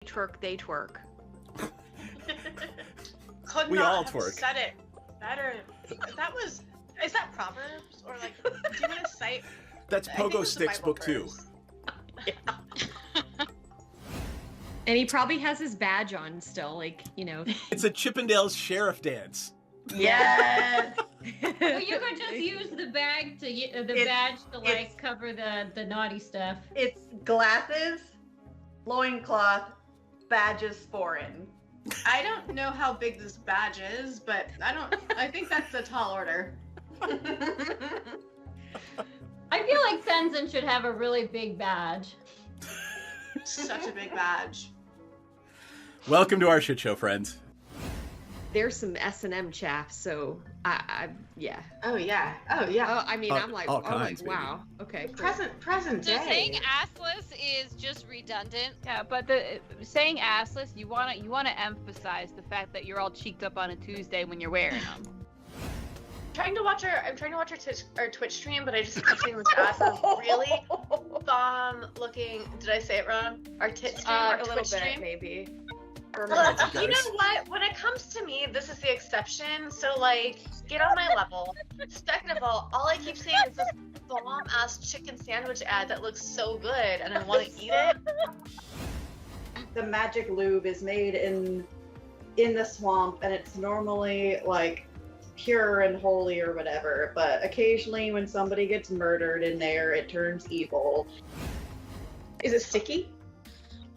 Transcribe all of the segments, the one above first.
twerk, they twerk. Could We not all have twerk. said it better. Is that Proverbs? Or like, do you want to cite? That's I think Pogo it's a Sticks Bible book 2. verse. And he probably has his badge on still, like, you know. It's a Chippendales sheriff dance. Yes. Well, you could just use the badge to like cover the naughty stuff. It's glasses, loincloth, badges foreign. I don't know how big this badge is, but I think that's a tall order. I feel like Tenzin should have a really big badge. Such a big badge. Welcome to our shit show, friends. There's some S&M chaff, so yeah. Oh yeah. Oh yeah. Oh, I mean, I'm like, all kinds, wow. Okay. Cool. Present So day. saying assless is just redundant. Yeah, but saying assless, you wanna emphasize the fact that you're all cheeked up on a Tuesday when you're wearing them. I'm trying to watch our Twitch stream, but I just kept seeing this ass is really bomb looking. Did I say it wrong? Our tit stream, our a little Twitch bit, stream. maybe. Well, you know what? When it comes to me, this is the exception. So, like, get on my level. Second of all I keep seeing is this bomb-ass chicken sandwich ad that looks so good, and I want to eat it. The magic lube is made in the swamp, and it's normally like pure and holy or whatever, but occasionally when somebody gets murdered in there, it turns evil. Is it sticky?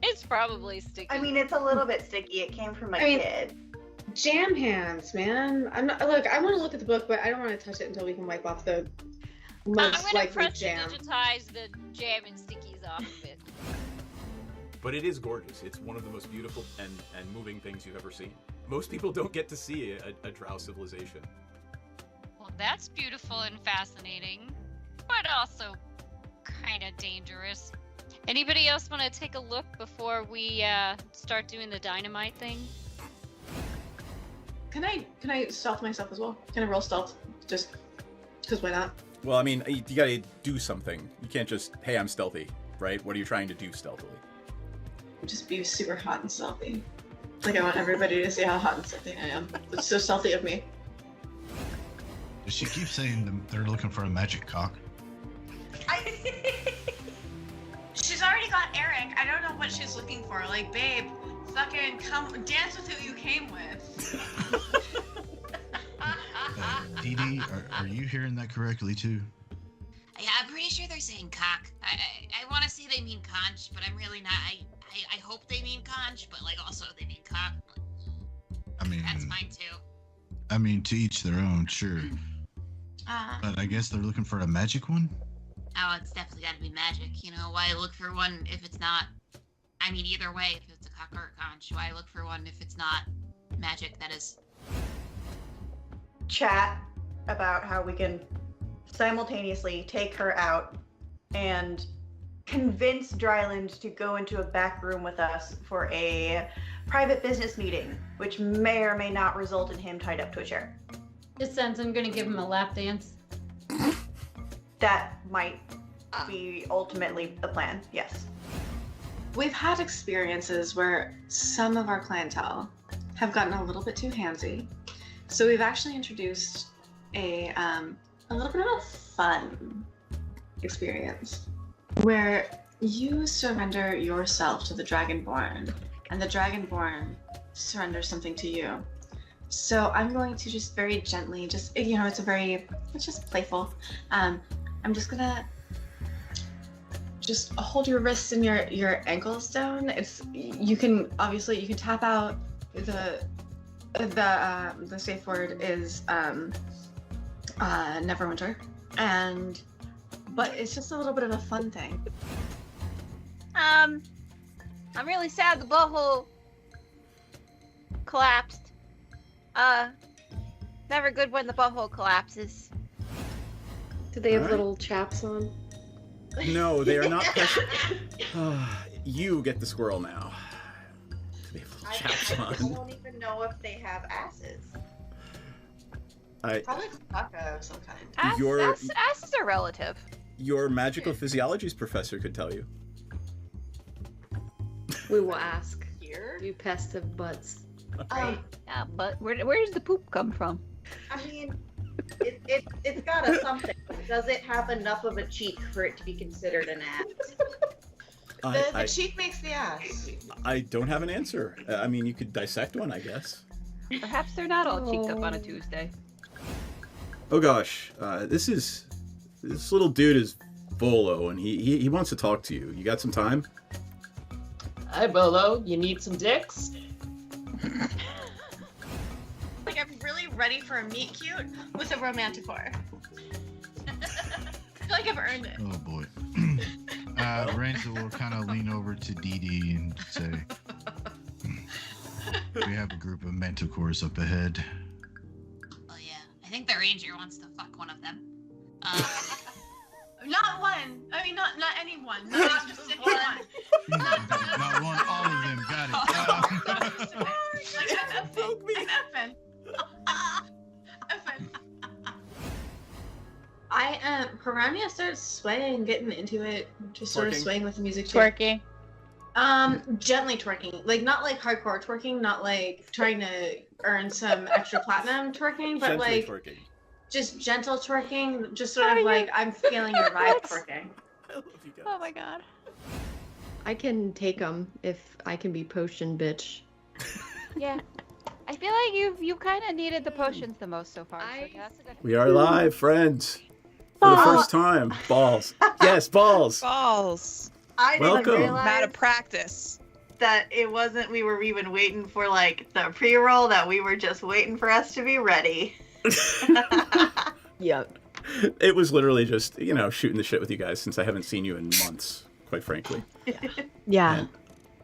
It's probably sticky. I mean, it's a little bit sticky. It came from a kid. Jam hands, man. I'm not. Look, I want to look at the book, but I don't want to touch it until we can wipe off the I'm most gonna likely press jam. digitize the jam and stickies off of it. But it is gorgeous. It's one of the most beautiful and moving things you've ever seen. Most people don't get to see a drow civilization. Well, that's beautiful and fascinating, but also kind of dangerous. Anybody else want to take a look before we start doing the dynamite thing? Can I stealth myself as well? Can I roll stealth? Just because why not? Well, I mean, you gotta do something. You can't just, hey, I'm stealthy, right? What are you trying to do stealthily? Just be super hot and stealthy. Like, I want everybody to see how hot and stealthy I am. It's so stealthy of me. She keeps saying they're looking for a magic cock. She's already got Eric. I don't know what she's looking for. Like, babe, fucking come dance with who you came with. Dee Dee, are you hearing that correctly too? Yeah, I'm pretty sure they're saying cock. I want to say they mean conch, but I'm really not. I hope they mean conch, but like also they mean cock. I mean, that's fine too. I mean, to each their own, sure. But I guess they're looking for a magic one? Oh, it's definitely got to be magic. You know, why look for one if it's not? I mean, either way, if it's a cock or a conch, why look for one if it's not magic? That is. Chat about how we can simultaneously take her out and convince Dryland to go into a back room with us for a private business meeting, which may or may not result in him tied up to a chair. Just since I'm gonna give him a lap dance. That might be ultimately the plan, yes. We've had experiences where some of our clientele have gotten a little bit too handsy. So we've actually introduced a little bit of a fun experience where you surrender yourself to the Dragonborn and the Dragonborn surrenders something to you. So I'm going to just very gently, it's just playful. I'm just gonna just hold your wrists and your ankles down. You can tap out the safe word is Neverwinter, but it's just a little bit of a fun thing. I'm really sad the butthole collapsed. Never good when the butthole collapses. Do they have Alright. little chaps on? No, they are not precious. You get the squirrel now. They have little chaps I on. don't even know if they have asses. Probably caca of some kind. Asses are relative. Your magical physiologies professor could tell you. We will ask. here. You pests of butts. Yeah, but where does the poop come from? I mean, it's got a something. But does it have enough of a cheek for it to be considered an ass? The cheek makes the ass. I don't have an answer. I mean, you could dissect one, I guess. Perhaps they're not all cheeked up on a Tuesday. Oh gosh, this little dude is Volo, and he wants to talk to you. You got some time? Hi, Bolo. You need some dicks? Like, I'm really ready for a meet cute with a romanticore. I feel like I've earned it. Oh boy. Ranza will kind of lean over to Dee Dee and say, "We have a group of manticores up ahead." Oh yeah, I think the ranger wants to fuck one of them. Not one. I mean, not anyone. Not a specific one. Not one, all of them. Got it. I'm effing. Piranha starts swaying, getting into it, just sort of swaying with the music too. Twerking. Gently twerking, like not like hardcore twerking, not like trying to earn some extra platinum twerking, but Gently like twerking. just gentle twerking, just sort of like I'm feeling your vibe twerking. I love you guys. Oh my god. I can take them if I can be potion bitch. Yeah. I feel like you kind of needed the potions the most so far. So that's a good. We are live, friends. For the first time. Balls. Yes, balls. Balls. I didn't Welcome. realize Not a practice. that it wasn't we were even waiting for like the pre-roll, that we were just waiting for us to be ready. Yep. It was literally just, shooting the shit with you guys since I haven't seen you in months, quite frankly. Yeah. And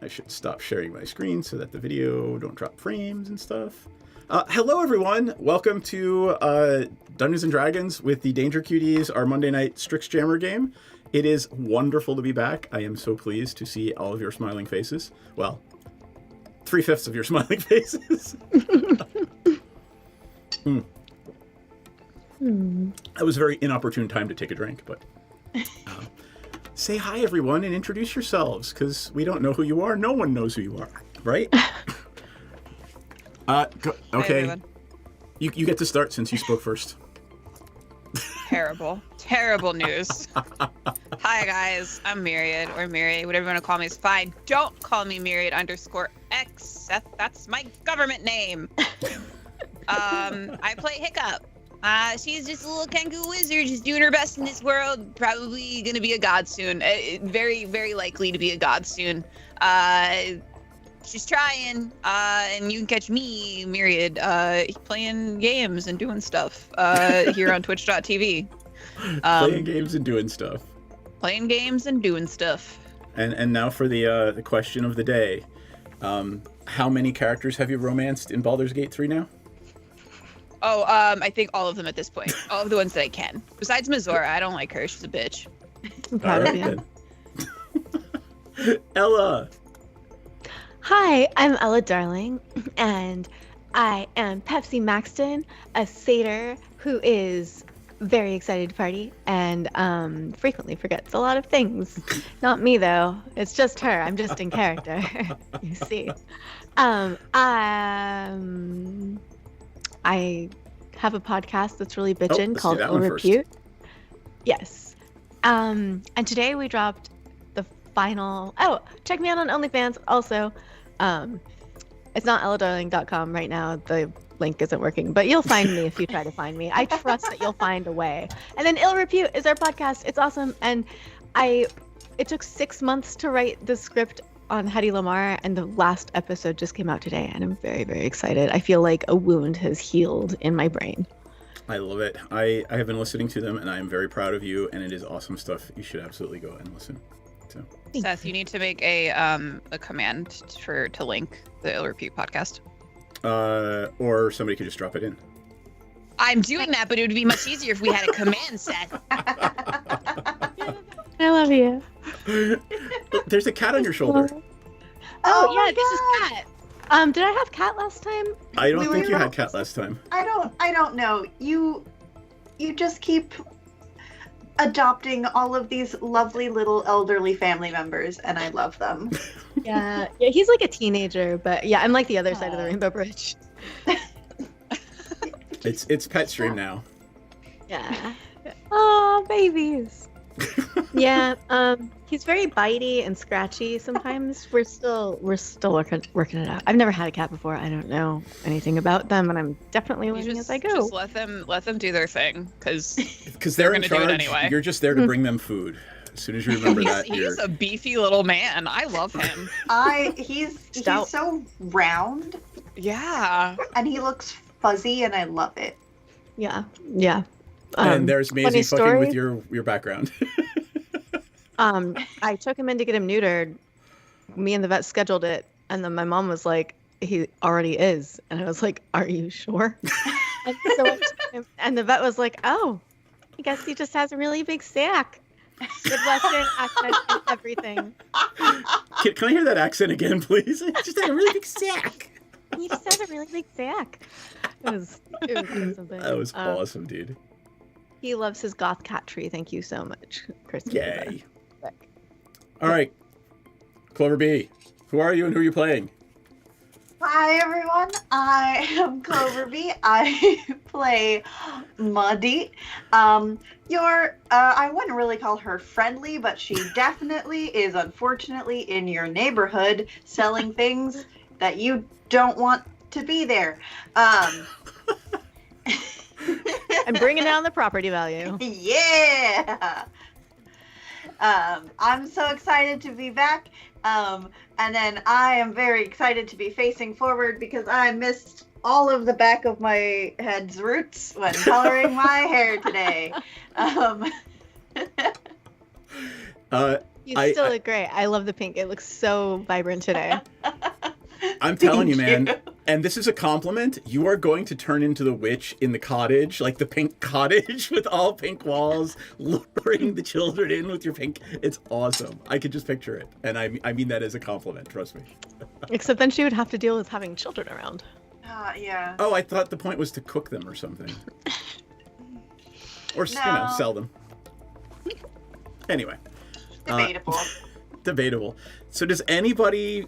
I should stop sharing my screen so that the video don't drop frames and stuff. Hello, everyone. Welcome to Dungeons & Dragons with the Danger Cuties, our Monday night Strixjammer game. It is wonderful to be back. I am so pleased to see all of your smiling faces. Well, 3/5 of your smiling faces. That was a very inopportune time to take a drink, but say hi, everyone, and introduce yourselves, because we don't know who you are. No one knows who you are, right? Okay. Hi, you get to start since you spoke first. Terrible news. Hi guys, I'm Myriad, or Myriad, whatever you want to call me is fine. Don't call me Myriad_X. That's my government name. I play Hiccup. She's just a little kangaroo wizard, just doing her best in this world. Probably gonna be a god soon. Very, very likely to be a god soon. She's trying, and you can catch me, Myriad, playing games and doing stuff here on Twitch.tv. Playing games and doing stuff. Playing games and doing stuff. And now for the question of the day. How many characters have you romanced in Baldur's Gate 3 now? Oh, I think all of them at this point. All of the ones that I can. Besides Mazora, I don't like her. She's a bitch. I'm proud of you. Then. Ella. Hi, I'm Ella Darling, and I am Pepsi Maxton, a satyr who is very excited to party and frequently forgets a lot of things. Not me, though. It's just her. I'm just in character, you see. I have a podcast that's really bitchin' called Ill Repute. Yes. And today we dropped the final... Oh, check me out on OnlyFans also. It's not elladarling.com right now. The link isn't working, but you'll find me if you try to find me. I trust that you'll find a way. And then Ill Repute is our podcast. It's awesome. And it took 6 months to write the script on Hedy Lamar, and the last episode just came out today, and I'm very, very excited. I feel like a wound has healed in my brain. I love it. I have been listening to them, and I am very proud of you, and it is awesome stuff. You should absolutely go and listen. So. Seth, you need to make a command to link the Ill Repute podcast. Or somebody could just drop it in. I'm doing that, but it would be much easier if we had a command set. I love you. There's a cat on your shoulder. Oh yeah, this is Cat. Did I have Cat last time? I don't think you had Cat last time. I don't know. You just keep adopting all of these lovely little elderly family members, and I love them. Yeah, he's like a teenager, but yeah, I'm like the other side of the Rainbow Bridge. It's pet stream now. Yeah. Oh, babies. Yeah, he's very bitey and scratchy sometimes. We're still working it out. I've never had a cat before. I don't know anything about them, and I'm definitely learning as I go. Just let them do their thing, because they're in gonna charge. do it anyway. You're just there to bring them food. As soon as you remember that, he's a beefy little man. I love him. He's so round. Yeah. And he looks fuzzy, and I love it. Yeah. And there's Maisie fucking with your background. I took him in to get him neutered. Me and the vet scheduled it, and then my mom was like, "He already is," and I was like, "Are you sure?" And so I took him, and the vet was like, "Oh, I guess he just has a really big sack." Midwestern accent and everything. Can I hear that accent again, please? He just has a really big sack. He just has a really big sack. It was something. That was awesome, dude. He loves his goth cat tree. Thank you so much, Chris. Yay. All right. Clover B, who are you and who are you playing? Hi, everyone. I am Clover B. I play Muddy. I wouldn't really call her friendly, but she definitely is, unfortunately, in your neighborhood selling things that you don't want to be there. And bringing down the property value. Yeah. I'm so excited to be back. And then I am very excited to be facing forward because I missed all of the back of my head's roots when coloring my hair today. You still look great. I love the pink. It looks so vibrant today. I'm telling you, man. And this is a compliment. You are going to turn into the witch in the cottage, like the pink cottage with all pink walls, luring the children in with your pink. It's awesome. I could just picture it. And I mean that as a compliment. Trust me. Except then she would have to deal with having children around. Yeah. Oh, I thought the point was to cook them or something. Or, sell them. Anyway. Debatable. Debatable. So does anybody...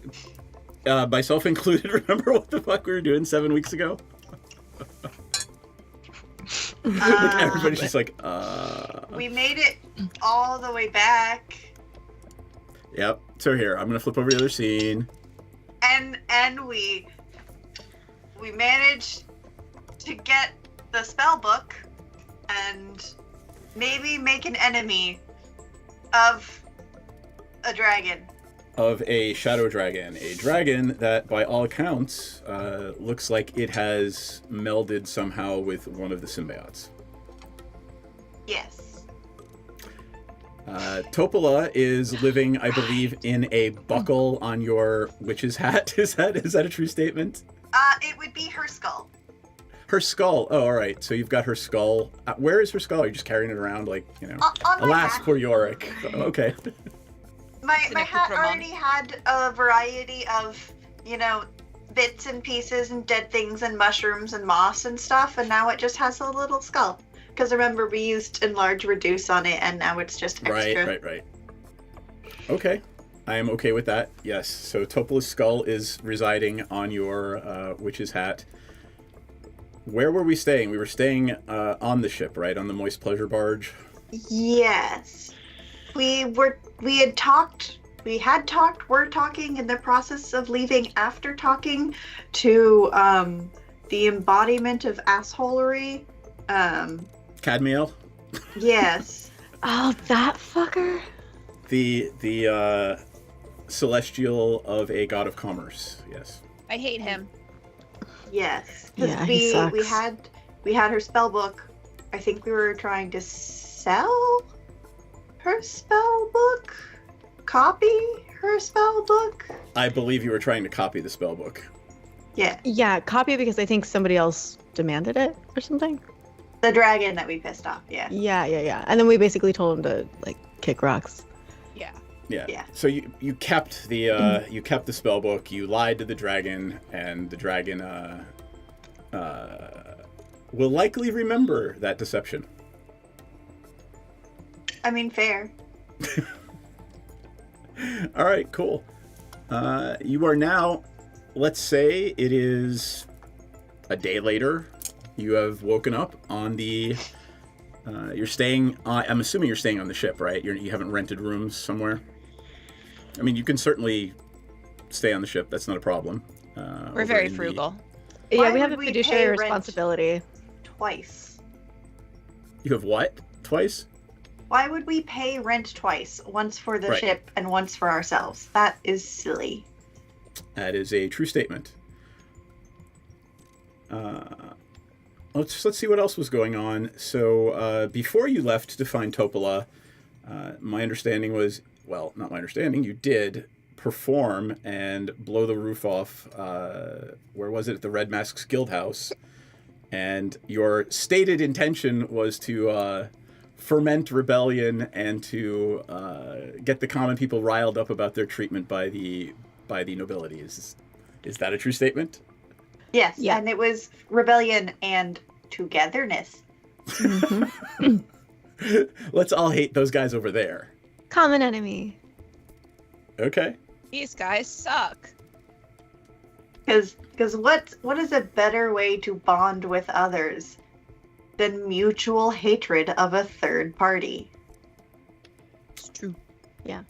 myself included, remember what the fuck we were doing 7 weeks ago? Like everybody's just like, We made it all the way back. Yep. So here, I'm gonna flip over the other scene. And we managed to get the spell book and maybe make an enemy of a dragon. Of a shadow dragon. A dragon that, by all accounts, looks like it has melded somehow with one of the symbiotes. Yes. Topola is living, I believe, in a buckle on your witch's hat. Is that a true statement? It would be her skull. Her skull. Oh, all right. So you've got her skull. Where is her skull? Are you just carrying it around like, alas, poor Yorick. Okay. My hat already had a variety of, bits and pieces and dead things and mushrooms and moss and stuff, and now it just has a little skull. Because remember, we used enlarge reduce on it, and now it's just extra. Right. Okay. I am okay with that. Yes. So Topola's skull is residing on your witch's hat. Where were we staying? We were staying on the ship, right? On the Moist Pleasure barge? Yes. We're talking in the process of leaving after talking to the embodiment of assholery. Cadmiel? Yes. Oh, that fucker? The celestial of a god of commerce, yes. I hate him. Yes. Yeah, he sucks. We had her spell book. I think we were trying to sell her spell book? Copy her spell book? I believe you were trying to copy the spell book. Yeah. Yeah, copy because I think somebody else demanded it or something. The dragon that we pissed off, yeah. Yeah. And then we basically told him to, kick rocks. Yeah. So you kept the you kept the spell book, you lied to the dragon, and the dragon will likely remember that deception. I mean, fair. All right, cool. You are now, let's say it is a day later. You have woken up on the, you're staying, I'm assuming you're staying on the ship, right? You haven't rented rooms somewhere? I mean, you can certainly stay on the ship. That's not a problem. We're very frugal. Yeah, we have a fiduciary responsibility. Twice. You have what? Twice? Why would we pay rent twice? Once for the ship and once for ourselves. That is silly. That is a true statement. Let's see what else was going on. So before you left to find Topola, my understanding was, well, not my understanding, you did perform and blow the roof off, where was it? At the Red Masks Guild House. And your stated intention was to ferment rebellion and to get the common people riled up about their treatment by the nobility. Is that a true statement? Yes, yeah. And it was rebellion and togetherness. Mm-hmm. Let's all hate those guys over there. Common enemy. Okay. These guys suck. Because what is a better way to bond with others than mutual hatred of a third party? It's true. Yeah.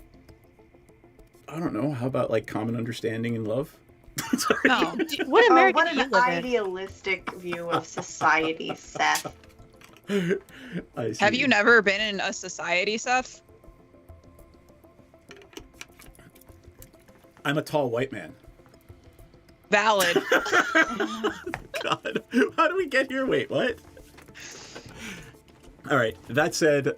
I don't know. How about like common understanding and love? No. What American what an idealistic view of society, Seth. I see. Have you never been in a society, Seth? I'm a tall white man. Valid. God, how do we get here? Wait, what? All right. That said,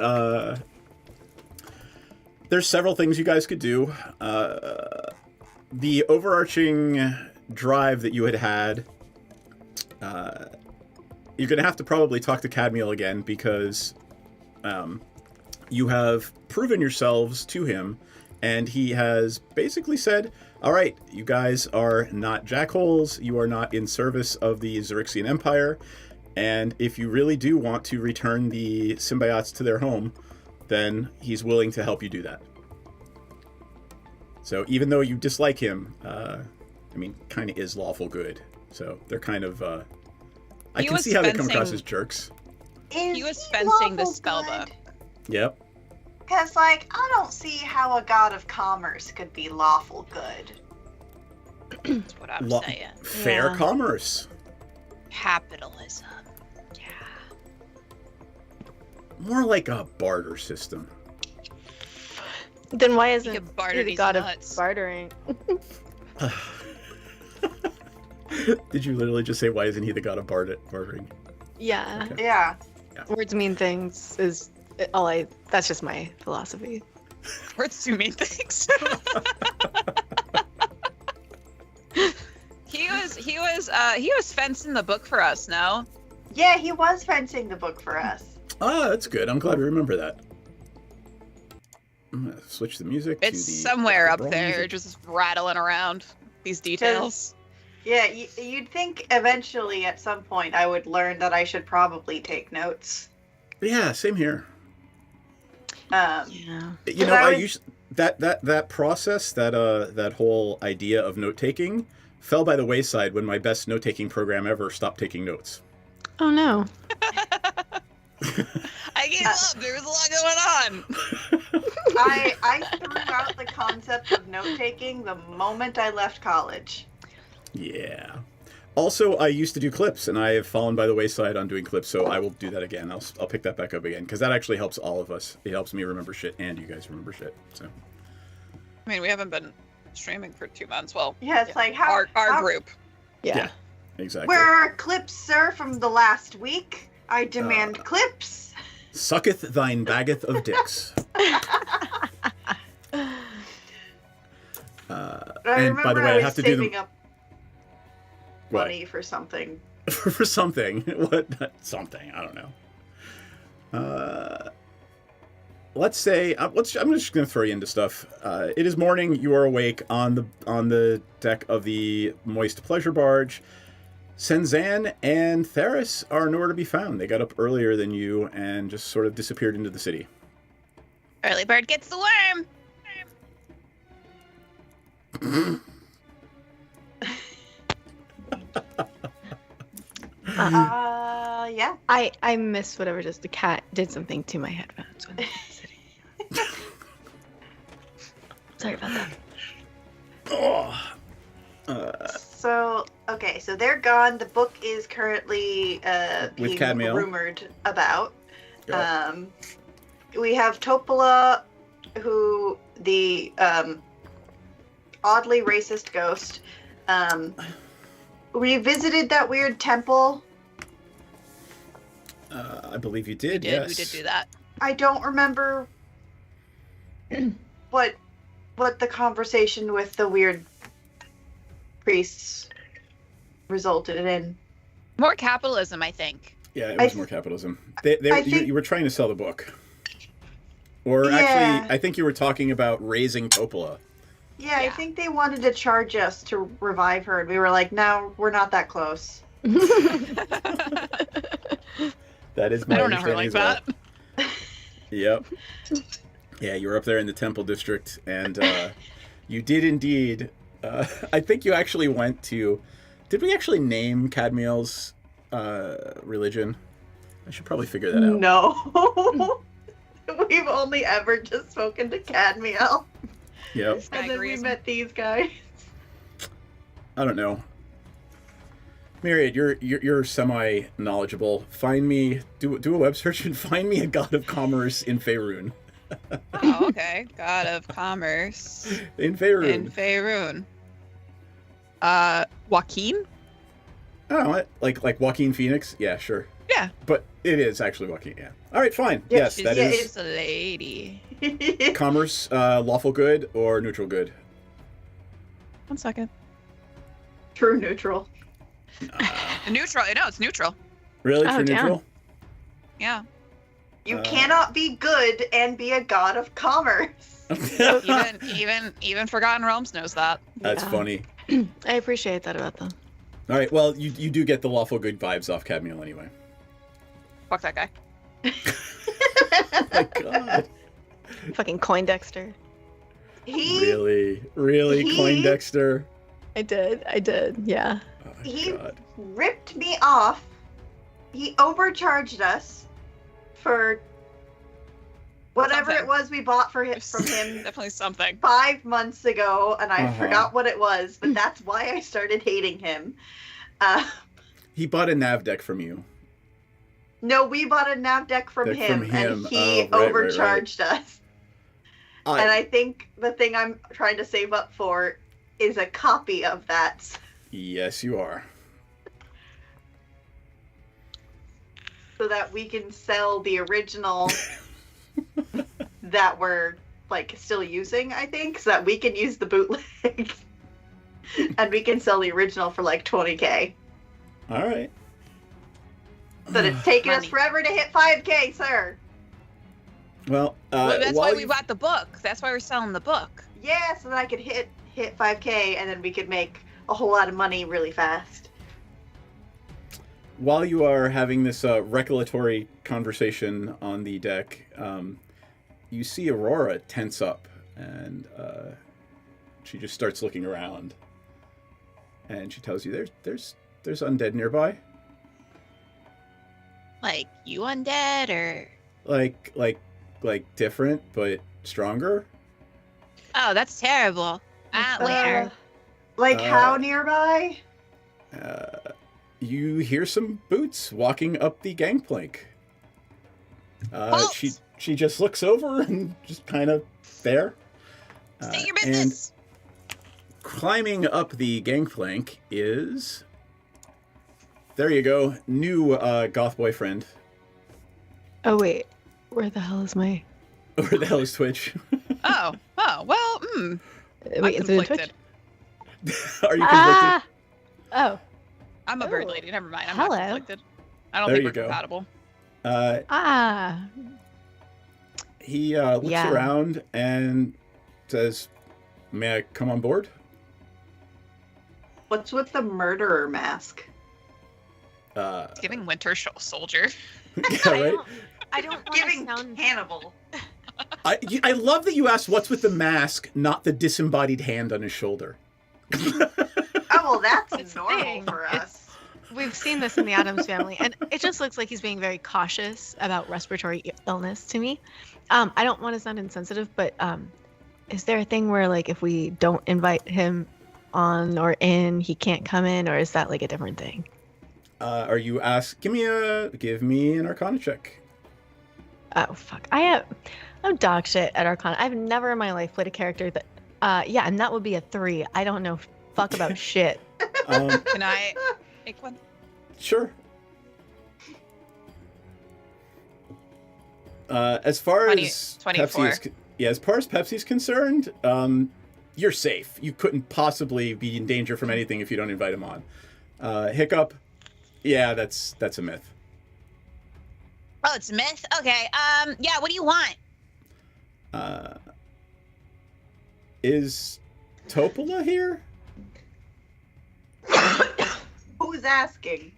there's several things you guys could do. The overarching drive that you had, you're going to have to probably talk to Cadmiel again because you have proven yourselves to him, and he has basically said, all right, you guys are not jackholes, you are not in service of the Xerixian Empire, and if you really do want to return the symbiotes to their home, then he's willing to help you do that. So even though you dislike him, I mean, kind of is lawful good. So they're kind of, I can see how they come across as jerks. He was fencing the spellbook. Yep. Because, like, I don't see how a god of commerce could be lawful good. That's what I'm saying. Fair commerce. Capitalism. Yeah. More like a barter system. Then why isn't he barter the god nuts. of bartering? Did you literally just say, why isn't he the god of bartering? Yeah. Okay. Yeah. Words mean things is that's just my philosophy. Words do mean things. He was fencing the book for us, no? Yeah, he was fencing the book for us. Ah, that's good. I'm glad we remember that. I'm gonna switch the music It's to the somewhere up there, music. just rattling around these details. Yeah, you'd think eventually at some point I would learn that I should probably take notes. Yeah, same here. Yeah. You know, I usually that process, that whole idea of note taking, fell by the wayside when my best note taking program ever stopped taking notes. Oh no. I gave up. There was a lot going on. I threw out the concept of note taking the moment I left college. Yeah. Also, I used to do clips, and I have fallen by the wayside on doing clips, so I will do that again. I'll pick that back up again, because that actually helps all of us. It helps me remember shit, and you guys remember shit. So. I mean, we haven't been streaming for 2 months. Well, yeah, it's like how our group. Yeah, exactly. Where are our clips, sir, from the last week? I demand clips. Sucketh thine baggeth of dicks. And by the way, I have to do them. Up money for something. For something. What? Something. I don't know. Let's say I'm just going to throw you into stuff. It is morning. You are awake on the deck of the Moist Pleasure Barge. Senzan and Theris are nowhere to be found. They got up earlier than you and just sort of disappeared into the city. Early bird gets the worm. Yeah. I missed whatever. Just the cat did something to my headphones when I was sitting. Sorry about that. So they're gone. The book is currently being Cadmiel. rumored about. Yep. We have Topola, who the oddly racist ghost. We visited that weird temple. I believe you did. We did do that. I don't remember what the conversation with the weird priests resulted in. More capitalism, I think. Yeah, it was more capitalism. You were trying to sell the book. Or actually, I think you were talking about raising Topola. Yeah, I think they wanted to charge us to revive her, and we were like, no, we're not that close. That is my I don't know her like that. Yep. Yeah, you were up there in the Temple District, and you did indeed. I think you actually went to. Did we actually name Cadmiel's religion? I should probably figure that out. No. We've only ever just spoken to Cadmiel. Yep. And then we met these guys. I don't know. Myriad, you're semi-knowledgeable. Find me, do a web search and find me a god of commerce in Faerun. Oh, okay. God of commerce. In Faerun. In Faerun. Joaquin? Oh, what? Like Joaquin Phoenix? Yeah, sure. Yeah. But it is actually Joaquin, yeah. All right, fine. Yes, that is. It's a lady. Commerce, lawful good or neutral good? 1 second. True neutral. Neutral. No, it's neutral. Really? Oh, True damn. neutral? Yeah. You cannot be good and be a god of commerce. even Forgotten Realms knows that. That's funny. I appreciate that about them. All right, well, you do get the lawful good vibes off Cadmiel anyway. Fuck that guy. Oh my god. Fucking Coindexter. Really, Coindexter. I did, yeah. Oh my He god. ripped me off. He overcharged us for whatever Something. it was we bought from him Definitely something. 5 months ago, and I forgot what it was, but that's why I started hating him. He bought a nav deck from you. No, we bought a nav deck from him, and he Oh, right, overcharged us. And I think the thing I'm trying to save up for is a copy of that. Yes, you are. So that we can sell the original that we're like still using, I think, so that we can use the bootleg. And we can sell the original for like 20k. All right. But it's taken us forever to hit 5k, sir. Well, that's why we bought the book. That's why we're selling the book. Yeah, so that I could hit 5k, and then we could make a whole lot of money really fast. While you are having this recolatory conversation on the deck, you see Aurora tense up, and she just starts looking around, and she tells you, "There's undead nearby." Like you undead, or like different but stronger. Oh, that's terrible. Later. Like how nearby? You hear some boots walking up the gangplank. She just looks over and just kind of there. State your business. And climbing up the gangplank is, there you go, new goth boyfriend. Oh wait, where the hell is my? Where the hell is Twitch? Oh, well, Wait, is it in Twitch? Are you conflicted? Oh. I'm a bird lady. Never mind. I'm Hello. not conflicted. I don't There think you we're go. compatible. He looks around and says, "May I come on board?" What's with the murderer mask? It's giving Winter Soldier. Yeah, right? I don't want Giving to sound cannibal. I love that you asked what's with the mask, not the disembodied hand on his shoulder. Oh, well, that's It's normal thing. for us. We've seen this in the Addams family, and it just looks like he's being very cautious about respiratory illness to me. I don't want to sound insensitive, but is there a thing where, like, if we don't invite him on or in, he can't come in, or is that like a different thing? Are you give me an Arcana check. Oh fuck! I'm dog shit at Arcana. I've never in my life played a character that. Yeah, and that would be a 3. I don't know fuck about shit. Can I take one? Sure. As far 20, as 24. as far as Pepsi's concerned, you're safe. You couldn't possibly be in danger from anything if you don't invite him on. Hiccup, yeah, that's a myth. Oh, it's a myth? Okay. Yeah, what do you want? Is Topola here? Who's asking?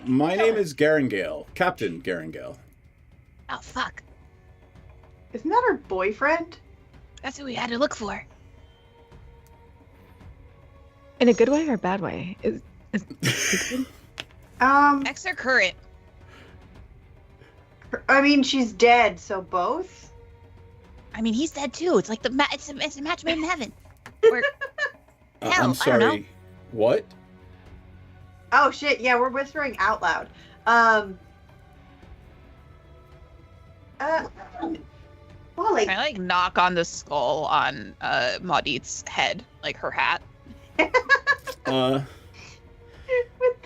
My name is Garangale, Captain Garangale. Oh, fuck. Isn't that her boyfriend? That's what we had to look for. In a good way or a bad way? Is Ex or current? I mean, she's dead, so both. I mean, he's dead too. It's like it's a match made in heaven. Or, hell, I'm sorry. I don't know. What? Oh shit! Yeah, we're whispering out loud. Well, like, Can I knock on the skull on Maudit's head, like her hat?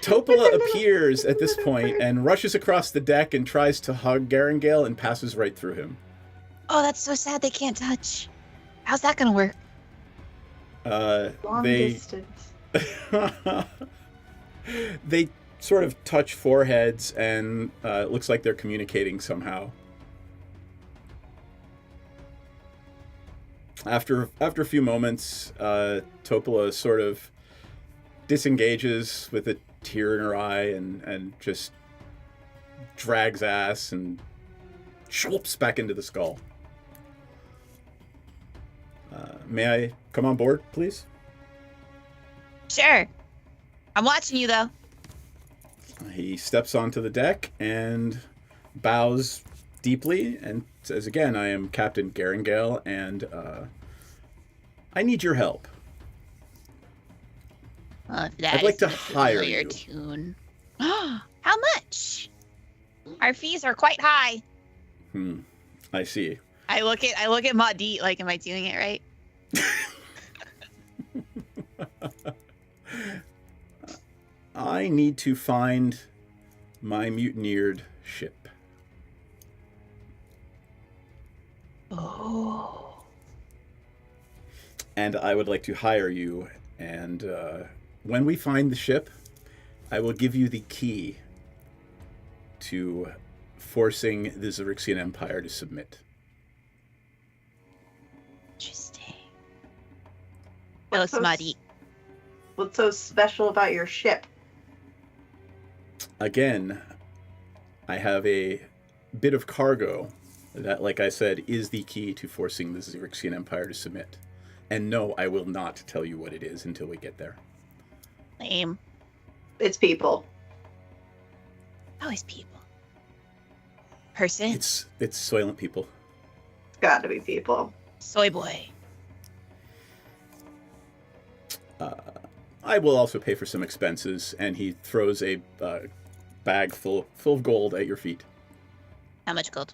Topola appears at this point and rushes across the deck and tries to hug Garangale and passes right through him. Oh, that's so sad. They can't touch. How's that gonna work? long distance. They sort of touch foreheads, and it looks like they're communicating somehow. After a few moments, Topola sort of disengages with a tear in her eye and just drags ass and schwoops back into the skull. May I come on board, please? Sure. I'm watching you, though. He steps onto the deck and bows deeply and says again, I am Captain Garangale, and I need your help. Well, if that I'd like is to a hire familiar you. Tune. How much? Our fees are quite high. I see. I look at Maudit like, am I doing it right? I need to find my mutineered ship. Oh. And I would like to hire you, and when we find the ship, I will give you the key to forcing the Xerixian Empire to submit. Interesting. Go, Maudit. What's so special about your ship? Again, I have a bit of cargo that, like I said, is the key to forcing the Xerixian Empire to submit. And no, I will not tell you what it is until we get there. Lame. It's people. Always people. Person? It's Soylent people. It's got to be people. Soy boy. I will also pay for some expenses, and he throws a bag full of gold at your feet. How much gold?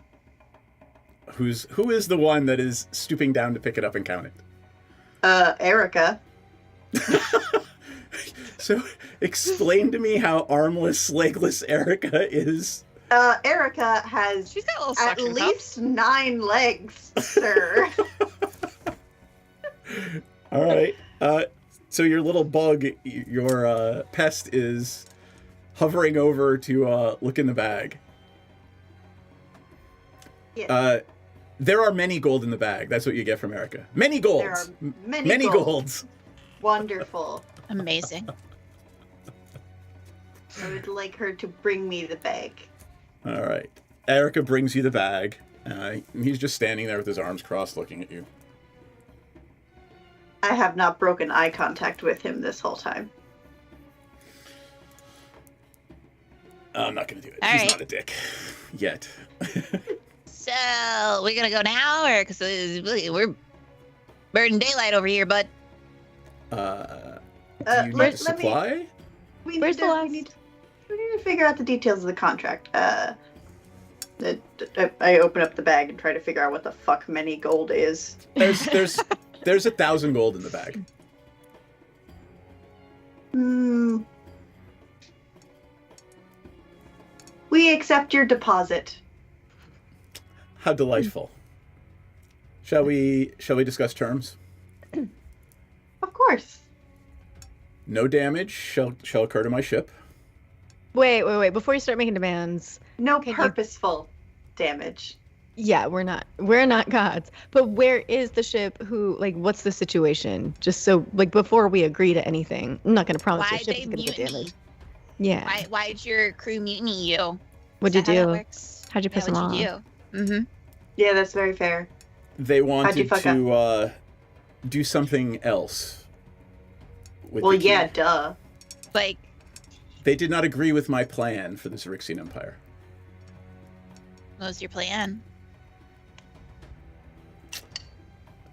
Who is the one that is stooping down to pick it up and count it? Erica. So, explain to me how armless, legless Erica is. Erica has She's got a little at suction least 9 legs, sir. All right. So your little bug, your pest, is hovering over to look in the bag. Yes. There are many gold in the bag. That's what you get from Erica. Many golds. There are many golds. golds. Wonderful. Amazing. I would like her to bring me the bag. All right. Erica brings you the bag, He's just standing there with his arms crossed looking at you. I have not broken eye contact with him this whole time. I'm not going to do it. All He's right. not a dick. Yet. So, we're gonna go now, or because we're burning daylight over here, bud. Do you need a supply? Where's the last? We need to figure out the details of the contract. I open up the bag and try to figure out what the fuck many gold is. There's 1,000 gold in the bag. We accept your deposit. How delightful. Shall we discuss terms? Of course. No damage shall occur to my ship. Wait. Before you start making demands. No purposeful damage. Yeah, we're not gods. But where is the ship? What's the situation? Just so, before we agree to anything. I'm not going to promise your ship is going to get damaged. Yeah. Why'd your crew mutiny you? What'd you do? How'd you piss them off? Mm-hmm. Yeah, that's very fair. They wanted to do something else. Well, yeah, duh. They did not agree with my plan for the Zyrixian Empire. What was your plan?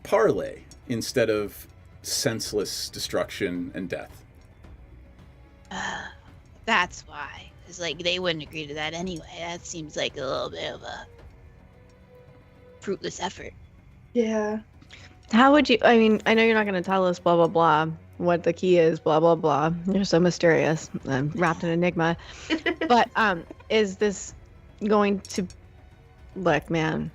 Parlay instead of senseless destruction and death. That's why. Because, they wouldn't agree to that anyway. That seems like a little bit of a fruitless effort. Yeah. How would you... I mean, I know you're not going to tell us blah, blah, blah, what the key is, blah, blah, blah. You're so mysterious. I'm wrapped in enigma. But is this going to... Look, man.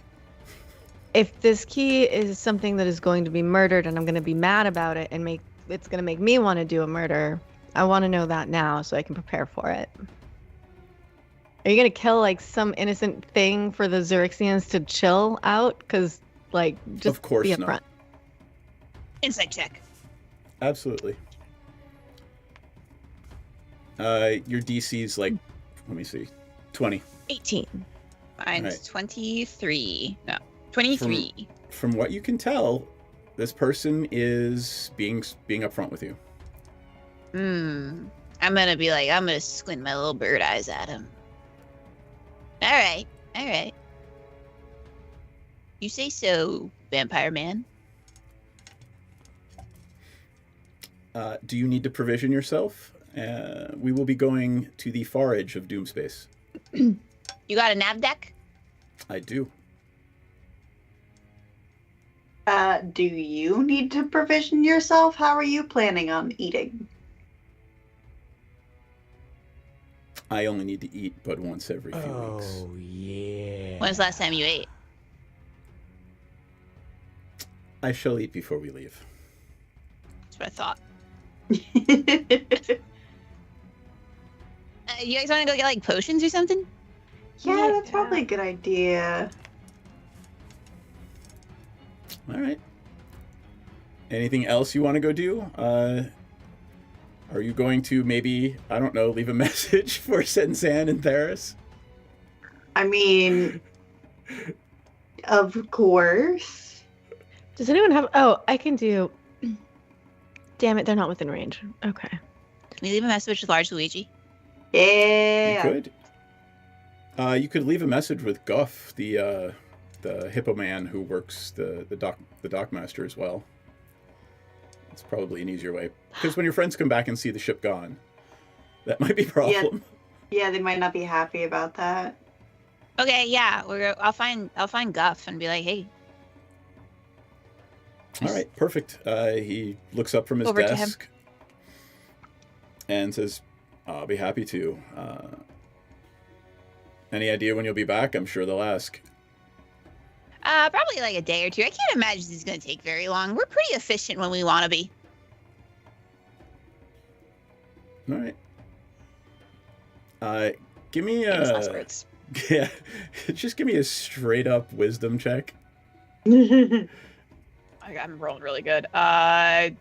If this key is something that is going to be murdered and I'm going to be mad about it and it's going to make me want to do a murder, I want to know that now so I can prepare for it. Are you going to kill, some innocent thing for the Zyrixians to chill out? Because, just of course be not. upfront. Insight check. Absolutely. Your DC's let me see, 20. 18. Mine's Right. 23. No, 23. From what you can tell, this person is being upfront with you. I'm gonna squint my little bird eyes at him. All right. You say so, Vampire Man. Do you need to provision yourself? We will be going to the far edge of Doomspace. You got a nav deck? I do. Do you need to provision yourself? How are you planning on eating? I only need to eat but once every few weeks. Oh, yeah. When's the last time you ate? I shall eat before we leave. That's what I thought. You guys want to go get, potions or something? Yeah, that's probably a good idea. All right. Anything else you want to go do? Are you going to maybe, I don't know, leave a message for Senzan and Theris? I mean, of course. Does anyone have... Oh, I can do... Damn it, they're not within range. Okay. Can we leave a message with Large Luigi? Yeah. You could. You could leave a message with Guff, the hippo man who works the dockmaster as well. It's probably an easier way, because when your friends come back and see the ship gone, that might be a problem. Yeah, they might not be happy about that. Okay, yeah, I'll find Guff and be like, hey. All right, perfect. He looks up from his Over to desk and says, "I'll be happy to. Any idea when you'll be back? I'm sure they'll ask." Probably a day or two. I can't imagine this is going to take very long. We're pretty efficient when we want to be. All right. Give me a... Last words. Yeah, just give me a straight up wisdom check. I'm rolling really good.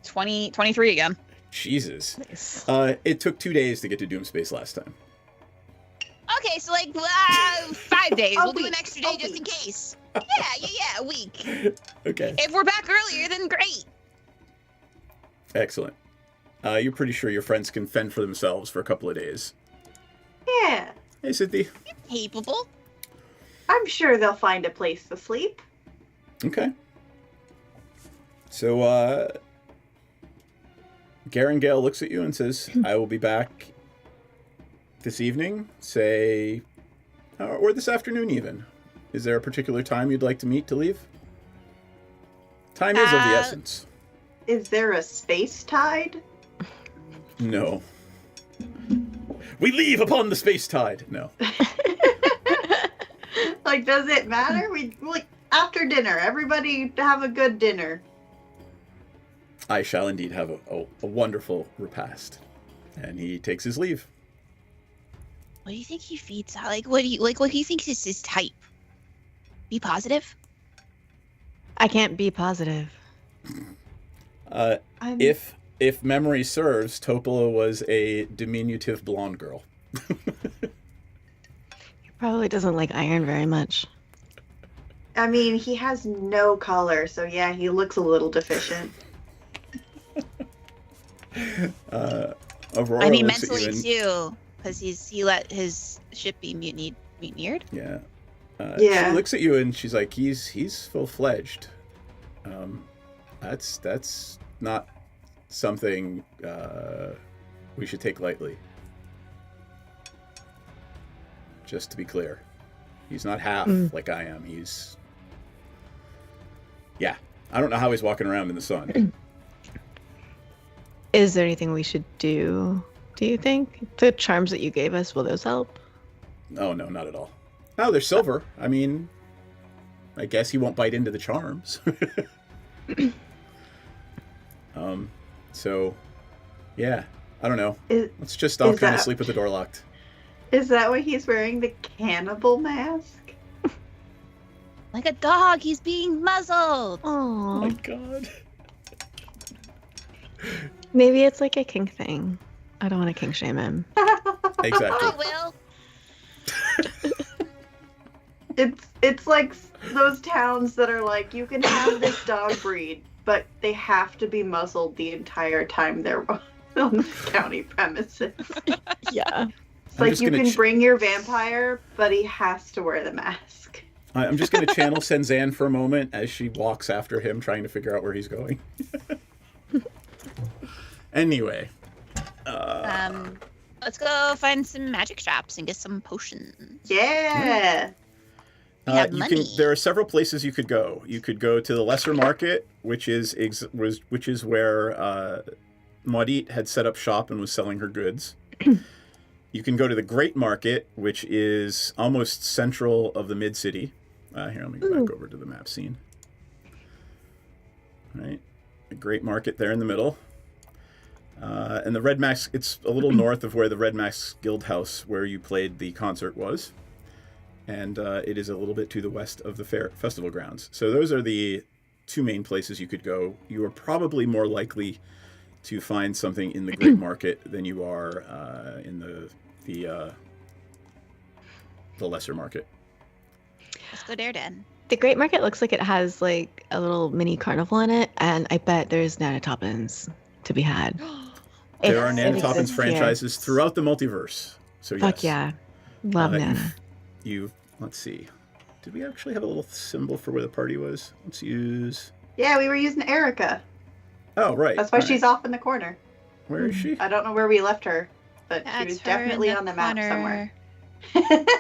23 again. Jesus. Nice. It took 2 days to get to Doomspace last time. Okay, so 5 days. We'll do an extra day just in case. Yeah, a week. Okay. If we're back earlier, then great. Excellent. You're pretty sure your friends can fend for themselves for a couple of days. Yeah. Hey, Cynthia. Capable. I'm sure they'll find a place to sleep. Okay. So, Garangale looks at you and says, I will be back this evening, say, or this afternoon even. Is there a particular time you'd like to meet to leave? Time is of the essence. Is there a space tide? No. We leave upon the space tide. No. Like, does it matter? After dinner, everybody have a good dinner. I shall indeed have a wonderful repast. And he takes his leave. What do you think he feeds on? What do you think is his type? Be positive? I can't be positive. If memory serves, Topola was a diminutive blonde girl. He probably doesn't like iron very much. I mean, he has no color, so yeah, he looks a little deficient. Aurora I mean, looks at mentally you too, because he let his ship be mutineered. Yeah. Yeah. She looks at you and she's like, he's full-fledged. That's not something we should take lightly. Just to be clear. He's not half like I am. He's... Yeah. I don't know how he's walking around in the sun. Is there anything we should do you think? The charms that you gave us, will those help? Oh, no, not at all. Oh, they're silver. I mean, I guess he won't bite into the charms. So, yeah, I don't know. Let's just all kind of sleep with the door locked. Is that why he's wearing the cannibal mask? Like a dog, he's being muzzled. Oh my god. Maybe it's like a kink thing. I don't want to kink shame him. Exactly. I will. It's like those towns that are like, you can have this dog breed, but they have to be muzzled the entire time they're on the county premises. Yeah. It's like you can bring your vampire, but he has to wear the mask. I'm just going to channel Senzan for a moment as she walks after him, trying to figure out where he's going. Anyway. Let's go find some magic shops and get some potions. Yeah. There are several places you could go. You could go to the Lesser Market, which is where Maudit had set up shop and was selling her goods. You can go to the Great Market, which is almost central of the Mid-City. Here, let me go back over to the map scene. All right, the Great Market there in the middle. And the Red Max, it's a little north of where the Red Max Guild House, where you played the concert, was. And it is a little bit to the west of the festival grounds. So those are the two main places you could go. You are probably more likely to find something in the Great Market than you are in the Lesser Market. Let's go there then. The Great Market looks like it has like a little mini carnival in it, and I bet there's Nanotopins to be had. There are Nanotopins franchises throughout the multiverse. So yes. Fuck yeah. Love Nana. Let's see. Did we actually have a little symbol for where the party was? Let's use... Yeah, we were using Erica. Oh, right. That's why she's off in the corner. Where is she? I don't know where we left her, but she was definitely on the map somewhere.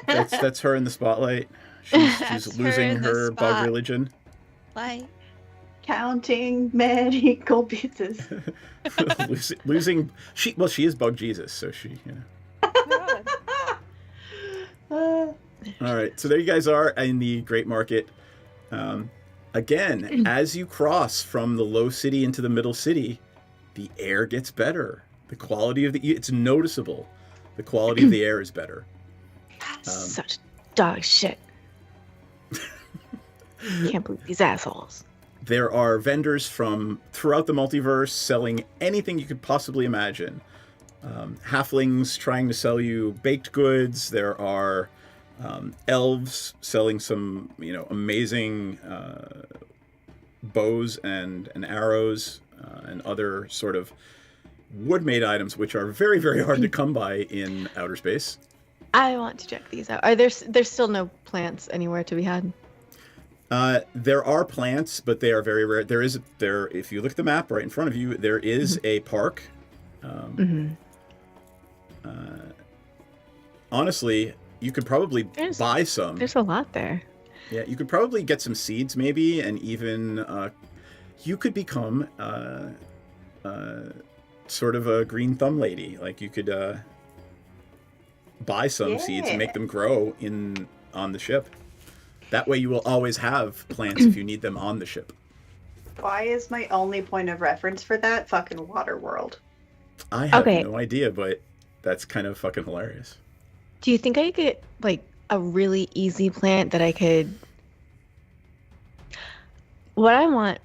That's her in the spotlight. She's losing her bug religion. Why? Counting medical pieces. losing. She is Bug Jesus, so she. All right, so there you guys are in the Great Market. Again, as you cross from the low city into the middle city, the air gets better. The quality of it's noticeable. The quality of the air is better. Such dog shit. Can't believe these assholes. There are vendors from throughout the multiverse selling anything you could possibly imagine. Halflings trying to sell you baked goods. There are elves selling some, amazing bows and arrows and other sort of wood-made items, which are very, very hard to come by in outer space. I want to check these out. Are there's still no plants anywhere to be had? There are plants, but they are very rare. If you look at the map right in front of you, there is a park. Honestly, you could probably buy some. There's a lot there. Yeah, you could probably get some seeds maybe, and even you could become sort of a green thumb lady. Like you could buy some seeds and make them grow on the ship. That way you will always have plants if you need them on the ship. Why is my only point of reference for that fucking Waterworld? I have no idea, but that's kind of fucking hilarious. Do you think I could get like a really easy plant that I could... What I want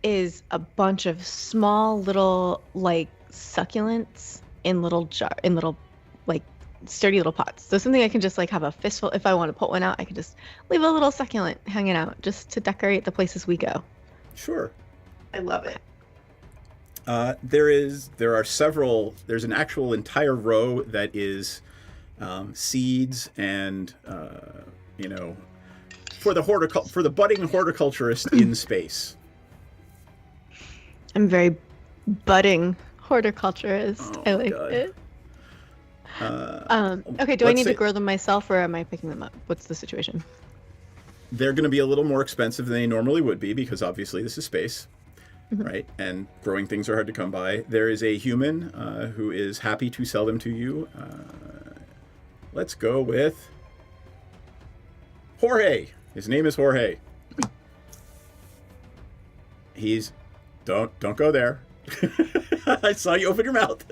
is a bunch of small little like succulents in little like sturdy little pots. So something I can just like have a fistful. If I want to put one out, I can just leave a little succulent hanging out just to decorate the places we go. Sure. I love it. There's an actual entire row that is seeds and for the budding horticulturist in space. I'm very budding horticulturist. I like it. Okay, do I need to grow them myself, or am I picking them up? What's the situation? They're going to be a little more expensive than they normally would be, because obviously this is space, right? And growing things are hard to come by. There is a human who is happy to sell them to you. Let's go with Jorge. His name is Jorge. Don't go there. I saw you open your mouth.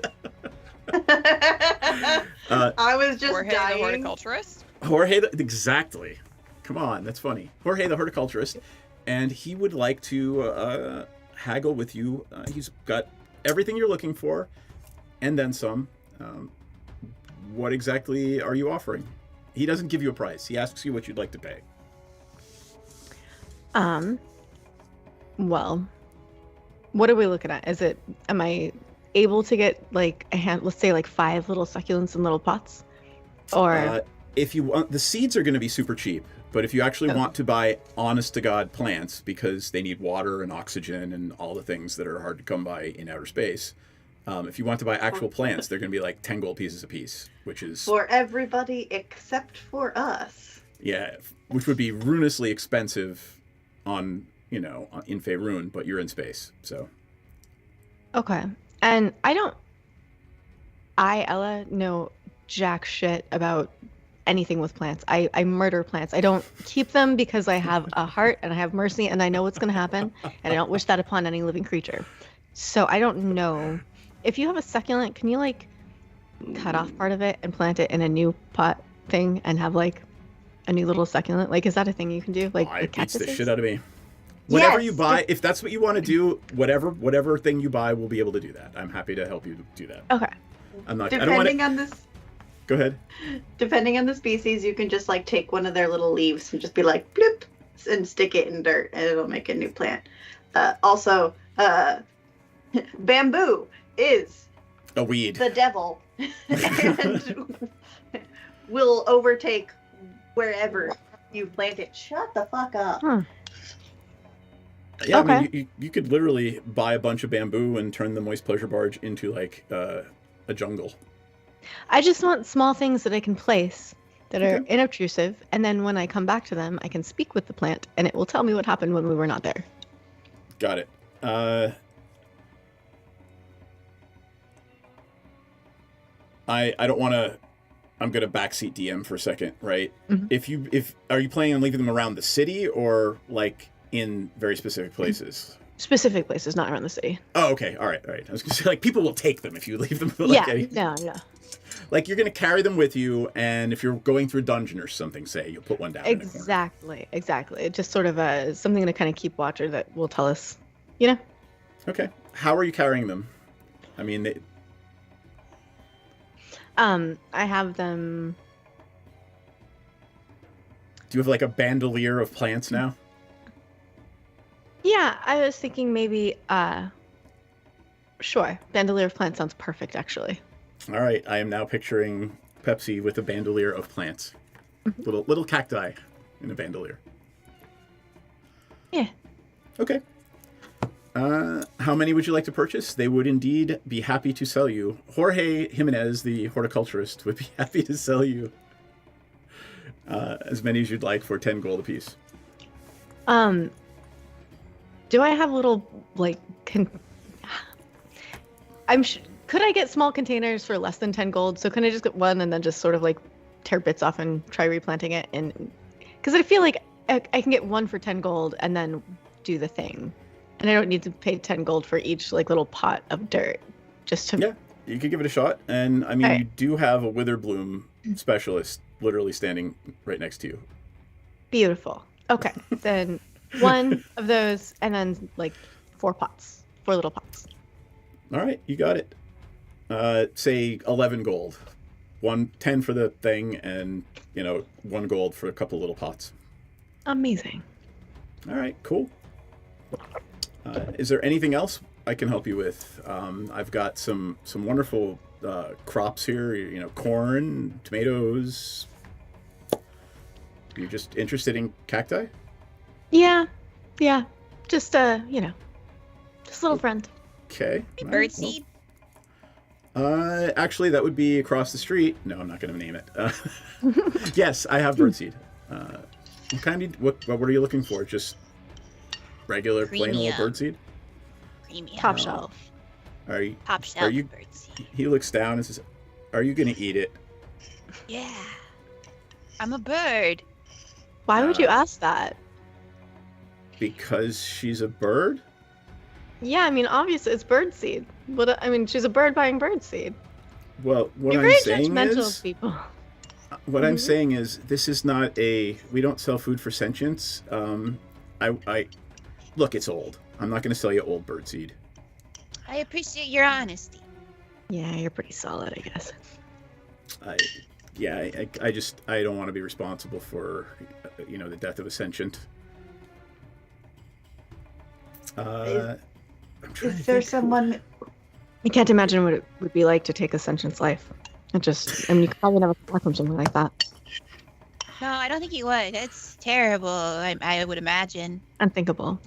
I was just Jorge dying. the horticulturist? Jorge, exactly. Come on, that's funny. Jorge the horticulturist, and he would like to haggle with you. He's got everything you're looking for, and then some. What exactly are you offering? He doesn't give you a price. He asks you what you'd like to pay. Well, what are we looking at? Am I able to get like let's say like 5 little succulents in little pots? Or if you want, the seeds are going to be super cheap, but if you actually want to buy honest to God plants, because they need water and oxygen and all the things that are hard to come by in outer space, if you want to buy actual plants, they're going to be like 10 gold pieces a piece, which is for everybody except for us. Yeah, which would be ruinously expensive in Faerun, but you're in space, so. Okay. And Ella, know jack shit about anything with plants. I murder plants. I don't keep them because I have a heart and I have mercy and I know what's going to happen, and I don't wish that upon any living creature. So I don't know. If you have a succulent, can you like cut off part of it and plant it in a new pot thing and have like a new little succulent? Like, is that a thing you can do? Like, it beats the cactuses? shit out of me. Whatever you buy, if that's what you want to do, whatever thing you buy, we'll be able to do that. I'm happy to help you do that. Okay. Depending on this. Go ahead. Depending on the species, you can just like take one of their little leaves and just be like bloop and stick it in dirt, and it'll make a new plant. Also, bamboo is a weed. The devil, and will overtake wherever you plant it. Shut the fuck up. Yeah, okay. I mean, you could literally buy a bunch of bamboo and turn the moist pleasure barge into like a jungle. I just want small things that I can place that are inobtrusive, and then when I come back to them, I can speak with the plant, and it will tell me what happened when we were not there. Got it. I don't want to. I'm gonna backseat DM for a second, right? Mm-hmm. Are you planning on leaving them around the city or like in very specific places? Specific places, not around the city. Oh, okay. All right. I was gonna say like people will take them if you leave them. Like, no. Like you're gonna carry them with you, and if you're going through a dungeon or something, say you'll put one down. Exactly. Just sort of something to kind of keep watch, or that will tell us, Okay. How are you carrying them? I mean, I have them. you have like a bandolier of plants now? Yeah, I was thinking maybe, sure. Bandolier of plants sounds perfect, actually. All right, I am now picturing Pepsi with a bandolier of plants. Little cacti in a bandolier. Yeah. Okay. How many would you like to purchase? They would indeed be happy to sell you. Jorge Jimenez, the horticulturist, would be happy to sell you as many as you'd like for 10 gold apiece. Do I have little, like, could I get small containers for less than 10 gold? So can I just get one and then just sort of, like, tear bits off and try replanting it? And because I feel like I can get one for 10 gold and then do the thing. And I don't need to pay 10 gold for each, like, little pot of dirt. Just to... Yeah, you could give it a shot. And, I mean, Right. you do have a Witherbloom specialist literally standing right next to you. Beautiful. Okay, then one of those and then, like, 4 little pots. All right, you got it. Say 11 gold. 10 for the thing and, 1 gold for a couple little pots. Amazing. All right, cool. Is there anything else I can help you with? I've got some wonderful crops here, corn, tomatoes. You're just interested in cacti? Yeah. Just, just a little friend. Okay. Birdseed? Actually, that would be across the street. No, I'm not going to name it. Yes, I have birdseed. What are you looking for? Just regular plain old birdseed? Premium. Top shelf. Top shelf you? birdseed. He looks down and says, "Are you going to eat it?" Yeah. I'm a bird. Why would you ask that? Because she's a bird? Yeah, I mean, obviously it's birdseed. She's a bird buying birdseed. Well, what You're I'm very saying judgmental is, of people. what I'm saying is, this is not we don't sell food for sentience. Look, it's old. I'm not going to sell you old birdseed. I appreciate your honesty. Yeah, you're pretty solid, I guess. I don't want to be responsible for, the death of a sentient. Is there someone? I can't imagine what it would be like to take a sentient's life. You could probably never come back from something like that. No, I don't think you would. It's terrible, I would imagine. Unthinkable.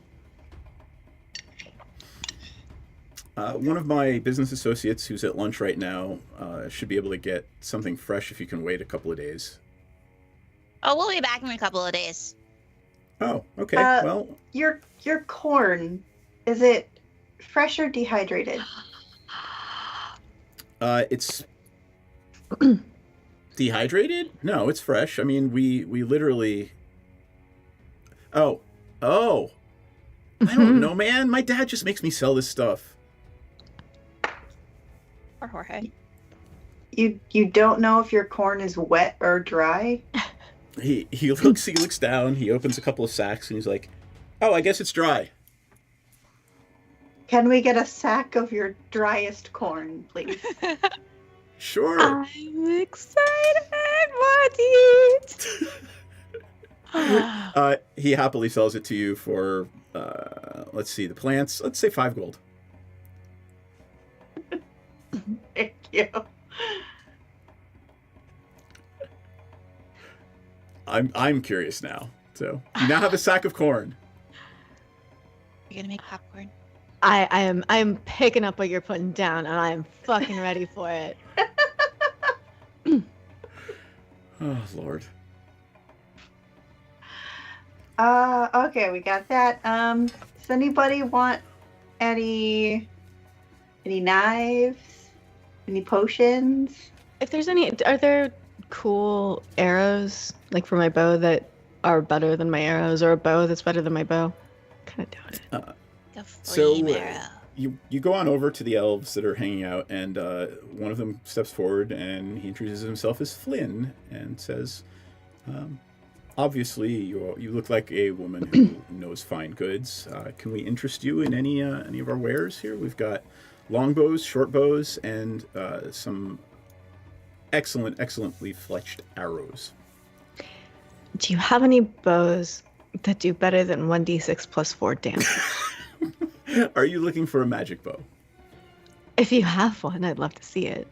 One of my business associates who's at lunch right now should be able to get something fresh if you can wait a couple of days. Oh, we'll be back in a couple of days. Oh, okay. Well, your corn, is it fresh or dehydrated? It's dehydrated? No, it's fresh. I mean, we literally. Oh, I don't know, man. My dad just makes me sell this stuff. Or Jorge. You don't know if your corn is wet or dry? He looks down, he opens a couple of sacks, and he's like, "Oh, I guess it's dry." Can we get a sack of your driest corn, please? Sure. I'm excited. What eat? He happily sells it to you for, let's see, the plants. Let's say 5 gold. Thank you. I'm curious now. So you now have a sack of corn. You're gonna make popcorn. I'm picking up what you're putting down, and I am fucking ready for it. Oh Lord. Okay, we got that. Does anybody want any knives? Any potions? If there's are there cool arrows, like for my bow, that are better than my arrows, or a bow that's better than my bow? Kind of doubt it. So you go on over to the elves that are hanging out, and one of them steps forward and he introduces himself as Flynn and says, "Obviously, you look like a woman who knows fine goods. Can we interest you in any of our wares here? We've got longbows, short bows, and some excellently fletched arrows." Do you have any bows that do better than 1d6 plus 4 damage? Are you looking for a magic bow? If you have one, I'd love to see it.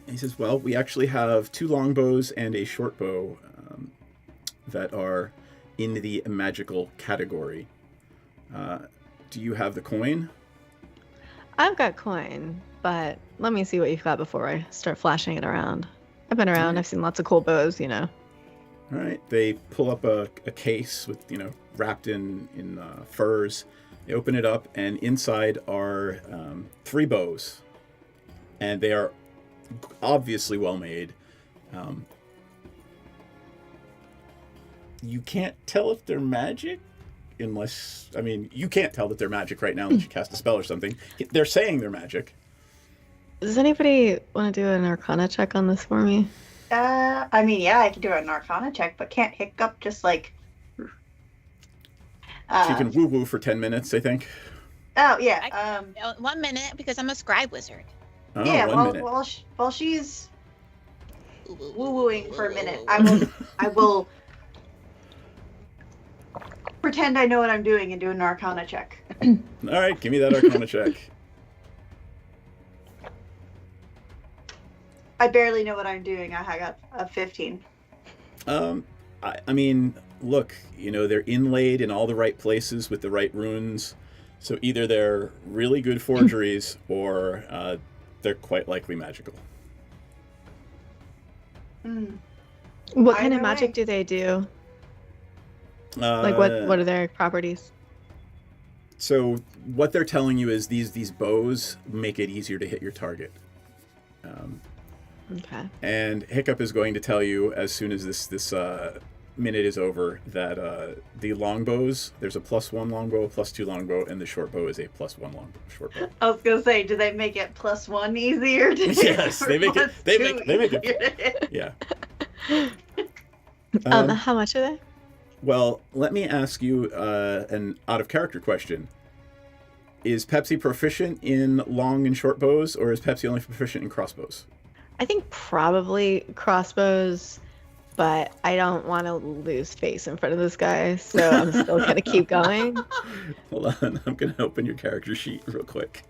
He says, well, we actually have 2 longbows and a short bow that are in the magical category. Do you have the coin? I've got coin, but let me see what you've got before I start flashing it around. I've been around. I've seen lots of cool bows, you know. All right. They pull up a case with, wrapped in furs. They open it up, and inside are 3 bows. And they are obviously well made. You can't tell if they're magic unless, you can't tell that they're magic right now unless you cast a spell or something. They're saying they're magic. Does anybody want to do an Arcana check on this for me? Yeah, I can do an Arcana check, but can't Hiccup just like... She can woo-woo for 10 minutes, I think. Oh, yeah. 1 minute, because I'm a scribe wizard. Oh, yeah, 1 minute. while she's woo-wooing for a minute, I will pretend I know what I'm doing and do an Arcana check. All right, give me that Arcana check. I barely know what I'm doing. I got a 15. Look, they're inlaid in all the right places with the right runes. So either they're really good forgeries or they're quite likely magical. What kind of magic do they do? Like what are their properties? So what they're telling you is these bows make it easier to hit your target. Okay. And Hiccup is going to tell you as soon as this minute is over that the longbows, there's a +1 longbow, a +2 longbow, and the short bow is a +1 longbow short bow. I was gonna say, do they make it +1 easier to hit? Yes, they make it. Yeah. How much are they? Well, let me ask you an out of character question. Is Pepsi proficient in long and short bows, or is Pepsi only proficient in crossbows? I think probably crossbows, but I don't want to lose face in front of this guy, so I'm still gonna keep going. Hold on, I'm gonna open your character sheet real quick.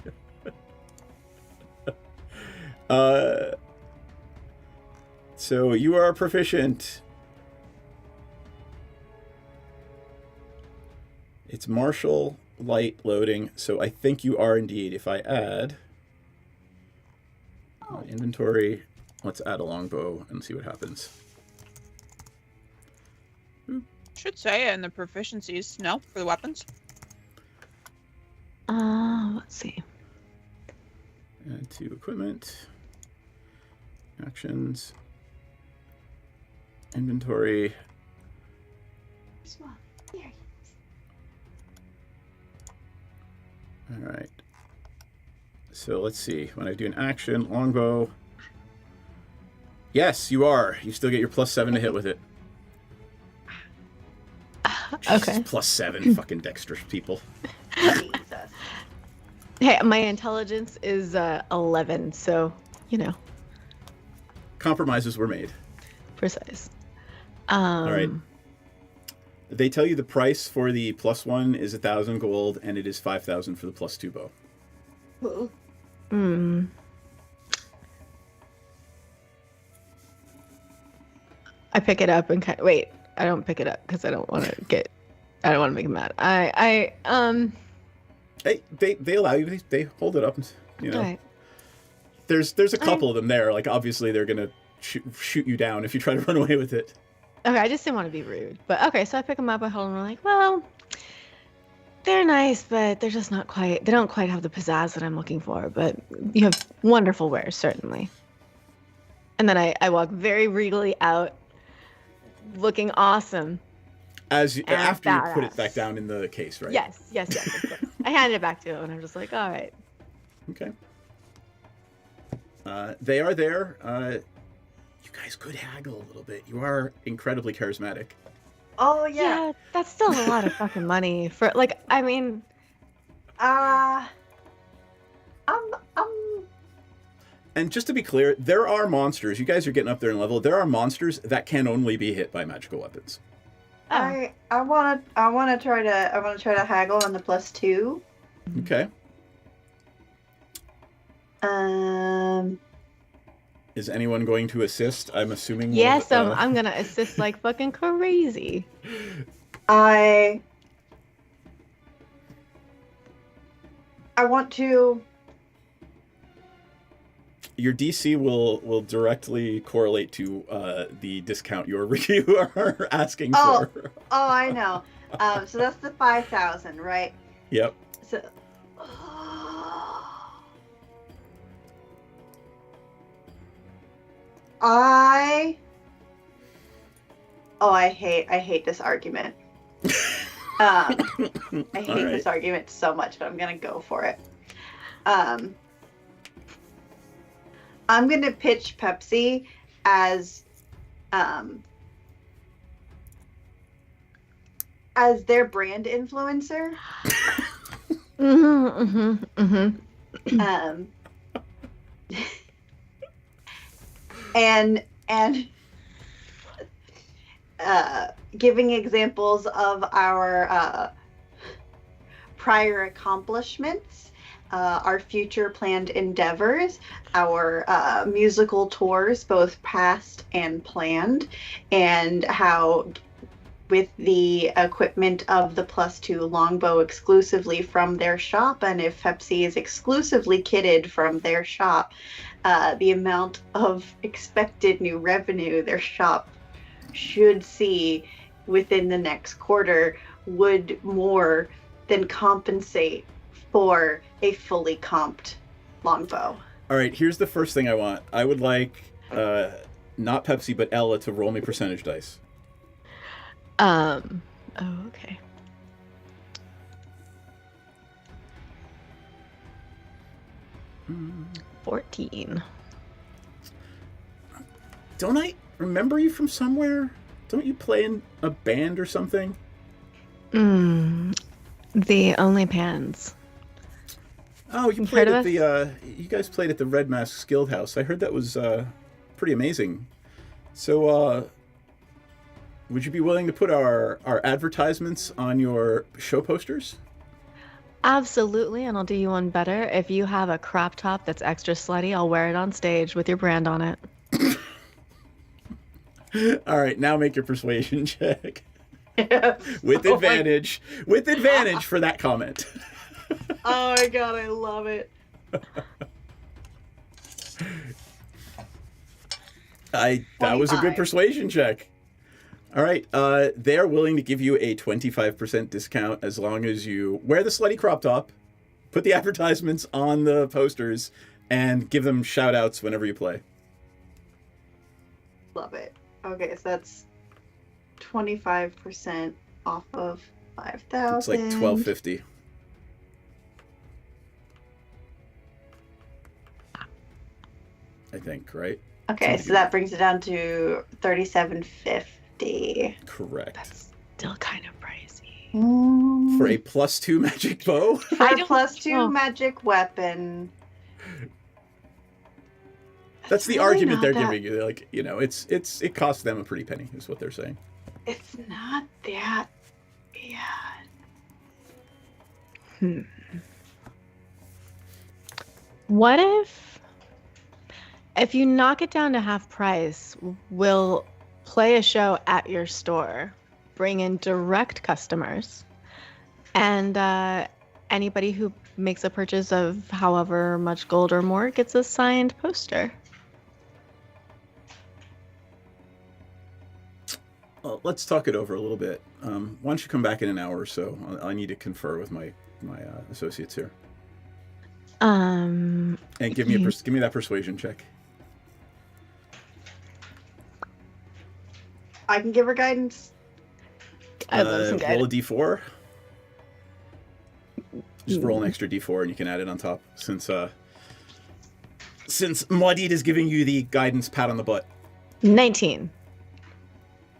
So you are proficient. It's martial light loading, so I think you are indeed. If I add inventory, let's add a longbow and see what happens. Should say in the proficiencies, no, for the weapons. Let's see. Add to equipment, actions, inventory. All right. So let's see. When I do an action, longbow. Yes, you are. You still get your +7 to hit with it. Okay. +7, fucking dexterous people. Hey, my intelligence is 11, so Compromises were made. Precise. All right. They tell you the price for the +1 is 1,000 gold, and it is 5,000 for the +2 bow. I pick it up and wait. I don't pick it up because I don't want to make him mad. Hey, they allow you. They hold it up. Right. There's a couple of them there. Like obviously they're gonna shoot you down if you try to run away with it. Okay, I just didn't want to be rude. But okay, so I pick them up, I hold them, and I'm like, well, they're nice, but they're just not quite, they don't quite have the pizzazz that I'm looking for, but you have wonderful wares, certainly. And then I walk very regally out, looking awesome. After you put it back down in the case, right? Yes, of course. I handed it back to him, and I'm just like, all right. Okay. They are there. You guys could haggle a little bit. You are incredibly charismatic. Oh yeah. Yeah, that's still a lot of fucking money for And just to be clear, there are monsters. You guys are getting up there in level. There are monsters that can only be hit by magical weapons. I wanna try to haggle on the +2. Okay. Um. Is anyone going to assist? I'm assuming. Yes, I'm gonna assist like fucking crazy. I want to. Your DC will directly correlate to the discount you are asking for. Oh, I know. So that's the 5,000, right? Yep. So. I hate this argument. I hate this argument so much, but I'm gonna go for it. I'm gonna pitch Pepsi as their brand influencer. And giving examples of our prior accomplishments, our future planned endeavors, our musical tours, both past and planned, and how with the equipment of the +2 longbow exclusively from their shop, and if Pepsi is exclusively kitted from their shop, the amount of expected new revenue their shop should see within the next quarter would more than compensate for a fully comped longbow. All right, here's the first thing I want. I would like not Pepsi but Ella to roll me percentage dice. Oh, okay. Hmm. 14. Don't I remember you from somewhere? Don't you play in a band or something? The OnlyPans. Oh, you played at the you guys played at the Red Mask Guild House. I heard that was pretty amazing. So would you be willing to put our advertisements on your show posters? Absolutely, and I'll do you one better. If you have a crop top that's extra slutty, I'll wear it on stage with your brand on it. All right, now make your persuasion check. Yes. With advantage. With advantage for that comment. Oh my god, I love it. That was a good persuasion check. All right, they're willing to give you a 25% discount as long as you wear the slutty crop top, put the advertisements on the posters, and give them shout outs whenever you play. Love it. Okay, so that's 25% off of 5,000. It's like $12.50. I think, right? Okay, so that brings it down to $37.50. Correct. That's still kind of pricey. For a +2 magic bow? For a +2 magic weapon. That's the argument they're giving you. They're like, you know, it costs them a pretty penny, is what they're saying. It's not that bad. What if you knock it down to half price, we'll play a show at your store, bring in direct customers, and anybody who makes a purchase of however much gold or more gets a signed poster. Well, let's talk it over a little bit. Why don't you come back in an hour or so? I need to confer with my associates here. And give me that persuasion check. I can give her guidance. I love some guidance. Roll a d4. Just roll an extra d4 and you can add it on top. Since Maudit is giving you the guidance pat on the butt. 19.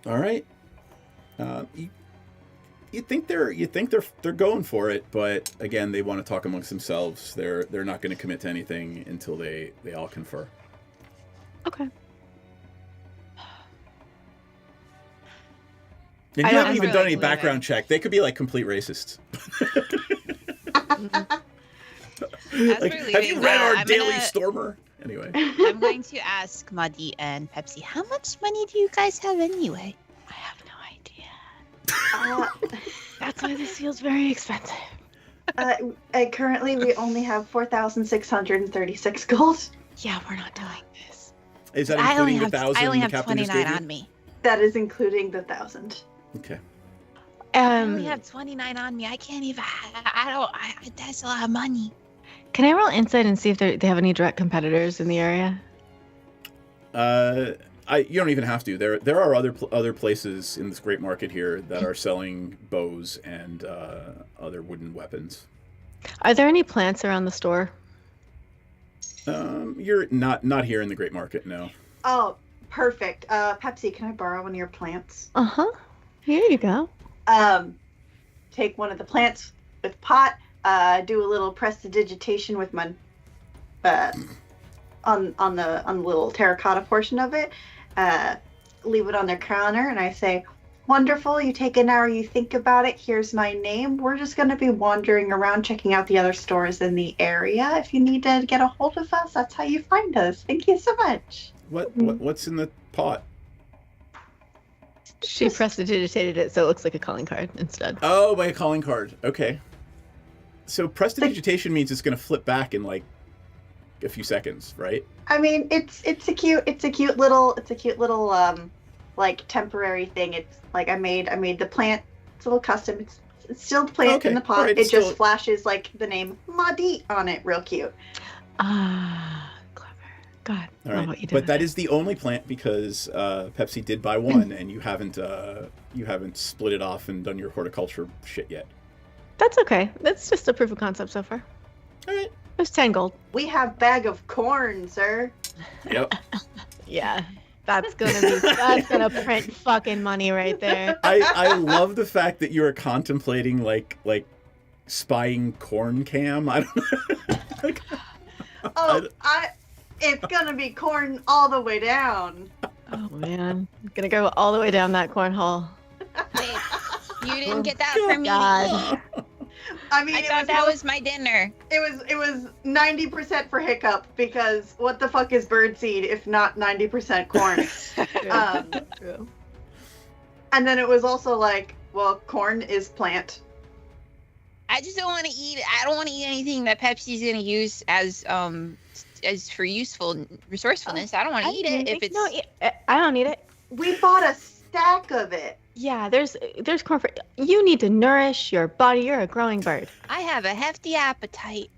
All right. You think they're going for it, but again, they want to talk amongst themselves. They're not going to commit to anything until they all confer. Okay. And you haven't even done any background check. They could be like complete racists. Like, have you read our Daily Stormer? Anyway. I'm going to ask Muddy and Pepsi, how much money do you guys have anyway? I have no idea. That's why this feels very expensive. Currently, we only have 4,636 gold. Yeah, we're not doing this. Is that including the 1,000? I only have 29 on me. That is including the 1,000. Okay. I only have 29 on me. I can't even. That's a lot of money. Can I roll insight and see if they have any direct competitors in the area? You don't even have to. There are other places in this great market here that are selling bows and other wooden weapons. Are there any plants around the store? You're not here in the great market, no. Oh, perfect. Pepsi, can I borrow one of your plants? Here you go. Take one of the plants with pot. Do a little prestidigitation with my on the little terracotta portion of it. Leave it on their counter, and I say, "Wonderful. You take an hour. You think about it. Here's my name. We're just going to be wandering around, checking out the other stores in the area. If you need to get a hold of us, that's how you find us. Thank you so much." What's in the pot? She prestidigitated it so it looks like a calling card instead. Oh, by a calling card. Okay. So prestidigitation means it's going to flip back in like a few seconds, right? I mean, it's a cute little like temporary thing. It's like I made the plant. It's a little custom. It's still the plant in the pot. Right, it just flashes like the name Madi on it, real cute. Clever. God, all love right. what you did. But that is the only plant because Pepsi did buy one, and you haven't split it off and done your horticulture shit yet. That's okay. That's just a proof of concept so far. All right. It was 10 gold. We have bag of corn, sir. Yep. Yeah. That's gonna print fucking money right there. I love the fact that you are contemplating like spying corn cam. I don't know. It's gonna be corn all the way down. Oh man. I'm gonna go all the way down that cornhole. Wait, you didn't get that from me. God. I mean, I thought that was my dinner. It was 90% for hiccup because what the fuck is birdseed if not 90% corn? True. And then it was also like, well, corn is plant. I just don't want to eat. I don't want to eat anything that Pepsi's gonna use as for useful resourcefulness. I don't want to eat it if it's. No, I don't need it. We bought a stack of it. Yeah, there's corn for you. Need to nourish your body. You're a growing bird. I have a hefty appetite.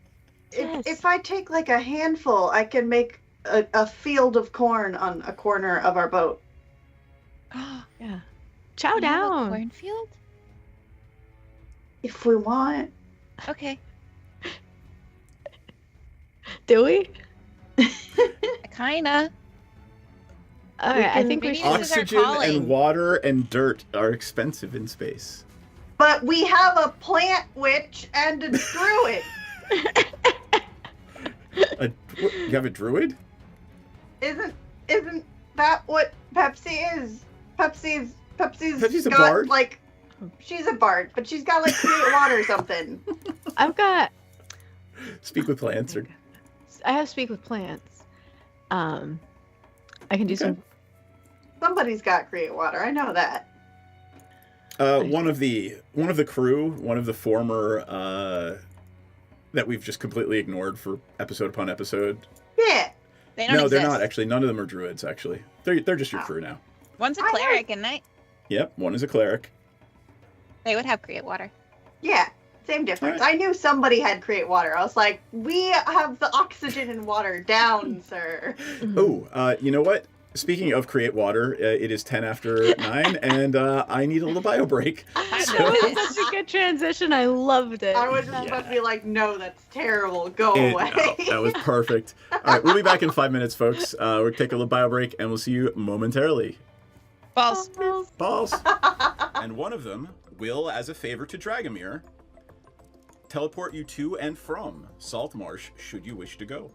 Yes. If I take like a handful, I can make a field of corn on a corner of our boat. Yeah. Chow You have a down. cornfield? If we want. Okay. Do we? Kinda. All right, I think we should. Oxygen and water and dirt are expensive in space. But we have a plant witch and a druid. You have a druid? Isn't that what Pepsi is? Pepsi's Pepsi's a got, bard? like, she's a bard, but she's got like create water or something. I've got. Speak with plants. Or... I have speak with plants. I can do some. Somebody's got create water. I know that. One of the crew, one of the former that we've just completely ignored for episode upon episode. Yeah. They don't No, exist. they're not actually. None of them are druids. Actually, they're just your crew now. One's a cleric, and Yep, one is a cleric. they would have create water. Yeah. Same difference. I knew somebody had create water. I was like, we have the oxygen and water down, sir. Oh, you know what? Speaking of create water, it is 10 after 9, and I need a little bio break. So... That was such a good transition. I loved it. I was just about to be like, no, that's terrible. Go away. No, that was perfect. All right, we'll be back in 5 minutes, folks. We'll take a little bio break, and we'll see you momentarily. Balls. Balls. And one of them will, as a favor to Dragomir, teleport you to and from Saltmarsh should you wish to go.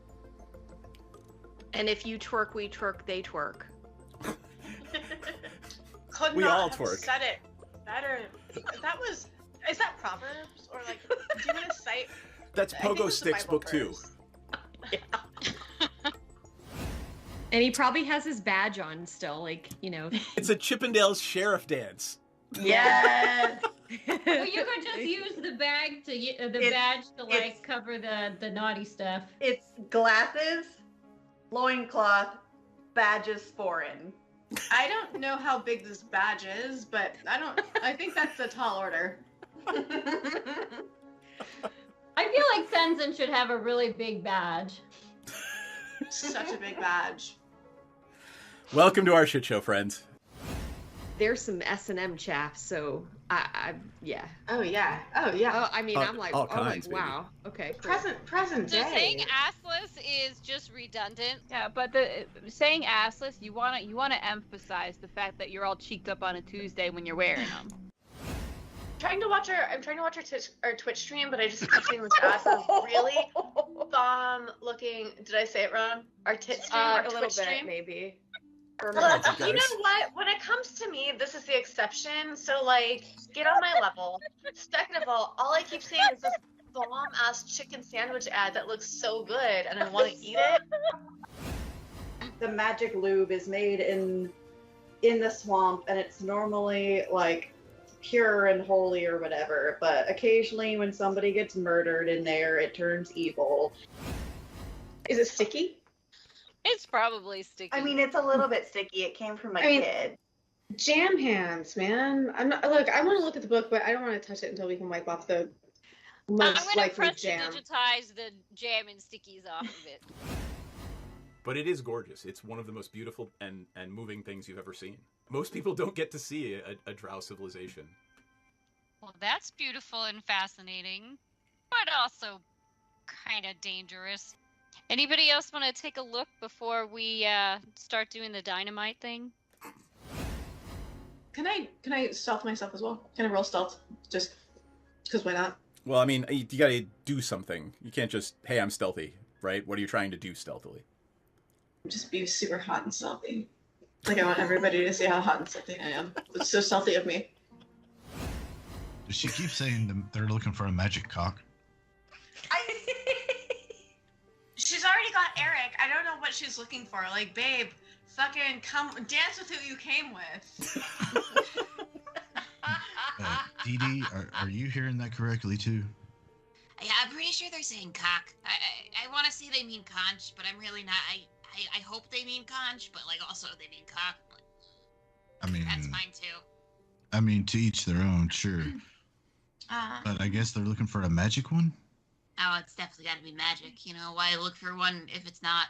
And if you twerk, we twerk, they twerk. Could We not all have twerk. said it better. Is that Proverbs? Or like, do you want to cite? That's I think Pogo it's the Sticks Bible Book 2. verse. And he probably has his badge on still, like, you know. It's a Chippendales sheriff dance. Yes. Well, you could just use the bag to badge to like cover the naughty stuff. It's glasses, loincloth, badges foreign. I don't know how big this badge is, but I think that's a tall order. I feel like Tenzin should have a really big badge. Such a big badge. Welcome to our shit show, friends. There's some S&M chaff, so yeah. Oh yeah. Oh yeah. Oh, I mean, I'm like, all kinds, wow. Okay. Cool. Present So day. saying assless is just redundant. Yeah, but the saying assless, you wanna emphasize the fact that you're all cheeked up on a Tuesday when you're wearing them. I'm trying to watch our Twitch stream, but I just kept seeing this ass of really bomb looking. Did I say it wrong? Our tit stream, our A little Twitch bit, stream. maybe. Well, you know what? When it comes to me, this is the exception. So, like, get on my level. Second of all I keep seeing is this bomb-ass chicken sandwich ad that looks so good, and I want to eat it. The magic lube is made in the swamp, and it's normally like pure and holy or whatever. But occasionally, when somebody gets murdered in there, it turns evil. Is it sticky? It's probably sticky. I mean, it's a little bit sticky. It came from a kid. Jam hands, man. I'm not. Look, I want to look at the book, but I don't want to touch it until we can wipe off the I'm most gonna likely press jam. to digitize the jam and stickies off of it. But it is gorgeous. It's one of the most beautiful and moving things you've ever seen. Most people don't get to see a drow civilization. Well, that's beautiful and fascinating, but also kind of dangerous. Anybody else want to take a look before we start doing the dynamite thing? Can I stealth myself as well? Can I roll stealth? Just because why not? Well, I mean, you gotta do something. You can't just, hey, I'm stealthy, right? What are you trying to do stealthily? Just be super hot and stealthy. Like, I want everybody to see how hot and stealthy I am. It's so stealthy of me. Does she keep saying they're looking for a magic cock? She's already got Eric. I don't know what she's looking for. Like, babe, fucking come dance with who you came with. Dee Dee, are you hearing that correctly too? Yeah, I'm pretty sure they're saying cock. I want to say they mean conch, but I'm really not. I hope they mean conch, but like also they mean cock. I mean, That's fine too. I mean, to each their own, sure. But I guess they're looking for a magic one? Oh, it's definitely got to be magic. You know, why look for one if it's not?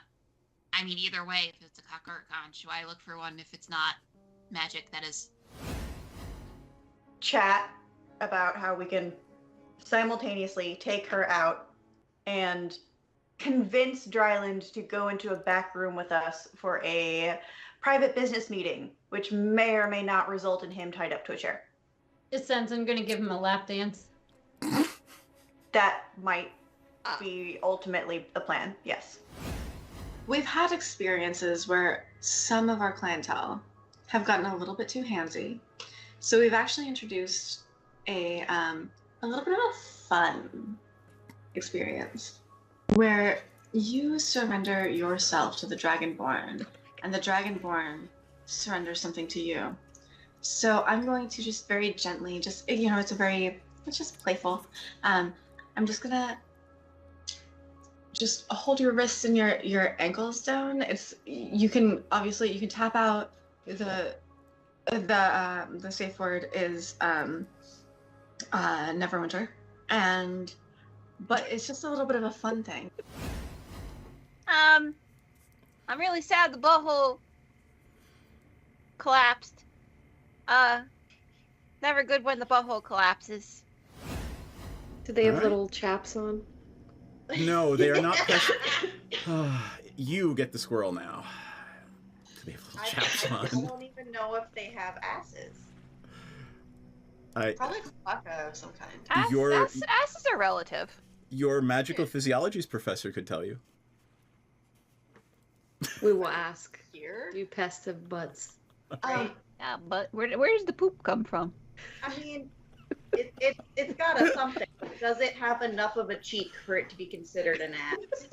I mean, either way, if it's a cock or a conch, why look for one if it's not magic? That is. Chat about how we can simultaneously take her out and convince Dryland to go into a back room with us for a private business meeting, which may or may not result in him tied up to a chair. Is Tenzin gonna give him a lap dance? That might be ultimately the plan, yes. We've had experiences where some of our clientele have gotten a little bit too handsy. So we've actually introduced a little bit of a fun experience where you surrender yourself to the Dragonborn and the Dragonborn surrenders something to you. So I'm going to just very gently, it's just playful. I'm just gonna just hold your wrists and your ankles down. You can tap out the safe word is Neverwinter, but it's just a little bit of a fun thing. I'm really sad the butthole collapsed. Never good when the butthole collapses. Do they have Alright. little chaps on? No, they are not. You get the squirrel now. They have little chaps I on. don't even know if they have asses. Probably Klaka of some kind. Asses are relative. Your magical physiologies professor could tell you. We will ask. Here? Do pests have butts? Yeah, but where does the poop come from? I mean, it's got a something. Does it have enough of a cheek for it to be considered an ass?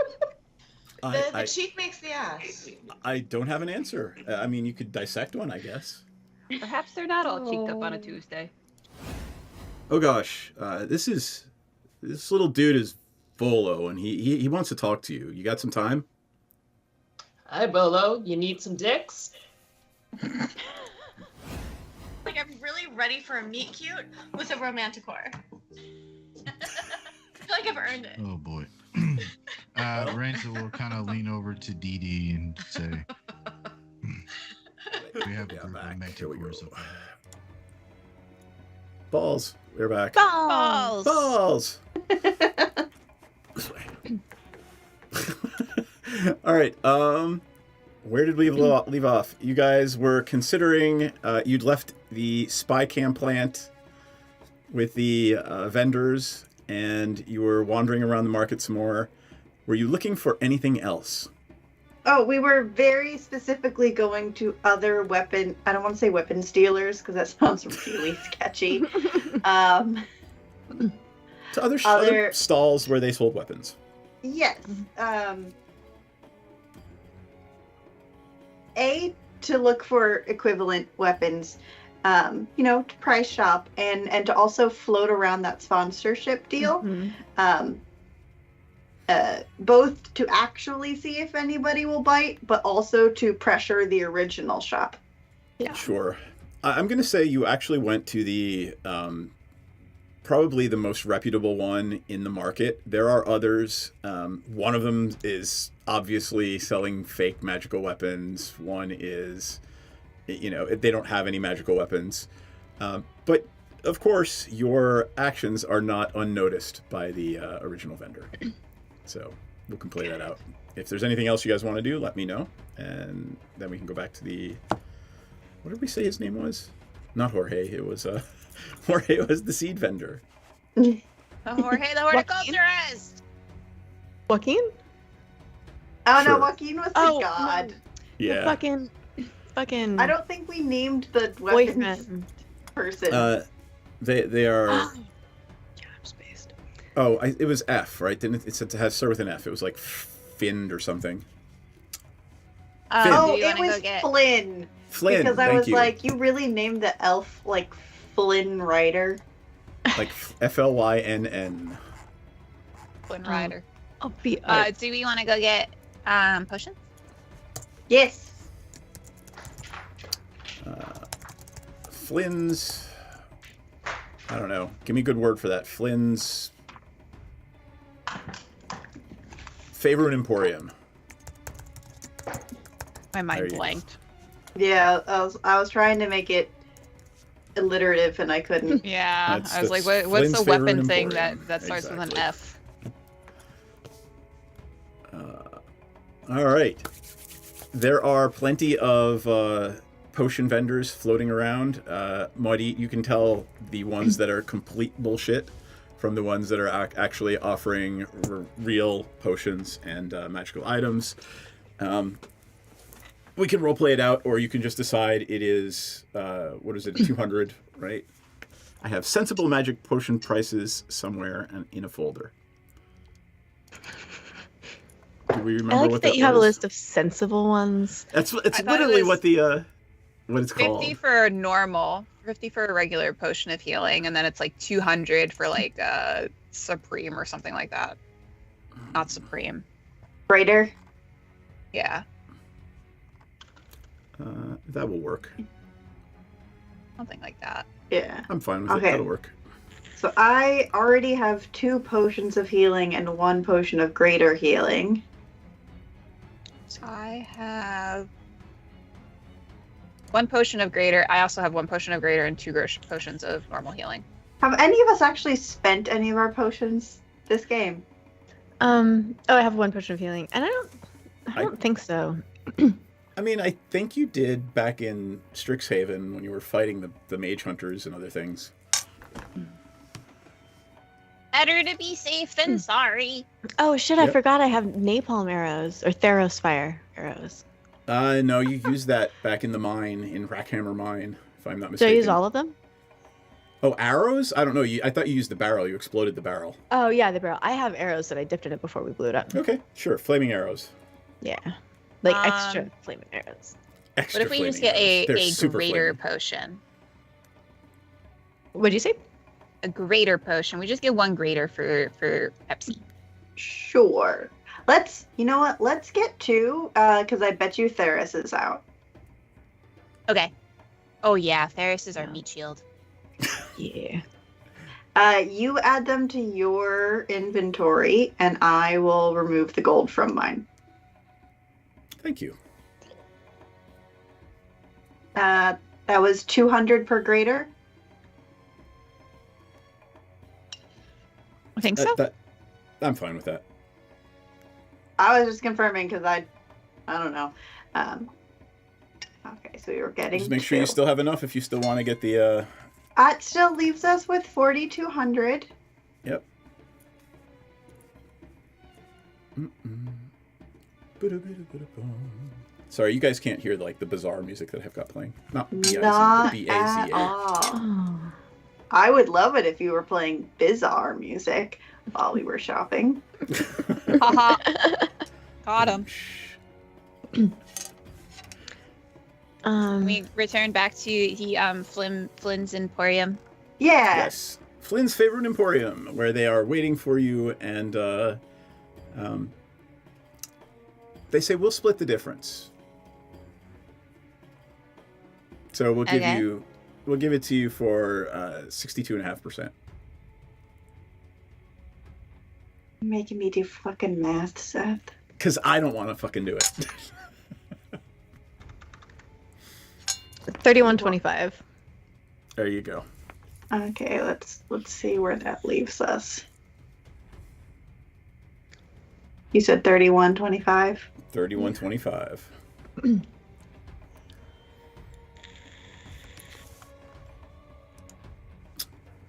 The cheek makes the ass. I don't have an answer. I mean, you could dissect one, I guess. Perhaps they're not all cheeked up on a Tuesday. Oh gosh, this little dude is Volo, and he wants to talk to you. You got some time? Hi, Bolo. You need some dicks? Like, I'm really ready for a meet cute with a romanticore. I feel like I've earned it. Oh boy. Ranza will kind of lean over to Dee Dee and say, "We have a group of manticores up there." Balls. We're back. Balls. Balls. This way. All right. Where did we leave off? You guys were considering. You'd left the spy cam plant with the vendors, and you were wandering around the market some more. Were you looking for anything else? Oh, we were very specifically going to other weapon. I don't want to say weapons dealers because that sounds really sketchy. To other stalls where they sold weapons. Yes. To look for equivalent weapons, to price shop and to also float around that sponsorship deal. Mm-hmm. Both to actually see if anybody will bite, but also to pressure the original shop. Yeah. Sure. I'm going to say you actually went to the probably the most reputable one in the market. There are others. One of them is obviously selling fake magical weapons. One is, they don't have any magical weapons. But of course, your actions are not unnoticed by the original vendor. So we can play that out. If there's anything else you guys want to do, let me know. And then we can go back to the... What did we say his name was? Not Jorge. It was... Jorge was the seed vendor. Jorge the horticulturist. Joaquin? Oh, Sure. no, Joaquin was the god. No. Yeah. The fucking... I don't think we named the weapons boyfriend person. They are... Yeah, I'm spaced. Oh, it was F, right? Didn't it said it has start with an F? It was like Find or something. Oh, do you it wanna was go get... Flynn. Flynn, Because I thank was you. like, you really named the elf like Flynn Rider. Like Flynn. Flynn Rider. I'll be... Do we want to go get potions? Yes. Flynn's... I don't know. Give me a good word for that. Flynn's... Favorite Emporium. My There mind you blanked. Yeah, I was trying to make it alliterative and I couldn't. Yeah, That's- I was like, that's what's Flynn's the weapon favorite thing emporium. that starts with an Exactly. F? All right. There are plenty of potion vendors floating around. Muddy, you can tell the ones that are complete bullshit from the ones that are actually offering real potions and magical items. We can roleplay it out, or you can just decide it is, 200, right? I have sensible magic potion prices somewhere in a folder. Do we remember I like what that that you have a was? list of sensible ones. It's I thought literally it was what the what it's called. 50 for normal, 50 for a regular potion of healing, and then it's like 200 for like supreme or something like that. Not supreme. Brighter. Yeah, That will work. something like that. Yeah. I'm fine with Okay. it. That'll work. So I already have 2 potions of healing and 1 potion of greater healing. I have 1 potion of greater. I also have 1 potion of greater and 2 potions of normal healing. Have any of us actually spent any of our potions this game? Oh, I have 1 potion of healing, and I don't think so. I mean, I think you did back in Strixhaven when you were fighting the mage hunters and other things. Better to be safe than sorry. Oh shit! I forgot I have napalm arrows or Theros fire arrows. No, you used that back in the mine in Rackhammer Mine, if I'm not mistaken. Did I use all of them? Oh, arrows? I don't know. I thought you used the barrel. You exploded the barrel. Oh yeah, the barrel. I have arrows that I dipped in it before we blew it up. Okay, sure. Flaming arrows. Yeah, like extra flaming arrows. What if we just get a greater potion? What'd you say? A greater potion. We just get one greater for Pepsi. Sure. You know what? Let's get 2, because I bet you Theris is out. Okay. Oh yeah, Theris is our meat shield. Yeah. You add them to your inventory, and I will remove the gold from mine. Thank you. That was 200 per greater. I think so. I'm fine with that. I was just confirming because I don't know. Okay, so you're getting. Just make sure you still have enough if you still want to get the. It still leaves us with 4,200. Yep. Sorry, you guys can't hear like the bizarre music that I've got playing. Not B-I-Z, at B-A-Z-A. all. I would love it if you were playing bizarre music while we were shopping. Haha. Got him. We return back to the Flynn's Emporium. Yeah. Yes. Flynn's favorite emporium, where they are waiting for you, and they say we'll split the difference. So we'll give it to you for 62.5%. Making me do fucking math, Seth. Because I don't want to fucking do it. 31.25. There you go. Okay, let's see where that leaves us. You said 31.25? 31.25.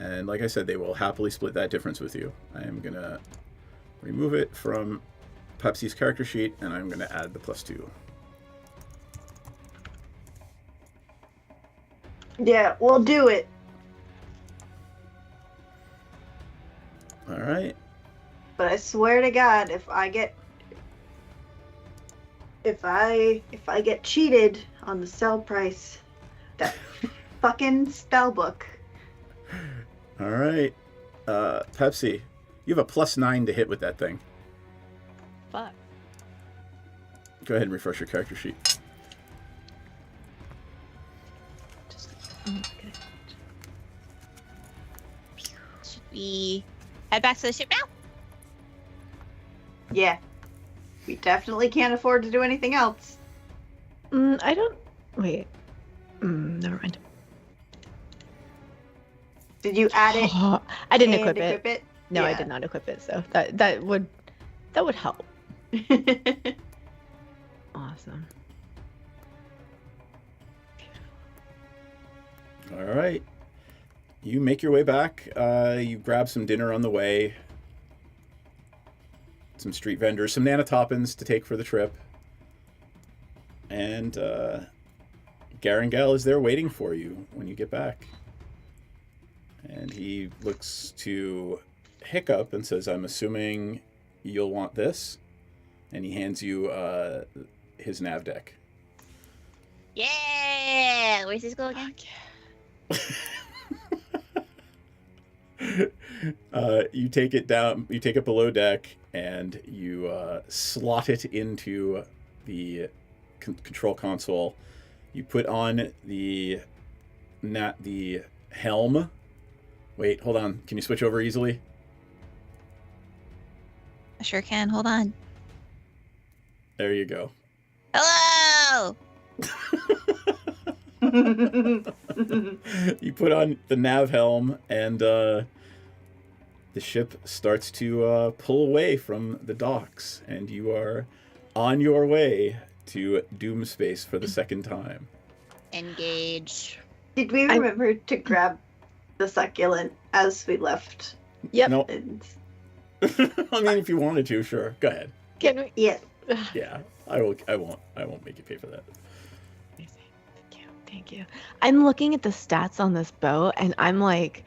And like I said, they will happily split that difference with you. I am going to remove it from Pepsi's character sheet, and I'm going to add the +2. Yeah, we'll do it. All right. But I swear to God, if I get cheated on the sell price, that fucking spell book. All right. Pepsi, you have a +9 to hit with that thing. Fuck. Go ahead and refresh your character sheet. Should we head back to the ship now? Yeah. We definitely can't afford to do anything else. I don't... Wait. Never mind. Did you add it? I didn't equip it. No, yeah. I did not equip it, so that would help. Awesome. All right. You make your way back. You grab some dinner on the way. Some street vendors, some nanotopins to take for the trip. And Garangel is there waiting for you when you get back. And he looks to Hiccup and says, I'm assuming you'll want this. And he hands you his nav deck. Yeah! Where's this go again? You take it down, you take it below deck, and you slot it into the control console. You put on the helm. Wait, hold on. Can you switch over easily? I sure can. Hold on. There you go. Hello! You put on the nav helm, and the ship starts to pull away from the docks, and you are on your way to Doom Space for the second time. Engage. Did we remember to grab the succulent as we left. Yep. Nope. And... I mean, if you wanted to, sure. Go ahead. Can we? Yes. Yeah, I will. I won't make you pay for that. Thank you. I'm looking at the stats on this bow, and I'm like,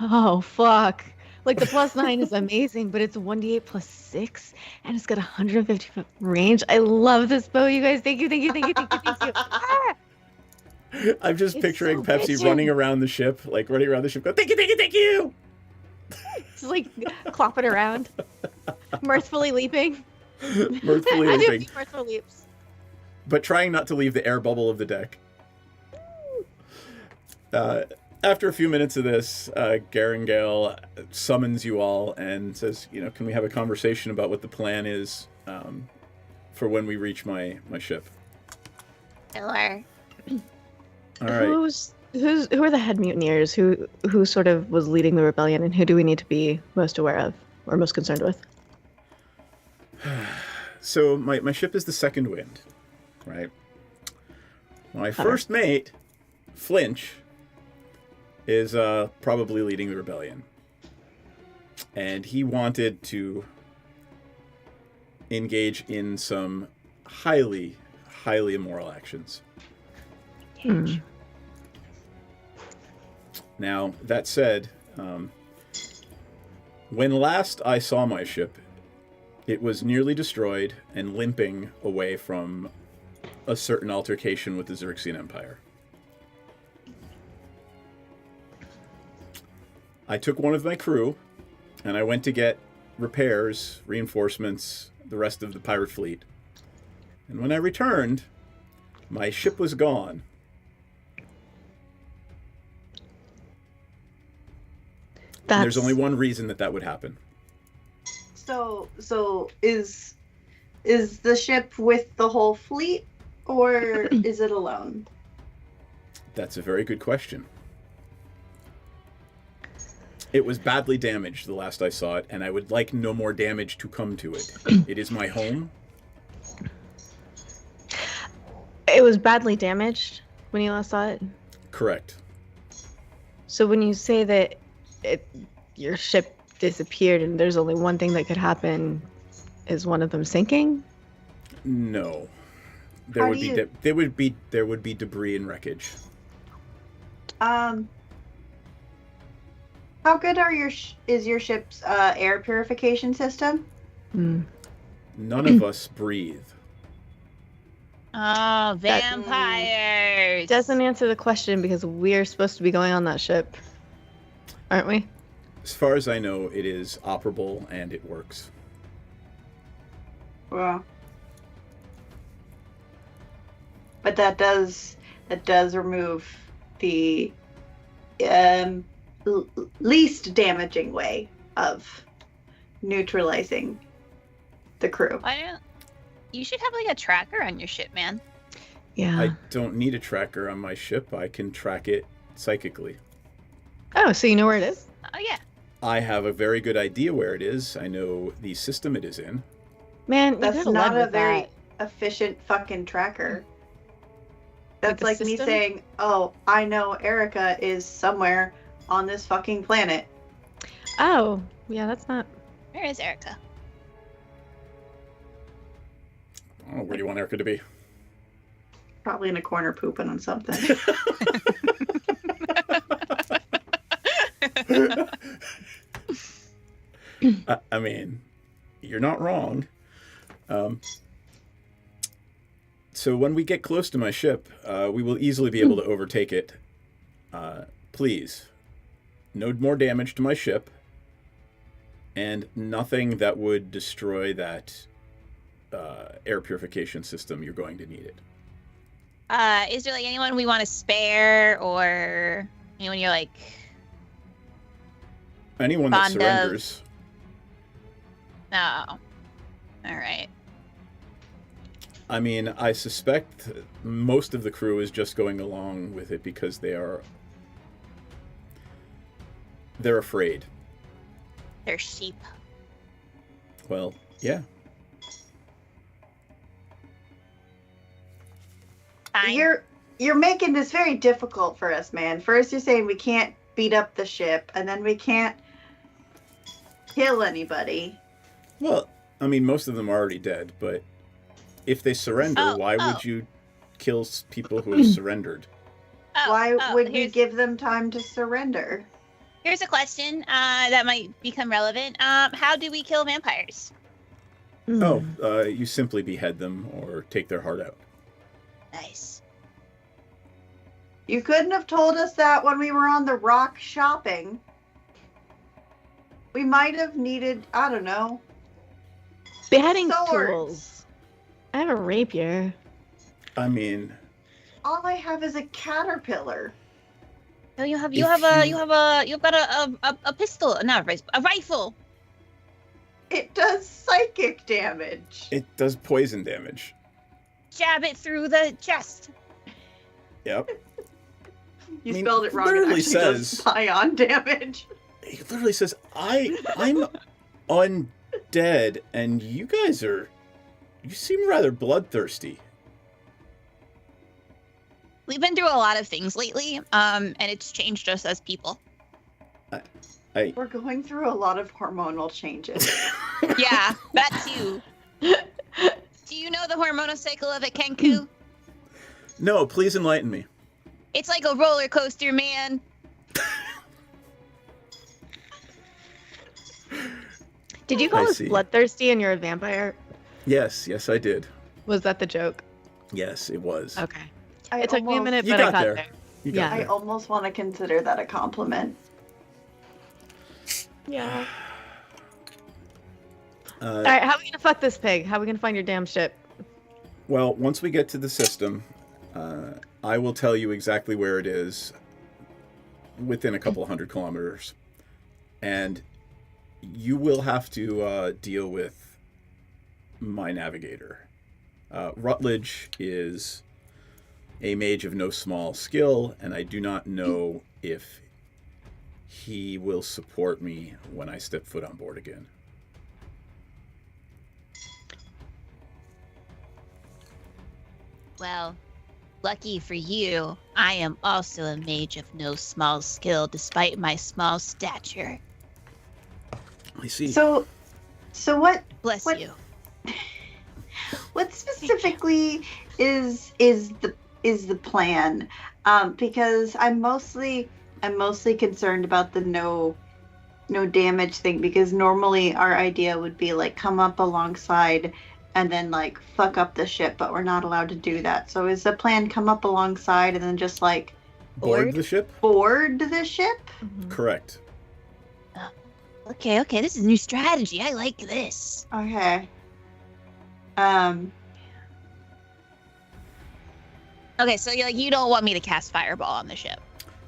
oh fuck! Like the +9 is amazing, but it's 1d8 +6, and it's got 150 foot range. I love this bow, you guys. Thank you. Ah! I'm just It's picturing so Pepsi bitchin'. running around the ship, going, thank you. Just like clopping around, mirthfully leaping. Mirthfully I do a leaping, few mirthful leaps. but trying not to leave the air bubble of the deck. After a few minutes of this, Garangale summons you all and says, can we have a conversation about what the plan is for when we reach my ship? Sure. All right. Who are the head mutineers? Who sort of was leading the rebellion, and who do we need to be most aware of or most concerned with? So my ship is the Second Wind, right? My first mate, Flinch, is probably leading the rebellion. And he wanted to engage in some highly, highly immoral actions. Now, that said, when last I saw my ship, it was nearly destroyed and limping away from a certain altercation with the Xerxian Empire. I took one of my crew, and I went to get repairs, reinforcements, the rest of the pirate fleet. And when I returned, my ship was gone. And there's only one reason that would happen. So is the ship with the whole fleet, or is it alone? That's a very good question. It was badly damaged the last I saw it, and I would like no more damage to come to it. It is my home. It was badly damaged when you last saw it? Correct. So when you say that your ship disappeared and there's only one thing that could happen, is one of them sinking? No. There would be debris and wreckage. How good is your ship's air purification system? None of us breathe. Oh, vampires! Doesn't answer the question because we're supposed to be going on that ship, aren't we? As far as I know, it is operable and it works. Well, but that does remove the least damaging way of neutralizing the crew. You should have like a tracker on your ship, man. Yeah. I don't need a tracker on my ship. I can track it psychically. Oh, so you know where it is? Oh, yeah. I have a very good idea where it is. I know the system it is in. Man, that's not a very efficient fucking tracker. That's like me saying, oh, I know Erica is somewhere on this fucking planet. Oh, yeah, that's not... Where is Erica? Oh, where do you want Erica to be? Probably in a corner pooping on something. I mean, you're not wrong. So when we get close to my ship, we will easily be able to overtake it. Please, no more damage to my ship, and nothing that would destroy that air purification system. You're going to need it. Is there like anyone we want to spare, or anyone you're like anyone that surrenders? No. All right. I mean, I suspect most of the crew is just going along with it because they're afraid. They're sheep. Well, yeah. Fine. You're making this very difficult for us, man. First you're saying we can't beat up the ship, and then we can't kill anybody. Well, I mean, most of them are already dead, but if they surrender, why would you kill people who have surrendered? Why would we give them time to surrender? Here's a question that might become relevant. How do we kill vampires? You simply behead them or take their heart out. Nice. You couldn't have told us that when we were on the rock shopping. We might have needed, I don't know, beheading swords. Tools. I have a rapier. I mean, all I have is a caterpillar. No, you've got a pistol, not a rifle. It does psychic damage. It does poison damage. Jab it through the chest. Yep. You spelled it wrong. Literally it says does ion damage. He literally says, I'm undead, and you guys you seem rather bloodthirsty. We've been through a lot of things lately, and it's changed us as people. We're going through a lot of hormonal changes. Yeah, that too. Do you know the hormonal cycle of a Kenku? No, please enlighten me. It's like a roller coaster, man. Did you call us bloodthirsty and you're a vampire? Yes, I did. Was that the joke? Yes, it was. Okay. It took me a minute, but I got there. I almost want to consider that a compliment. Yeah. All right, how are we gonna fuck this pig? How are we gonna find your damn ship? Well, once we get to the system, I will tell you exactly where it is within a couple 100 kilometers. And you will have to deal with my navigator. Rutledge is a mage of no small skill, and I do not know if he will support me when I step foot on board again. Well, lucky for you, I am also a mage of no small skill, despite my small stature. I see. So what? Bless you. What specifically is the plan? Because I'm mostly concerned about the no damage thing, because normally our idea would be like come up alongside and then like fuck up the ship, but we're not allowed to do that. So is the plan come up alongside and then just like board the ship? Board the ship? Mm-hmm. Correct. Okay, this is a new strategy. I like this. Okay. Okay, so you don't want me to cast Fireball on the ship?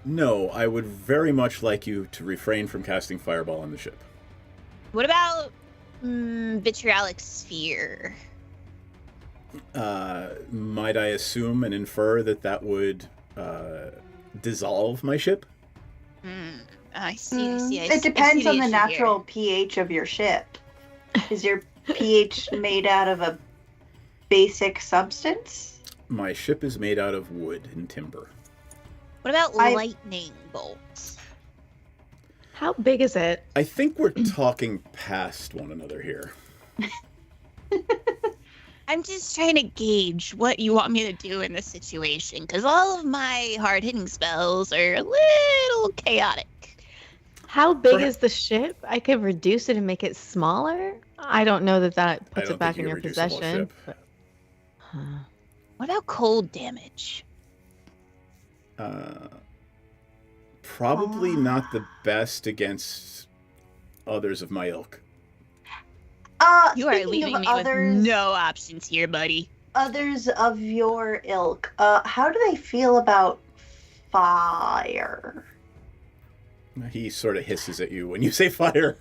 No, I would very much like you to refrain from casting Fireball on the ship. What about Vitriolic Sphere? Might I assume and infer that would dissolve my ship? I see. It depends on the natural pH of your ship. Is your pH made out of a basic substance? My ship is made out of wood and timber. What about lightning bolts? How big is it? I think we're talking past one another here. I'm just trying to gauge what you want me to do in this situation, because all of my hard-hitting spells are a little chaotic. How big is the ship? I could reduce it and make it smaller. I don't know that puts it back in your possession. But... What about cold damage? Probably not the best against others of my ilk. You are leaving me with no options here, buddy. Others of your ilk, how do they feel about fire? He sort of hisses at you when you say fire.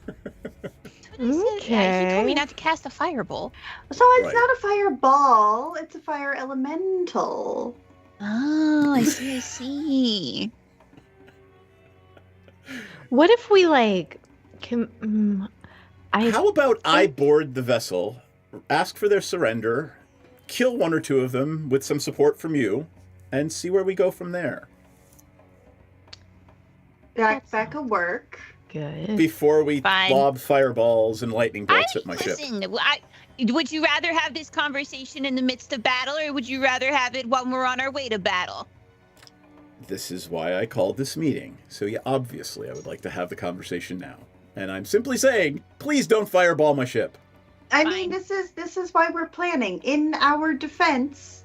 Okay. He told me not to cast a fireball. So it's not a fireball, it's a fire elemental. Oh, I see. What if we How about I board the vessel, ask for their surrender, kill one or two of them with some support from you, and see where we go from there? That could work. Good. Before we Fine. lob fireballs and lightning bolts at my ship. Listen, would you rather have this conversation in the midst of battle, or would you rather have it when we're on our way to battle? This is why I called this meeting. So yeah, obviously I would like to have the conversation now. And I'm simply saying, please don't fireball my ship. I mean, this is why we're planning. In our defense,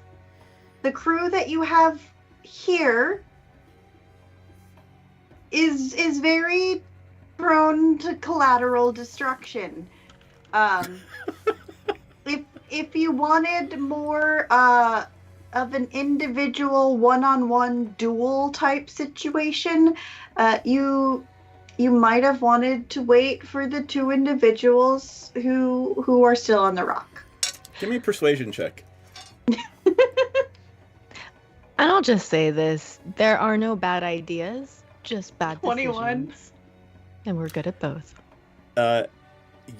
the crew that you have here is very prone to collateral destruction. If you wanted more of an individual one-on-one duel type situation, you might have wanted to wait for the two individuals who are still on the rock. Give me a persuasion check. And I'll just say this. There are no bad ideas, just bad 21. decisions. And we're good at both.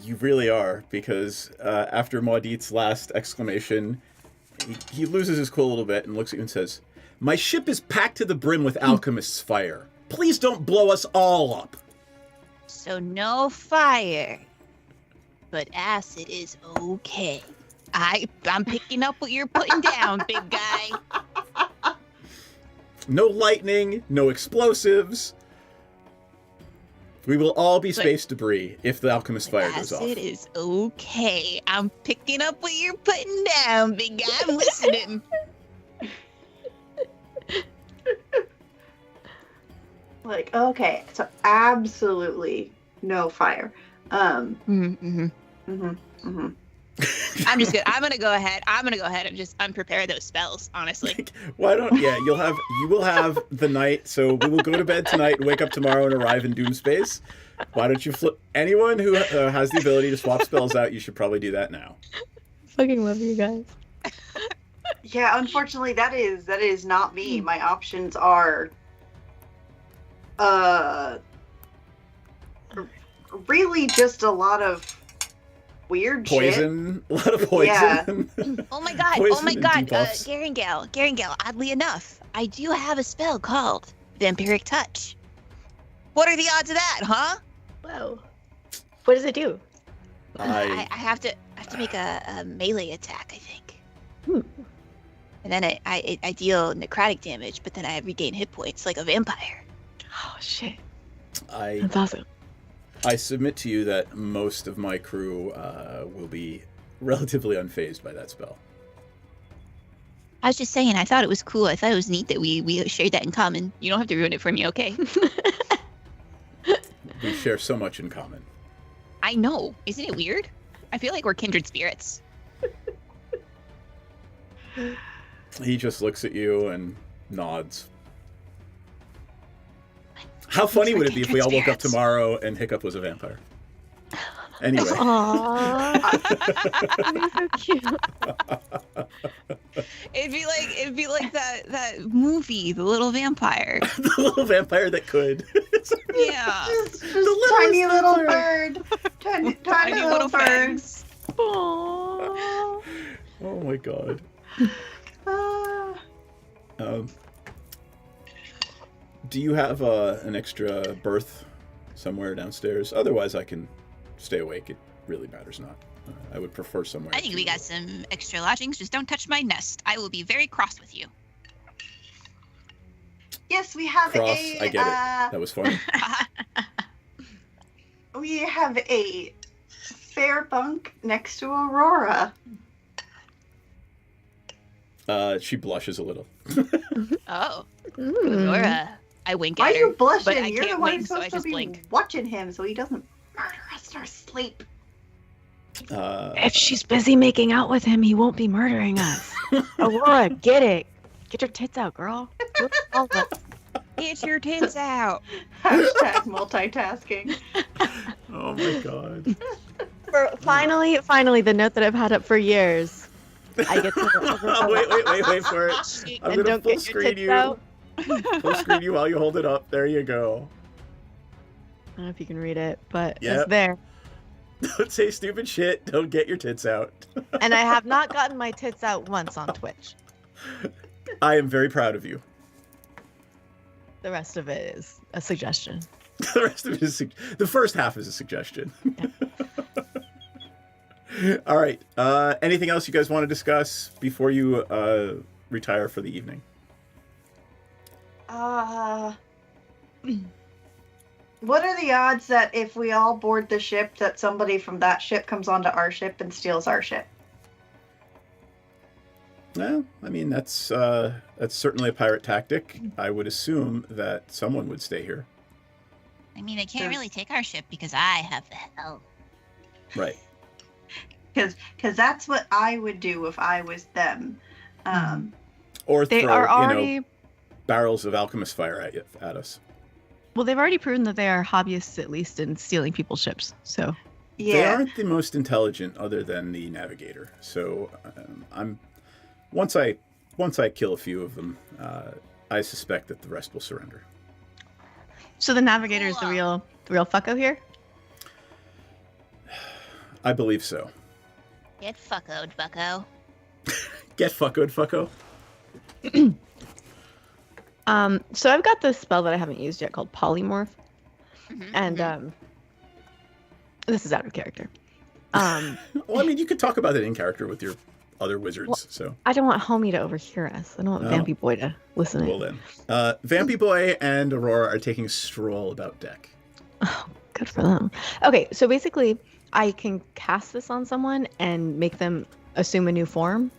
You really are, because after Maudit's last exclamation, he loses his cool a little bit and looks at you and says, "My ship is packed to the brim with alchemist's fire. Please don't blow us all up." So no fire, but acid is okay. I'm picking up what you're putting down, big guy. No lightning, no explosives. We will all be space debris if the alchemist fire goes off. Acid is okay. I'm picking up what you're putting down, big guy. I'm listening. Like, okay, so absolutely no fire. I'm just good. I'm gonna go ahead and just unprepare those spells, honestly. Why don't you will have the night, so we will go to bed tonight and wake up tomorrow and arrive in Doom Space. Why don't you flip anyone who has the ability to swap spells out, you should probably do that now. Fucking love you guys. Yeah, unfortunately that is not me. My options are really just a lot of weird poison. Shit. A lot of poison. Yeah. Oh my god, Garingale, oddly enough, I do have a spell called Vampiric Touch. What are the odds of that, huh? Whoa. What does it do? I have to make a melee attack, I think. And then I deal necrotic damage, but then I regain hit points like a vampire. Oh shit. That's awesome. I submit to you that most of my crew will be relatively unfazed by that spell. I was just saying, I thought it was cool. I thought it was neat that we shared that in common. You don't have to ruin it for me, okay? We share so much in common. I know. Isn't it weird? I feel like we're kindred spirits. He just looks at you and nods. How funny would it be if we all woke up tomorrow and Hiccup was a vampire? Anyway. Aww. That'd be so cute. It'd be like that movie, The Little Vampire. The little vampire that could. Yeah. Just tiny little bird. Tiny little bird. Aww. Oh my god. Do you have an extra berth somewhere downstairs? Otherwise, I can stay awake. It really matters not. I would prefer somewhere. I think we got some extra lodgings. Just don't touch my nest. I will be very cross with you. Yes, we have Cross, a. I get it. That was funny. We have a fair bunk next to Aurora. She blushes a little. Oh, Aurora. I wink Why at are her. you blushing? But I You're can't the one wink, so I supposed to just be blink. watching him so he doesn't murder us in our sleep. If she's busy making out with him, he won't be murdering us. Aurora, get it. Get your tits out, girl. Get your tits out. Hashtag multitasking. Oh my god. Finally, the note that I've had up for years. I get to Oh, wait for it. I'm gonna full screen you. Out. Full screen you while you hold it up. There you go. I don't know if you can read it, but Yep. it's there. Don't say stupid shit. Don't get your tits out. And I have not gotten my tits out once on Twitch. I am very proud of you. The rest of it is a suggestion. The rest of it is the first half is a suggestion. Yeah. All right. Anything else you guys want to discuss before you retire for the evening? What are the odds that if we all board the ship, that somebody from that ship comes onto our ship and steals our ship? Well, I mean, that's certainly a pirate tactic. I would assume that someone would stay here. I mean, they can't really take our ship because I have the helm. Right. Because that's what I would do if I was them. Or they throw, are already barrels of alchemist fire at us. Well, they've already proven that they are hobbyists, at least in stealing people's ships. So they aren't the most intelligent, other than the navigator. So once I kill a few of them, I suspect that the rest will surrender. So the navigator is the real fucko here? I believe so. Get fuckoed, bucko. Get fuckoed, fucko. So I've got this spell that I haven't used yet called Polymorph. And this is out of character. Well, I mean, you could talk about it in character with your other wizards. Well, so I don't want Homie to overhear us. I don't want Vampy Boy to listen. Well then, Vampy Boy and Aurora are taking a stroll about deck. Oh, good for them. Okay, so basically, I can cast this on someone and make them assume a new form.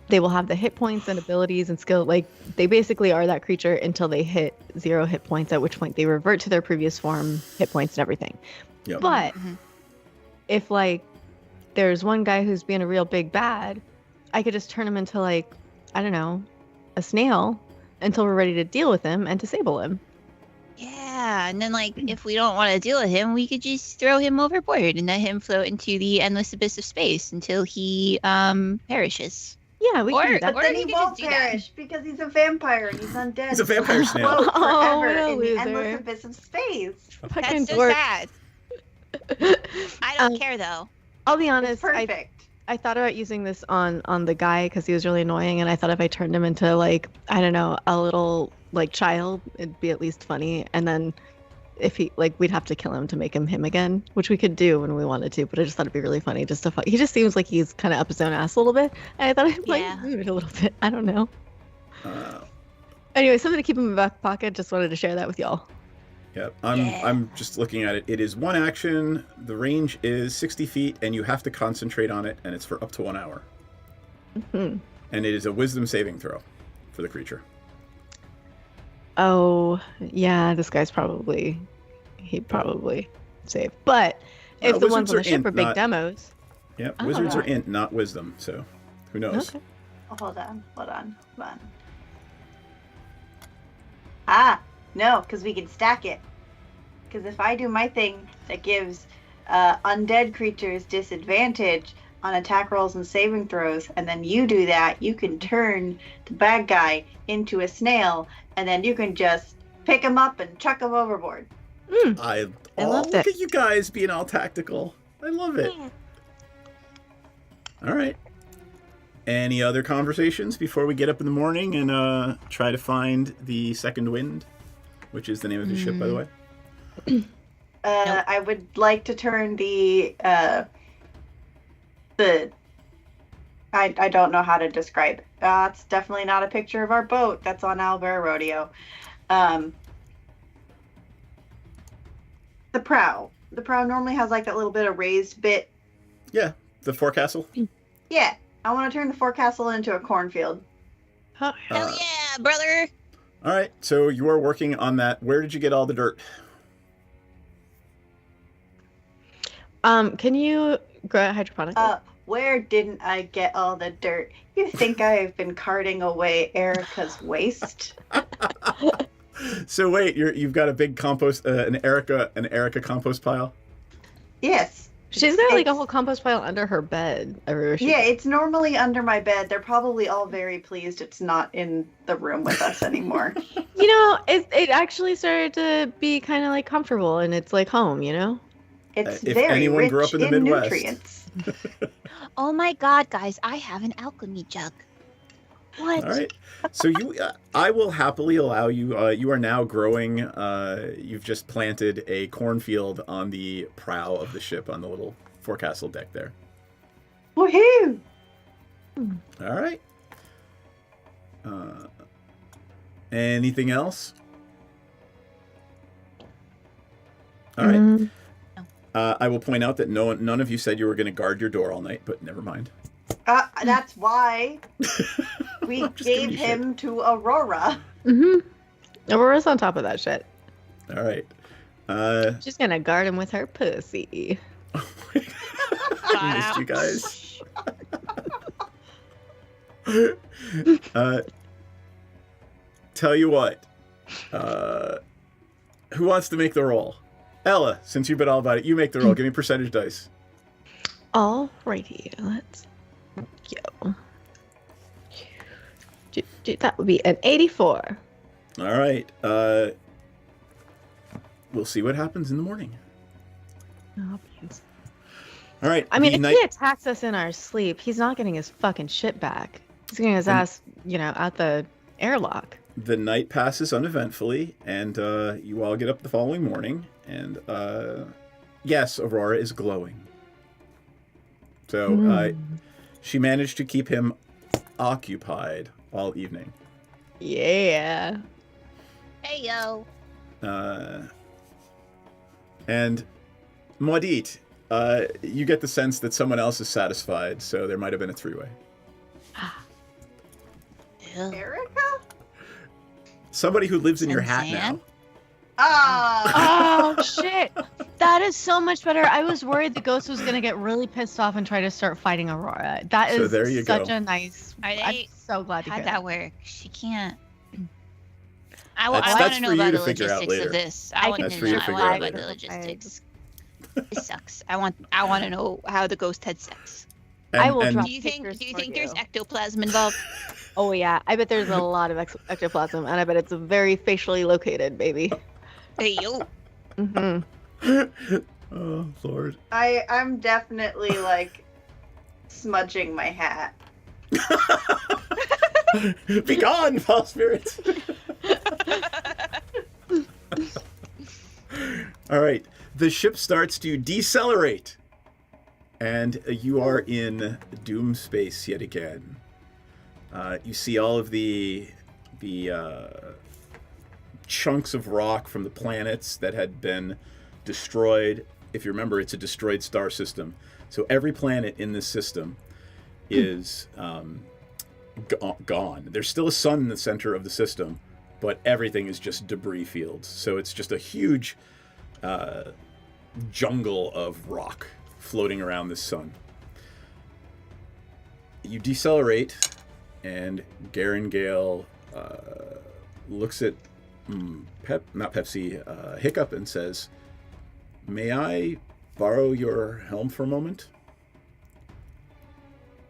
They will have the hit points and abilities and skill. Like, they basically are that creature until they hit 0 hit points, at which point they revert to their previous form, hit points and everything. Yep. But if, like, there's one guy who's being a real big bad, I could just turn him into, like, I don't know, a snail until we're ready to deal with him and disable him. Yeah, and then, like, if we don't want to deal with him, we could just throw him overboard and let him float into the endless abyss of space until he perishes. Yeah, we can do that. But then he won't perish because he's a vampire and he's undead. He's a vampire snail. Float Oh, forever what a in the loser. endless abyss of space. Fucking That's so dork. sad. I don't care, though. I'll be honest. Perfect. I thought about using this on the guy because he was really annoying, and I thought if I turned him into, like, I don't know, a little, like, child, it'd be at least funny. And then if he, like, we'd have to kill him to make him again, which we could do when we wanted to, but I just thought it'd be really funny just to he just seems like he's kind of up his own ass a little bit, and I thought I'd like move it a little bit. I don't know. Anyway, something to keep in my back pocket. Just wanted to share that with y'all. Yeah, I'm just looking at it. It is 1 action. The range is 60 feet, and you have to concentrate on it, and it's for up to 1 hour. And it is a wisdom saving throw for the creature. Oh, yeah, this guy's he'd probably save. But if the ones on the ship are big demos. Yeah, wizards are int, not wisdom, so who knows? Okay. Oh, hold on. Ah, no, because we can stack it. Because if I do my thing that gives undead creatures disadvantage on attack rolls and saving throws, and then you do that, you can turn the bad guy into a snail, and then you can just pick him up and chuck him overboard. I love look it. at you guys being all tactical. I love it. All right. Any other conversations before we get up in the morning and try to find the second wind, which is the name of the ship, by the way? I would like to turn I don't know how to describe it. It's definitely not a picture of our boat that's on Owlbear Rodeo. The prow. The prow normally has like that little bit of raised bit. Yeah, the forecastle. Yeah, I want to turn the forecastle into a cornfield. Hell yeah, brother! All right, so you are working on that. Where did you get all the dirt? Can you grow it hydroponically? Where didn't I get all the dirt? You think I've been carting away Erica's waste? So wait, you've got a big compost, an Erica compost pile? Yes. She's got like a whole compost pile under her bed. Yeah, it's normally under my bed. They're probably all very pleased it's not in the room with us anymore. You know, it actually started to be kind of like comfortable, and it's like home, you know? It's if very anyone rich grew up in the in Midwest. nutrients. Oh my god, guys, I have an alchemy jug. What? All right. So I will happily allow you. You are now growing. You've just planted a cornfield on the prow of the ship on the little forecastle deck there. Woohoo! All right. Anything else? All right. I will point out that none of you said you were going to guard your door all night, but never mind. That's why we gave him to Aurora. Aurora's on top of that shit. All right. She's gonna guard him with her pussy. I missed you guys. Tell you what. Who wants to make the roll? Ella, since you've been all about it, you make the roll. Give me percentage dice. Alrighty, let's go. That would be an 84. All right. We'll see what happens in the morning. Oh, please. All right. I mean, if he attacks us in our sleep, he's not getting his fucking shit back. He's getting his ass, out the airlock. The night passes uneventfully, and you all get up the following morning, and yes, Aurora is glowing. So she managed to keep him occupied all evening. Yeah. Hey, yo. And Maudit, you get the sense that someone else is satisfied, so there might have been a three-way. Erica? Somebody who lives in your hat now. Oh, shit. That is so much better. I was worried the ghost was going to get really pissed off and try to start fighting Aurora. That is there you such go. a nice... I'm so glad to hear How'd that work? She can't... I That's want to for know you about to the figure out logistics later. of this. I want That's to for you know. to I figure want out to know later. the logistics. This sucks. I want to know how the ghost had sex. I will drop Do you think pictures for there's you. ectoplasm involved? Oh, yeah. I bet there's a lot of ectoplasm, and I bet it's very facially located, baby. Hey, yo. Oh, Lord. I'm definitely smudging my hat. Be gone, foul spirits! All right. The ship starts to decelerate, and you are in doom space yet again. You see all of the chunks of rock from the planets that had been destroyed. If you remember, it's a destroyed star system. So every planet in this system is gone. There's still a sun in the center of the system, but everything is just debris fields. So it's just a huge jungle of rock floating around the sun. You decelerate, and Garen Gale looks at Hiccup and says, "May I borrow your helm for a moment?"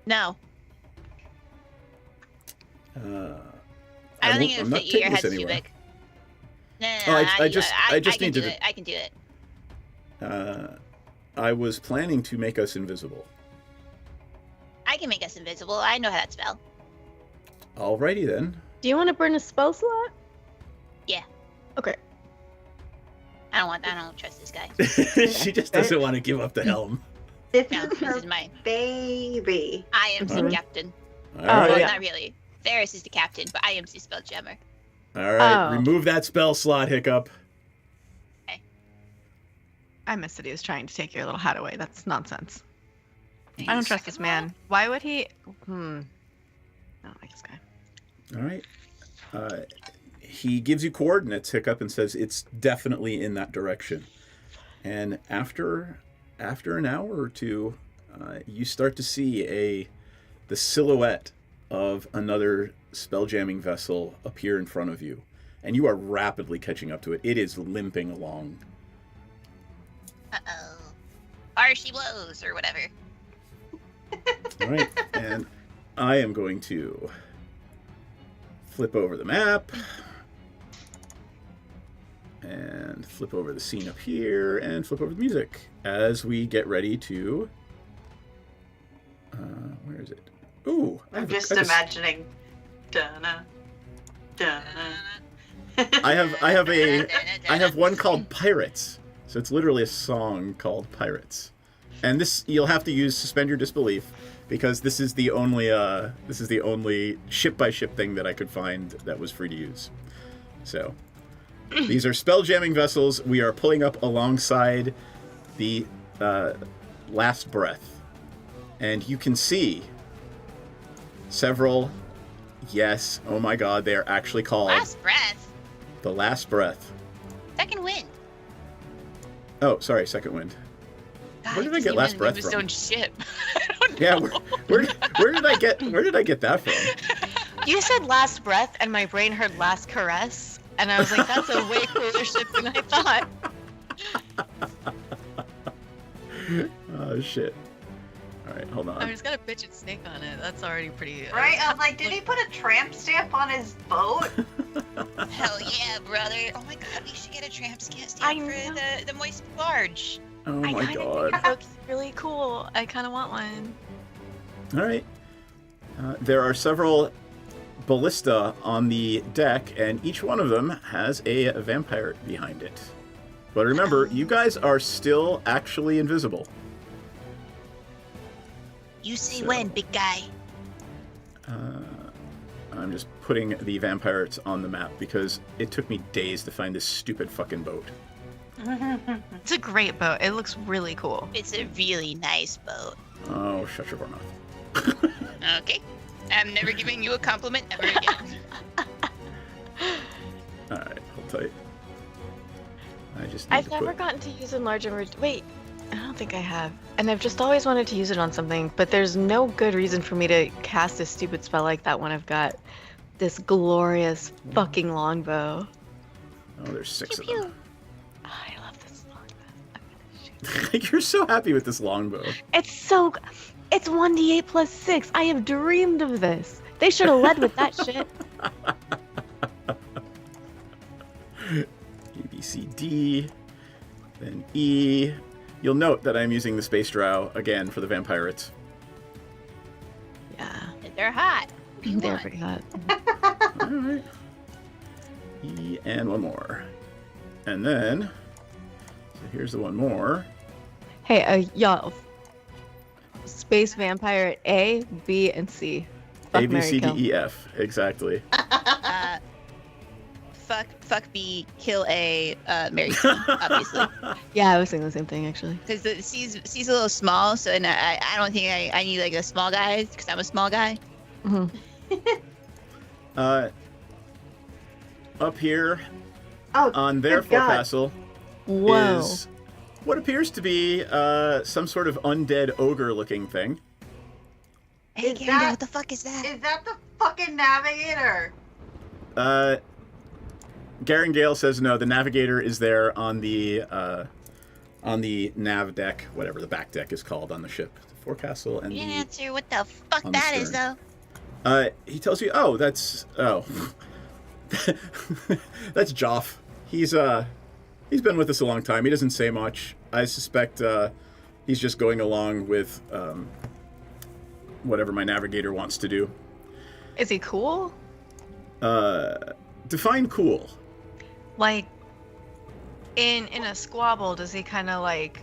No. I don't think it'll fit you. Your head's too big. No, I just need to. to. I can do it. I was planning to make us invisible. I can make us invisible. I know how that spell. Alrighty then. Do you want to burn a spell slot? Yeah. Okay. I don't trust this guy. She just doesn't want to give up the helm. This is my baby. I am the captain. All right. Well, not really. Ferris is the captain, but I am the Strixjammer. All right. Remove that spell slot, Hiccup. Okay. I missed that he was trying to take your little hat away. That's nonsense. I don't trust this man. Why would he? I don't like this guy. All right. He gives you coordinates, Hiccup, and says it's definitely in that direction. And after an hour or two, you start to see the silhouette of another spelljamming vessel appear in front of you, and you are rapidly catching up to it. It is limping along. Uh-oh. Or she blows, or whatever. All right, and I am going to flip over the map and flip over the scene up here and flip over the music as we get ready to where is it? Ooh, I'm just imagining Dun-na. Dun-na. I have one called Pirates. So it's literally a song called Pirates. And this you'll have to use suspend your disbelief because this is the only ship by ship thing that I could find that was free to use. So these are spell jamming vessels. We are pulling up alongside the Last Breath. And you can see several, yes, oh my god, they are actually called Last Breath. The Last Breath. Second Wind. Oh, sorry, Second Wind. God, Where did I get Last Breath his from? own ship. Yeah, where did I get that from? You said Last Breath, and my brain heard Last Caress, and I was like, that's a way cooler ship than I thought. Oh shit. Alright, hold on. I just got a bitchin' snake on it. That's already pretty... Right? I was like, did he put a tramp stamp on his boat? Hell yeah, brother. Oh my god, we should get a tramp stamp I for the moist barge. Oh my god. It looks really cool. I kind of want one. Alright. There are several ballista on the deck, and each one of them has a vampire behind it. But remember, you guys are still actually invisible. You say when, big guy. I'm just putting the Vampirates on the map because it took me days to find this stupid fucking boat. It's a great boat. It looks really cool. It's a really nice boat. Oh, shut your mouth. Okay. I'm never giving you a compliment ever again. Alright, hold tight. I've never gotten to use Enlarge and Wait, I don't think I have. And I've just always wanted to use it on something, but there's no good reason for me to cast a stupid spell like that when I've got this glorious fucking longbow. Oh, there's 6 Pew, of them. Oh, I love this longbow. You're so happy with this longbow. It's 1d8 plus 6. I have dreamed of this. They should have led with that shit. A, B, C, D, then E. You'll note that I'm using the Space Drow again for the Vampirates. Yeah. They're hot. They're pretty hot. Alright. E and one more. And then, so here's the one more. Hey, y'all. Space Vampire A, B, and C. Fuck, A, B, marry, C, D, kill. E, F. Exactly. Fuck B, kill A, marry C, obviously. Yeah, I was saying the same thing, actually. Because the C's a little small, so and I don't think I need like a small guy, because I'm a small guy. Mm-hmm. Up here Oh, on their good God. forecastle Whoa. is what appears to be some sort of undead ogre-looking thing. Hey, Is Gary, that- what the fuck is that? Is that the fucking navigator? Garen Gale says no. The navigator is there on the nav deck, whatever the back deck is called on the ship. The forecastle and You didn't the answer what the fuck on the that is, stern. though. He tells you, that's Joff. He's been with us a long time. He doesn't say much. I suspect he's just going along with whatever my navigator wants to do. Is he cool? Define cool. Like, in a squabble, does he kind of like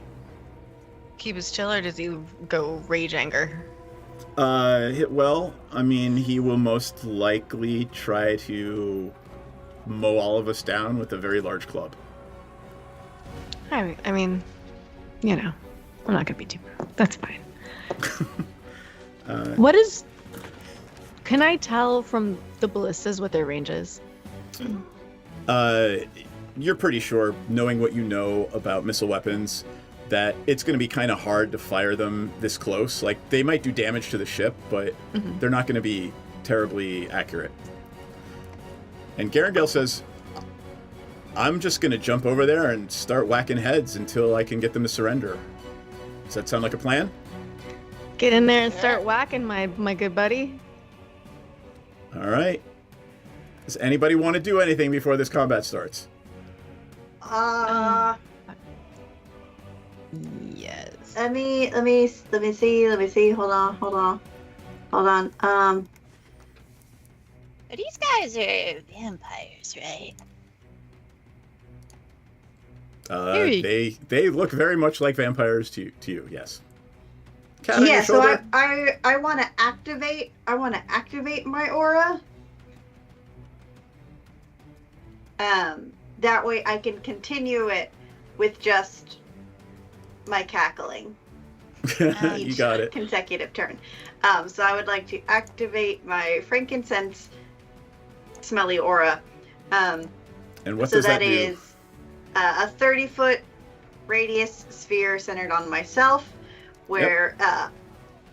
keep his chill, or does he go rage anger? Well, I mean, he will most likely try to mow all of us down with a very large club. I mean, you know, I'm not gonna be too. That's fine. What is? Can I tell from the ballistas what their range is? You're pretty sure, knowing what you know about missile weapons, that it's going to be kind of hard to fire them this close. Like, they might do damage to the ship, but they're not going to be terribly accurate. And Garangale says, I'm just going to jump over there and start whacking heads until I can get them to surrender. Does that sound like a plan? Get in there and start whacking, my good buddy. All right. Does anybody want to do anything before this combat starts? Yes. Let me see. Hold on. guys are vampires, right? They look very much like vampires to you. Yes. Cat on your Yeah, so shoulder. I want to activate. I want to activate my aura. That way I can continue it with just my cackling. You got it. Consecutive turn. So I would like to activate my frankincense smelly aura. And what so does that that do? is a 30-foot radius sphere centered on myself, where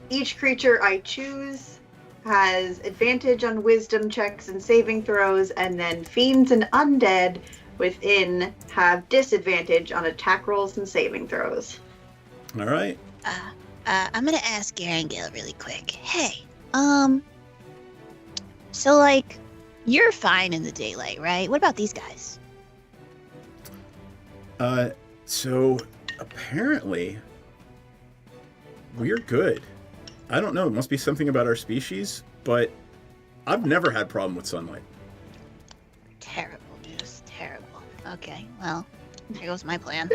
each creature I choose has advantage on wisdom checks and saving throws, and then fiends and undead within have disadvantage on attack rolls and saving throws. All right. I'm gonna ask Garangale really quick. Hey, so like, you're fine in the daylight, right? What about these guys? So apparently we're good. I don't know. It must be something about our species, but I've never had problem with sunlight. Terrible, just terrible. Okay, well, here goes my plan.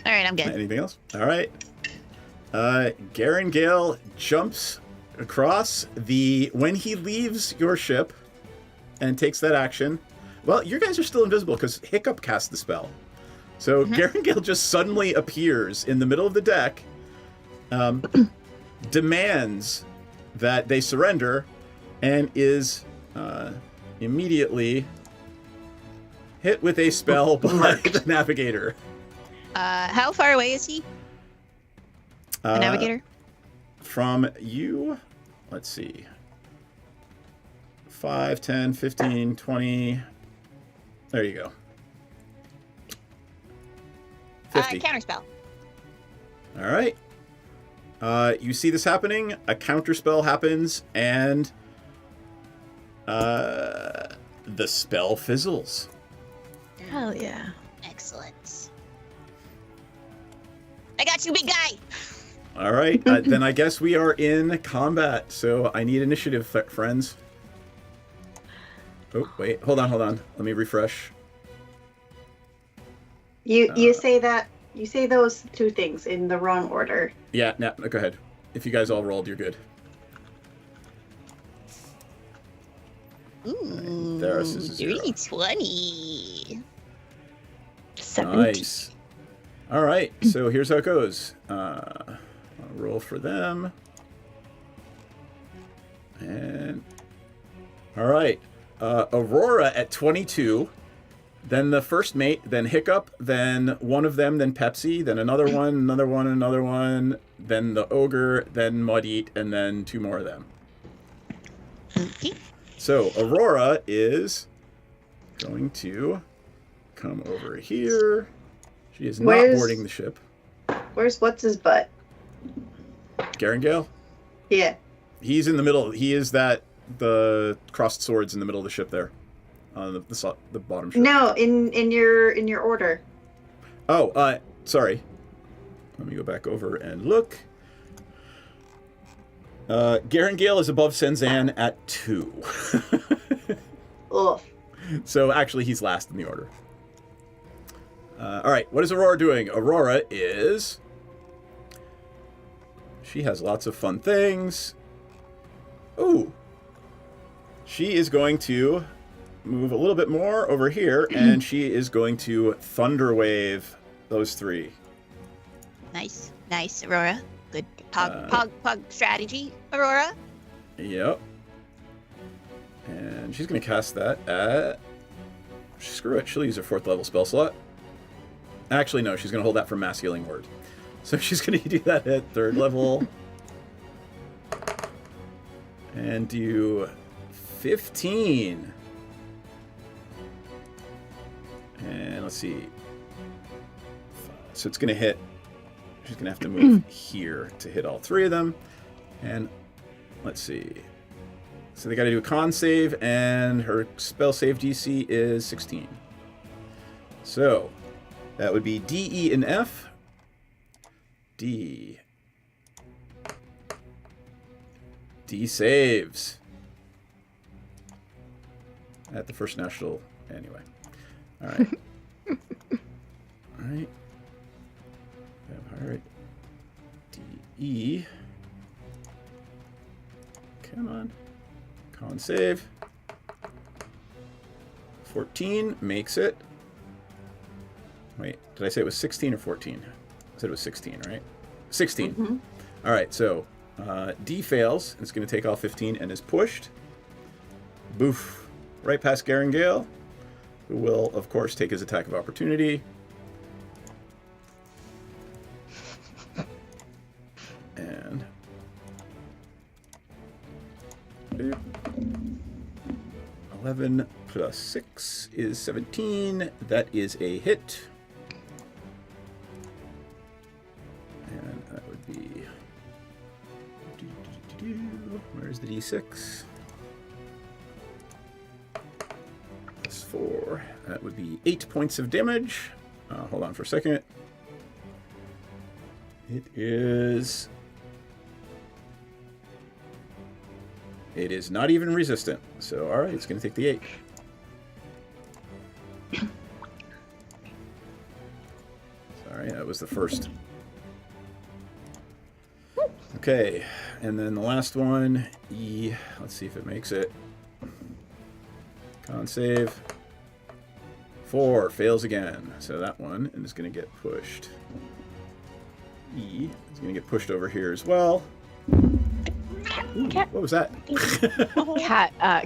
All right, I'm good. Anything else? All right. Garangale jumps across when he leaves your ship and takes that action. Well, you guys are still invisible because Hiccup cast the spell. So Garangale just suddenly appears in the middle of the deck, demands that they surrender, and is immediately hit with a spell by the Navigator. How far away is he? The Navigator? From you, let's see. 5, 10, 15, 20. There you go. 50. Counterspell. All right. You see this happening. A counterspell happens, and the spell fizzles. Hell yeah. Excellent. I got you, big guy. All right. Then I guess we are in combat. So I need initiative, friends. Oh, wait. Hold on. Let me refresh. You say that. You say those two things in the wrong order. Yeah, no, go ahead. If you guys all rolled, you're good. Ooh, Theros is a 0. 320. Nice. All right, so here's how it goes. I'll roll for them. And all right, Aurora at 22. Then the first mate, then Hiccup, then one of them, then Pepsi, then another one, another one, then the Ogre, then Mud Eat, and then 2 more of them. Okay. So Aurora is going to come over here. She is not boarding the ship. Where's what's his butt? Garangale? Yeah. He's in the middle. He is the crossed swords in the middle of the ship there. On the bottom ship. No, in your order. Oh, sorry. Let me go back over and look. Garangale is above Senzan at 2. Ugh. So actually, he's last in the order. All right, what is Aurora doing? Aurora is... She has lots of fun things. Ooh. She is going to move a little bit more over here, and she is going to Thunder Wave those 3. Nice, Aurora. Good pog strategy, Aurora. Yep. And she's going to cast that at... Screw it, she'll use her 4th level spell slot. Actually, no, she's going to hold that for Mass Healing Word. So she's going to do that at 3rd level. And do 15. And let's see. So it's going to hit. She's going to have to move here to hit all 3 of them. And let's see. So they got to do a con save, and her spell save DC is 16. So that would be D, E, and F. D, D saves. At the first national, anyway. All right. All right. Vampire. D-E. Come on. Con save. 14 makes it. Wait, did I say it was 16 or 14? I said it was 16, right? 16. Mhm. All right, so D fails. It's going to take all 15 and is pushed. Boof. Right past Garangale, who will, of course, take his attack of opportunity. And... boop. 11 plus 6 is 17. That is a hit. And that would be... where's the D6? Plus 4. That would be 8 points of damage. Hold on for a second. It is not even resistant. So, all right, it's going to take the 8. Sorry, that was the first. Okay, and then the last one, E. Let's see if it makes it. Con save. 4 fails again. So that one is going to get pushed. E is going to get pushed over here as well. Ooh, what was that?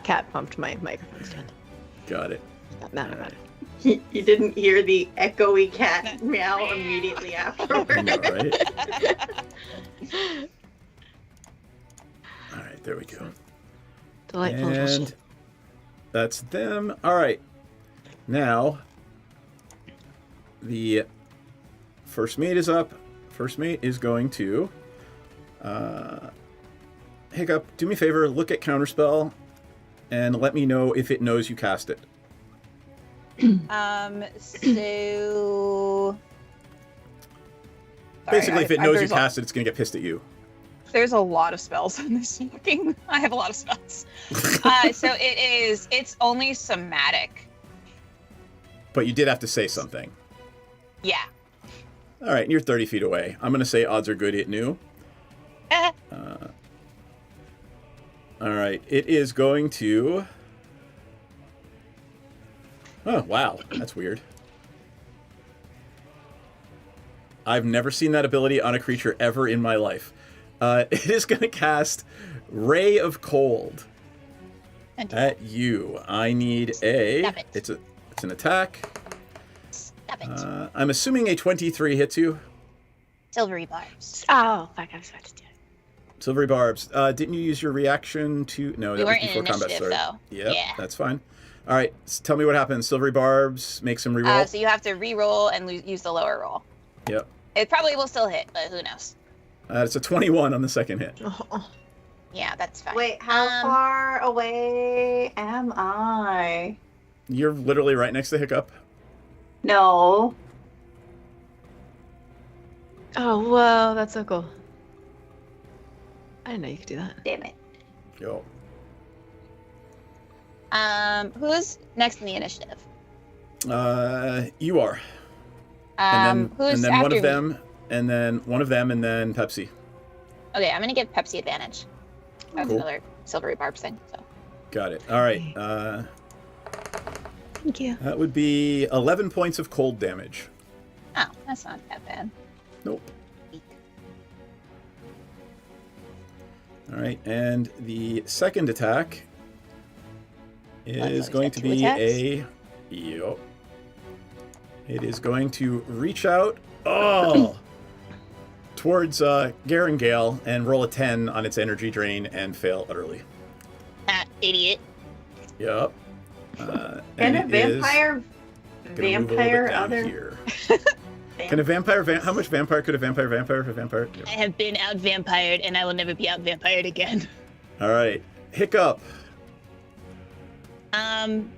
Cat pumped my microphone stand. Got it. Not mad about it. You didn't hear the echoey cat meow immediately afterwards. I know, right? All right, there we go. Delightful. And that's them. All right. Now, the first mate is up. First mate is going to... Hiccup, do me a favor, look at Counterspell, and let me know if it knows you cast it. So... Basically, if it knows you cast it, it's going to get pissed at you. There's a lot of spells in this fucking... I have a lot of spells. So it's only somatic. But you did have to say something. Yeah. All right, and you're 30 feet away. I'm going to say odds are good it knew. All right, it is going to... Oh, wow, that's weird. I've never seen that ability on a creature ever in my life. It is going to cast Ray of Cold at you. I need a... Stop it. It's an attack. Stop it. I'm assuming a 23 hits you. Silvery barbs. Oh, fuck, I was about to do it. Silvery Barbs. Didn't you use your reaction to... No, We that was weren't in before combat initiative, started. though. Yep, Yeah. that's fine. All right, tell me what happens. Silvery Barbs, make some reroll. So you have to re-roll and use the lower roll. Yep. It probably will still hit, but who knows? It's a 21 on the second hit. Yeah, that's fine. Wait, how far away am I? You're literally right next to Hiccup. No. Oh, whoa, that's so cool. I didn't know you could do that. Damn it. Yo. Who's next in the initiative? You are. Who's and then after one of me? them, and then one of them, and then Pepsi. Okay, I'm gonna give Pepsi advantage. That's Cool. another silvery barbs thing. So. Got it. All right. Thank you. That would be 11 points of cold damage. Oh, that's not that bad. Nope. All right, and the second attack is going to be a... Yep. It is going to reach out towards Garangale and roll a 10 on its energy drain and fail utterly. Idiot. Yep. Can a it is vampire gonna move a little bit down other? here. Can a vampire... how much vampire could a vampire... Yep. I have been out vampired, and I will never be out vampired again. All right. Hiccup. I'm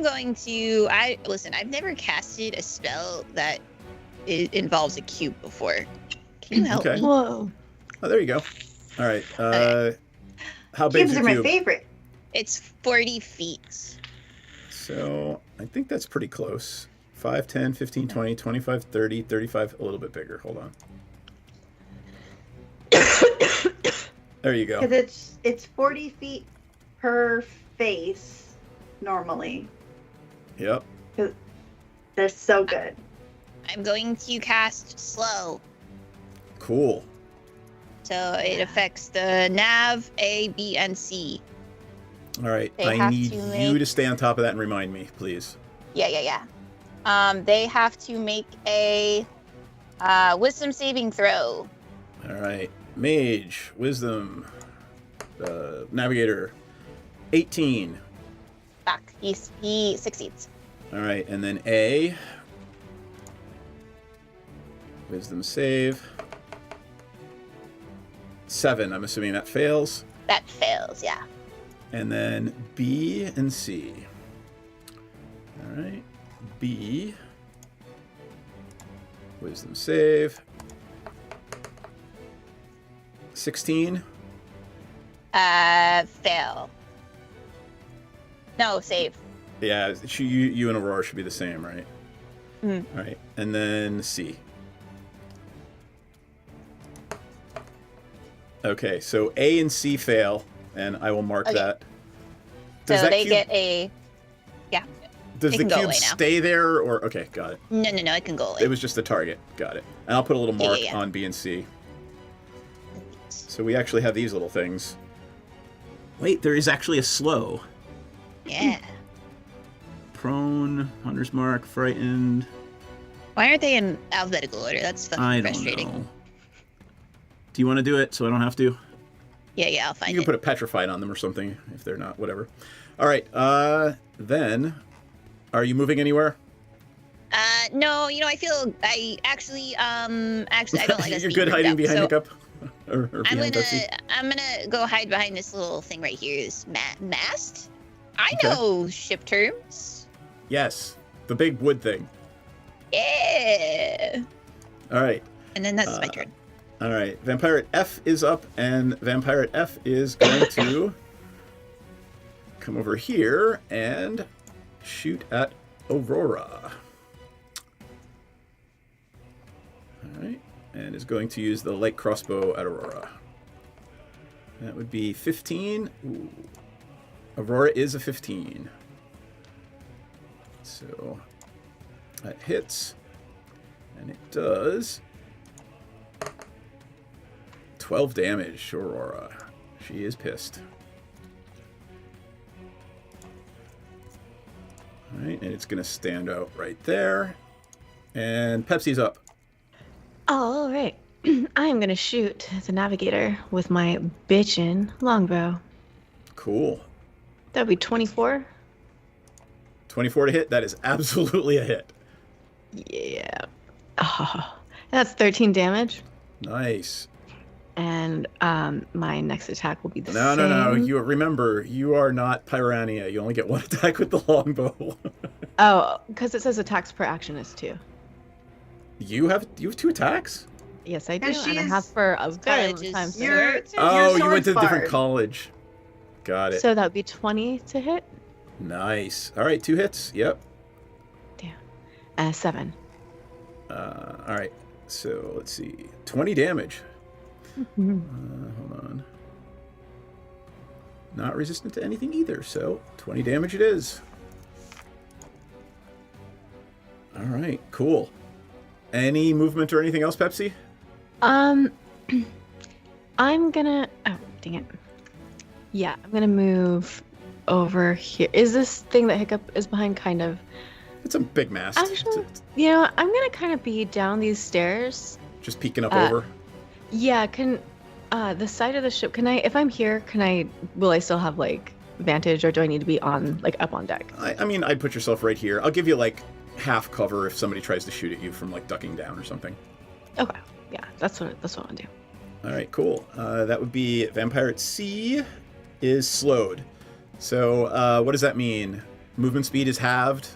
going to. Listen. I've never casted a spell that involves a cube before. Can you help Okay. me? Whoa. Oh, there you go. All right. How big is Cubes your are cube? my favorite. It's 40 feet. So I think that's pretty close. 5, 10, 15, 20, 25, 30, 35, a little bit bigger. Hold on. There you go. Because it's 40 feet per face normally. Yep. They're so good. I'm going to cast slow. Cool. So it affects the nav, A, B, and C. All right. They I have need to you make- to stay on top of that and remind me, please. Yeah. They have to make a wisdom saving throw. All right. Mage, wisdom, navigator, 18. Fuck. He succeeds. All right. And then A, wisdom save. 7. I'm assuming that fails. That fails, yeah. And then B and C. All right. B. Wisdom save. 16. Fail. No, save. Yeah, you and Aurora should be the same, right? Mm. All right. And then C. Okay, so A and C fail, and I will mark Okay. that. So Does that they cube, get a... Yeah. does it the can go cube away now. stay there, or... Okay, got it. No, it can go away. It was just a target. Got it. And I'll put a little Yeah, mark yeah. on B and C. So we actually have these little things. Wait, there is actually a slow. Yeah. Prone, hunter's mark, frightened. Why aren't they in alphabetical order? That's fucking I don't frustrating. know. Do you want to do it so I don't have to? Yeah, I'll find You can it. put a petrified on them or something if they're not, whatever. All right, then, are you moving anywhere? No, I feel I actually I don't like us You're being good grouped hiding up, behind so Hiccup? Or I'm behind Betsy? gonna go hide behind this little thing right here. This mast. I Okay. know ship terms. Yes, the big wood thing. Yeah. All right. And then that's my turn. All right, Vampirate F is up, and Vampirate F is going to come over here and shoot at Aurora. All right, and is going to use the light crossbow at Aurora. That would be 15. Ooh. Aurora is a 15. So that hits, and it does 12 damage to Aurora. She is pissed. All right, and it's going to stand out right there. And Pepsi's up. All right. I am going to shoot the navigator with my bitchin' longbow. Cool. That would be 24. 24 to hit. That is absolutely a hit. Yeah. Oh, that's 13 damage. Nice. And my next attack will be the No, same. no. You remember, you are not Piranha. You only get one attack with the longbow. Oh, because it says attacks per action is 2. You have 2 attacks? Yes, I do. And And I have for a very long College time. is So, You're Oh, you went to a sword different bard. college. Got it. so that would be 20 to hit. Nice. All right, 2 hits. Yep. 7. All right. So let's see. 20 damage. Hold on. Not resistant to anything either, so 20 damage it is. All right, cool. Any movement or anything else, Pepsi? I'm gonna. Oh, dang it. Yeah, I'm gonna move over here. Is this thing that Hiccup is behind kind of? It's a big mast. Actually, you know, I'm gonna kind of be down these stairs. Just peeking up over. Yeah, can the side of the ship? Can I? If I'm here, will I still have like vantage, or do I need to be on up on deck? I mean, I'd put yourself right here. I'll give you like half cover if somebody tries to shoot at you from like ducking down or something. Okay, yeah, that's what I'll do. All right, cool. That would be Vampirate C is slowed. So what does that mean? Movement speed is halved.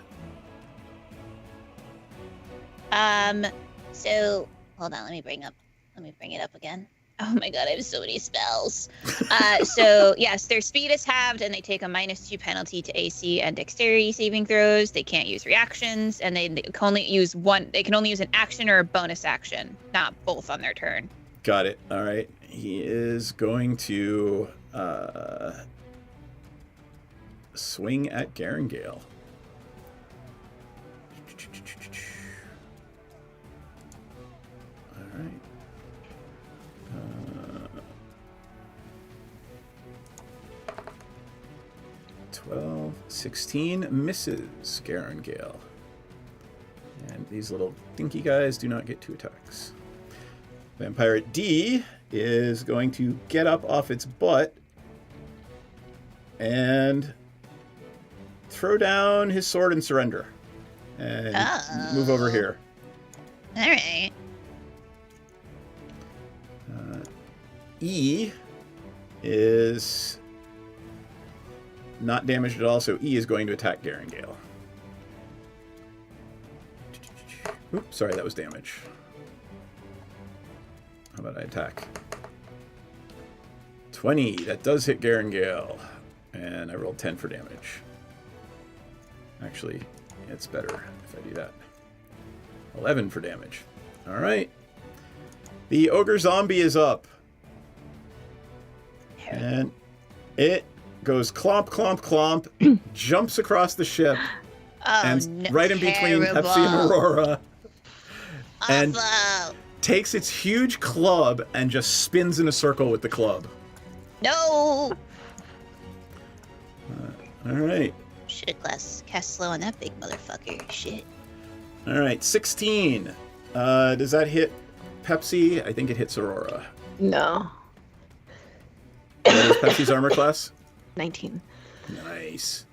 So hold on, let me bring it up again. Oh my god, I have so many spells. So yes, their speed is halved, and they take a -2 penalty to AC and Dexterity saving throws. They can't use reactions, and they can only use one. They can only use an action or a bonus action, not both on their turn. Got it. All right. He is going to swing at Garangale. All right. 12, 16 misses Garangale. And these little dinky guys do not get 2 attacks. Vampire D is going to get up off its butt and throw down his sword and surrender. And move over here. All right. E is not damaged at all, so E is going to attack Garangale. Oops, sorry, that was damage. How about I attack? 20, that does hit Garangale. And I rolled 10 for damage. Actually, it's better if I do that. 11 for damage. All right. The ogre zombie is up. And it goes clomp, clomp, clomp, jumps across the ship, and right in between Pepsi and Aurora, and takes its huge club and just spins in a circle with the club. No! All right. Should've cast slow on that big motherfucker. Shit. All right, 16. Does that hit Pepsi? I think it hits Aurora. No. What is Pepsi's armor class? 19. Nice.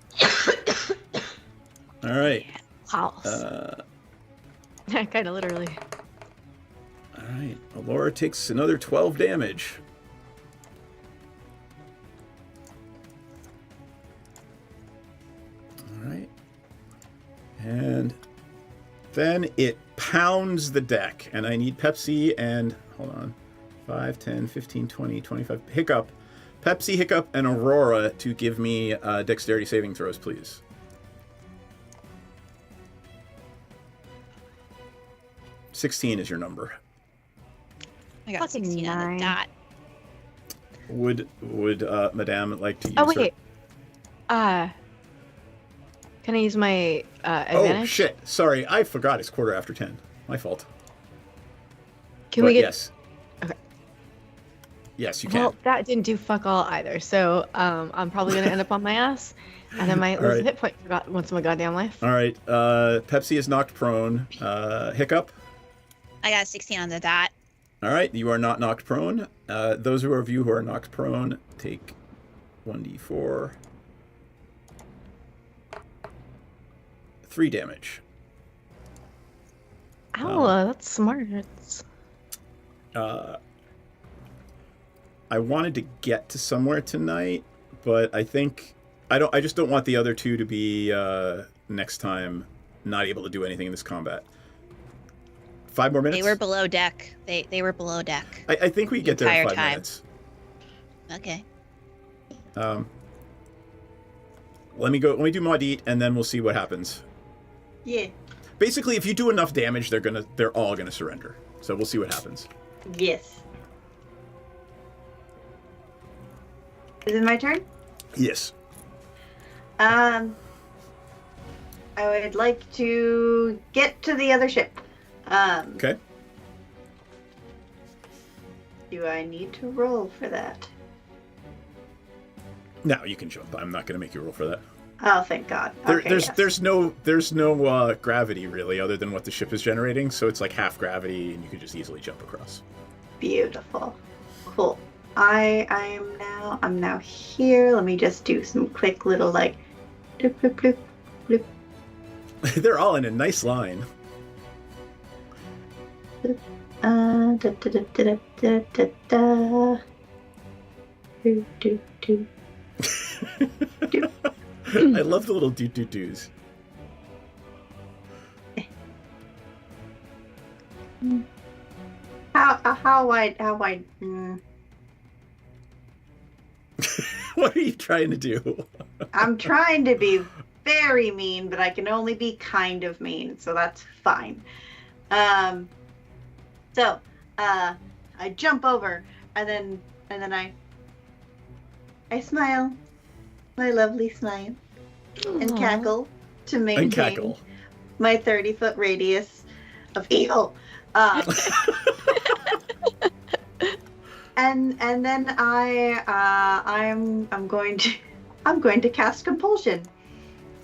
All right. Wow. Kind of literally. All right. Laura takes another 12 damage. All right. And then it pounds the deck. And I need Pepsi and, hold on, 5, 10, 15, 20, 25. Hiccup. Pepsi, Hiccup, and Aurora to give me dexterity saving throws, please. $16 is your number. I got 16 on the dot. Would Madame like to use Oh, wait. Can I use my advantage? Oh, shit. Sorry, I forgot it's 10:15. My fault. Can we get... Yes. Okay. Yes, you can. Well, that didn't do fuck all either, so I'm probably going to end up on my ass, and I might lose a hit point once in my goddamn life. All right. Pepsi is knocked prone. Hiccup? I got 16 on the dot. All right, you are not knocked prone. Those of you who are knocked prone, take 1d4. 3 damage. Ow, that's smart. I wanted to get to somewhere tonight, but I think I just don't want the other two to be next time not able to do anything in this combat. 5 more minutes? They were below deck. They were below deck. I think we get there in 5 minutes. Okay. Let me do Maud Eat, and then we'll see what happens. Yeah. Basically, if you do enough damage, they're all gonna surrender. So we'll see what happens. Yes. Is it my turn? Yes. I would like to get to the other ship. Okay. Do I need to roll for that? No, you can jump. I'm not going to make you roll for that. Oh, thank God. Okay, there's no gravity really, other than what the ship is generating. So it's like half gravity, and you can just easily jump across. Beautiful. Cool. I'm now here. Let me just do some quick little like bloop bloop bloop bloop. They're all in a nice line. Da, da, da, da, da, da, da. Do, do, do. Do. I love the little doo-doo-doos. how I What are you trying to do? I'm trying to be very mean, but I can only be kind of mean, so that's fine. So I jump over and then I smile, my lovely smile, and cackle to maintain my 30-foot radius of evil. And then I'm going to cast compulsion.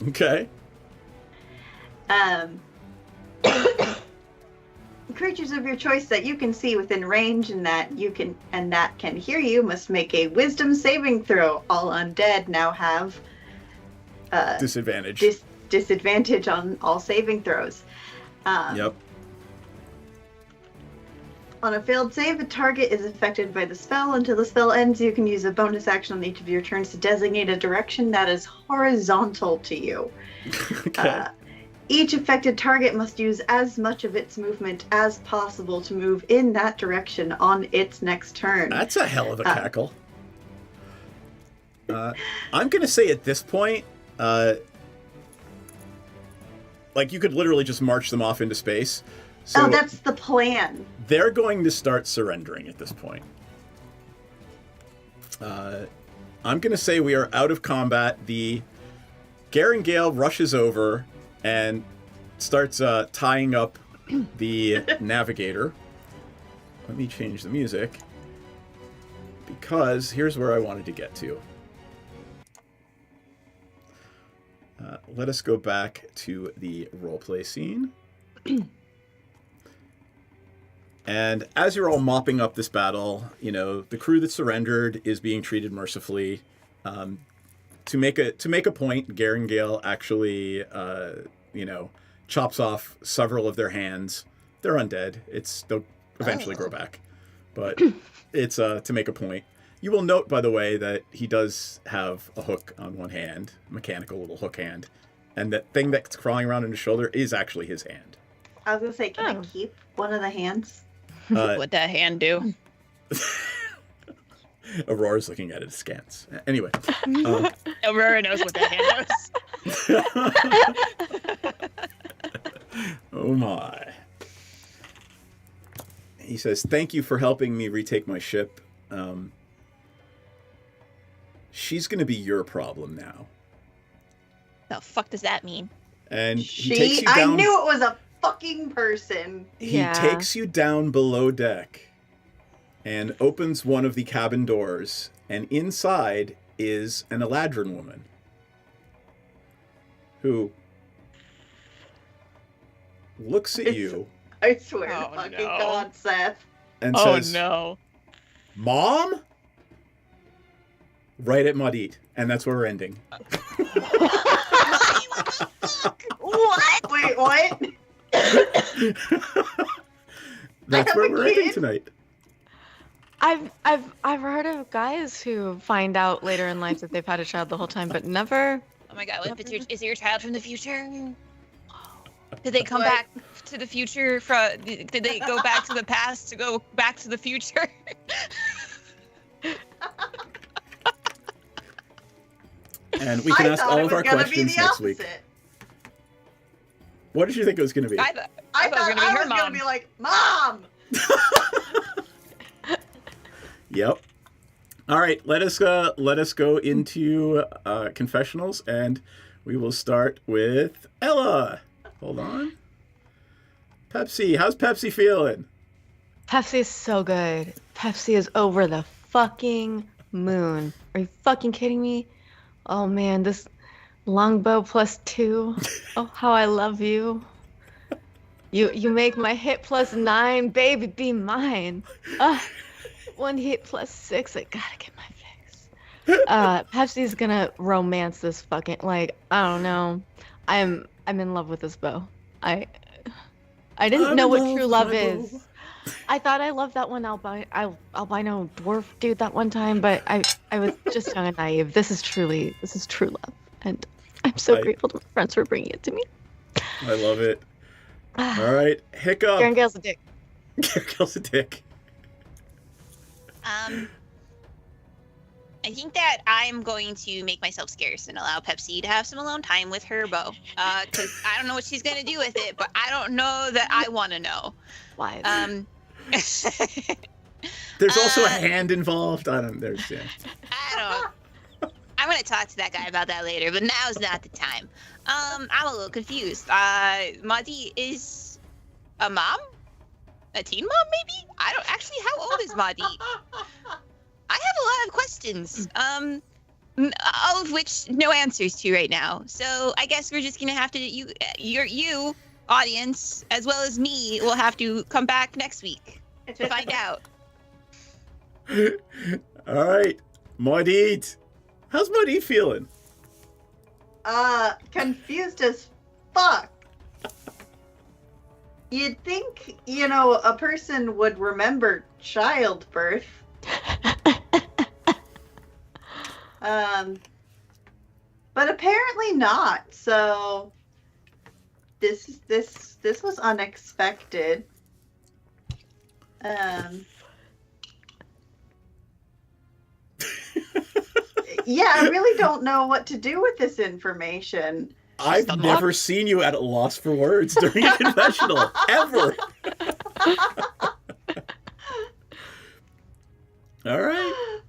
Okay. Creatures of your choice that you can see within range and that can hear you must make a wisdom saving throw. All undead now have disadvantage. Disadvantage on all saving throws. Yep. On a failed save, a target is affected by the spell. Until the spell ends, you can use a bonus action on each of your turns to designate a direction that is horizontal to you. Okay. Each affected target must use as much of its movement as possible to move in that direction on its next turn. That's a hell of a cackle. I'm going to say at this point, like you could literally just march them off into space. So that's the plan. They're going to start surrendering at this point. I'm going to say we are out of combat. The Garangale rushes over and starts tying up the navigator. Let me change the music, because here's where I wanted to get to. Let us go back to the roleplay scene. And as you're all mopping up this battle, you know, the crew that surrendered is being treated mercifully. To make a point, Garangale actually, chops off several of their hands. They're undead. They'll eventually grow back, but it's to make a point. You will note, by the way, that he does have a hook on one hand, mechanical little hook hand, and that thing that's crawling around on his shoulder is actually his hand. I was gonna say, can I keep one of the hands? What'd that hand do? Aurora's looking at it askance. Anyway. Aurora knows what that hand does. Oh my. He says, "Thank you for helping me retake my ship. She's going to be your problem now." The fuck does that mean? And he takes you down. I knew it was a fucking person. He takes you down below deck and opens one of the cabin doors, and inside is an Eladrin woman who looks at you. I swear to fucking God, Seth. And says, no. "Mom?" Right at Mudit. And that's where we're ending. What? Wait, what? That's where we're ending tonight. I've heard of guys who find out later in life that they've had a child the whole time, but never. Oh my God! Is it your child from the future? Did they come back to the future? Did they go back to the past to go back to the future? And we can ask all of our questions next week. What did you think it was going to be? I thought I was going to be like, "Mom!" Yep. All right, let us go into confessionals, and we will start with Ella. Hold on. Pepsi, how's Pepsi feeling? Pepsi is so good. Pepsi is over the fucking moon. Are you fucking kidding me? Oh man, this longbow +2. Oh, how I love you. You make my hit +9, baby, be mine. 1 hit +6. I gotta get my fix. Pepsi's gonna romance this fucking, like, I don't know. I'm in love with this bow. I didn't know what true love is. I thought I loved that one albino dwarf dude that one time, but I was just young and naive. This is true love, and I'm so grateful to my friends for bringing it to me. I love it. All right, Hiccup. Garangale's a dick. Kirkle's a dick. I think that I'm going to make myself scarce and allow Pepsi to have some alone time with her bow. Because I don't know what she's going to do with it, but I don't know that I want to know. Why? There's also a hand involved. I don't understand. I'm going to talk to that guy about that later, but now's not the time. I'm a little confused. Maudie is a mom? A teen mom, maybe? I don't actually. How old is Maudie? I have a lot of questions, all of which no answers to right now. So I guess we're just gonna have to you audience as well as me will have to come back next week to find out. All right, Maudie, how's Maudie feeling? Confused as fuck. You'd think, a person would remember childbirth. But apparently not. So this was unexpected. Yeah, I really don't know what to do with this information. I've never seen you at a loss for words during a confessional, ever. All right.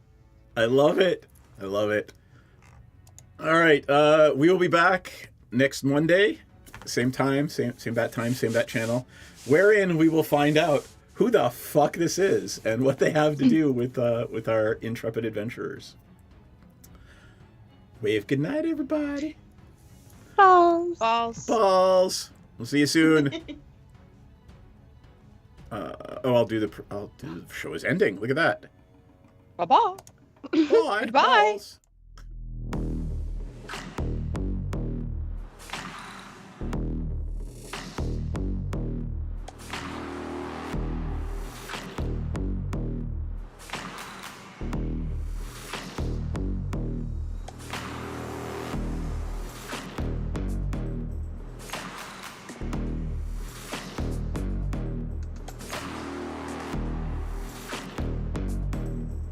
I love it. I love it. All right. We will be back next Monday. Same time, same bat time, same bat channel, wherein we will find out who the fuck this is and what they have to do with our intrepid adventurers. Wave goodnight, everybody. Balls. Balls. We'll see you soon. I'll do the show is ending. Look at that. Bye-bye. Bye. Goodbye. Balls.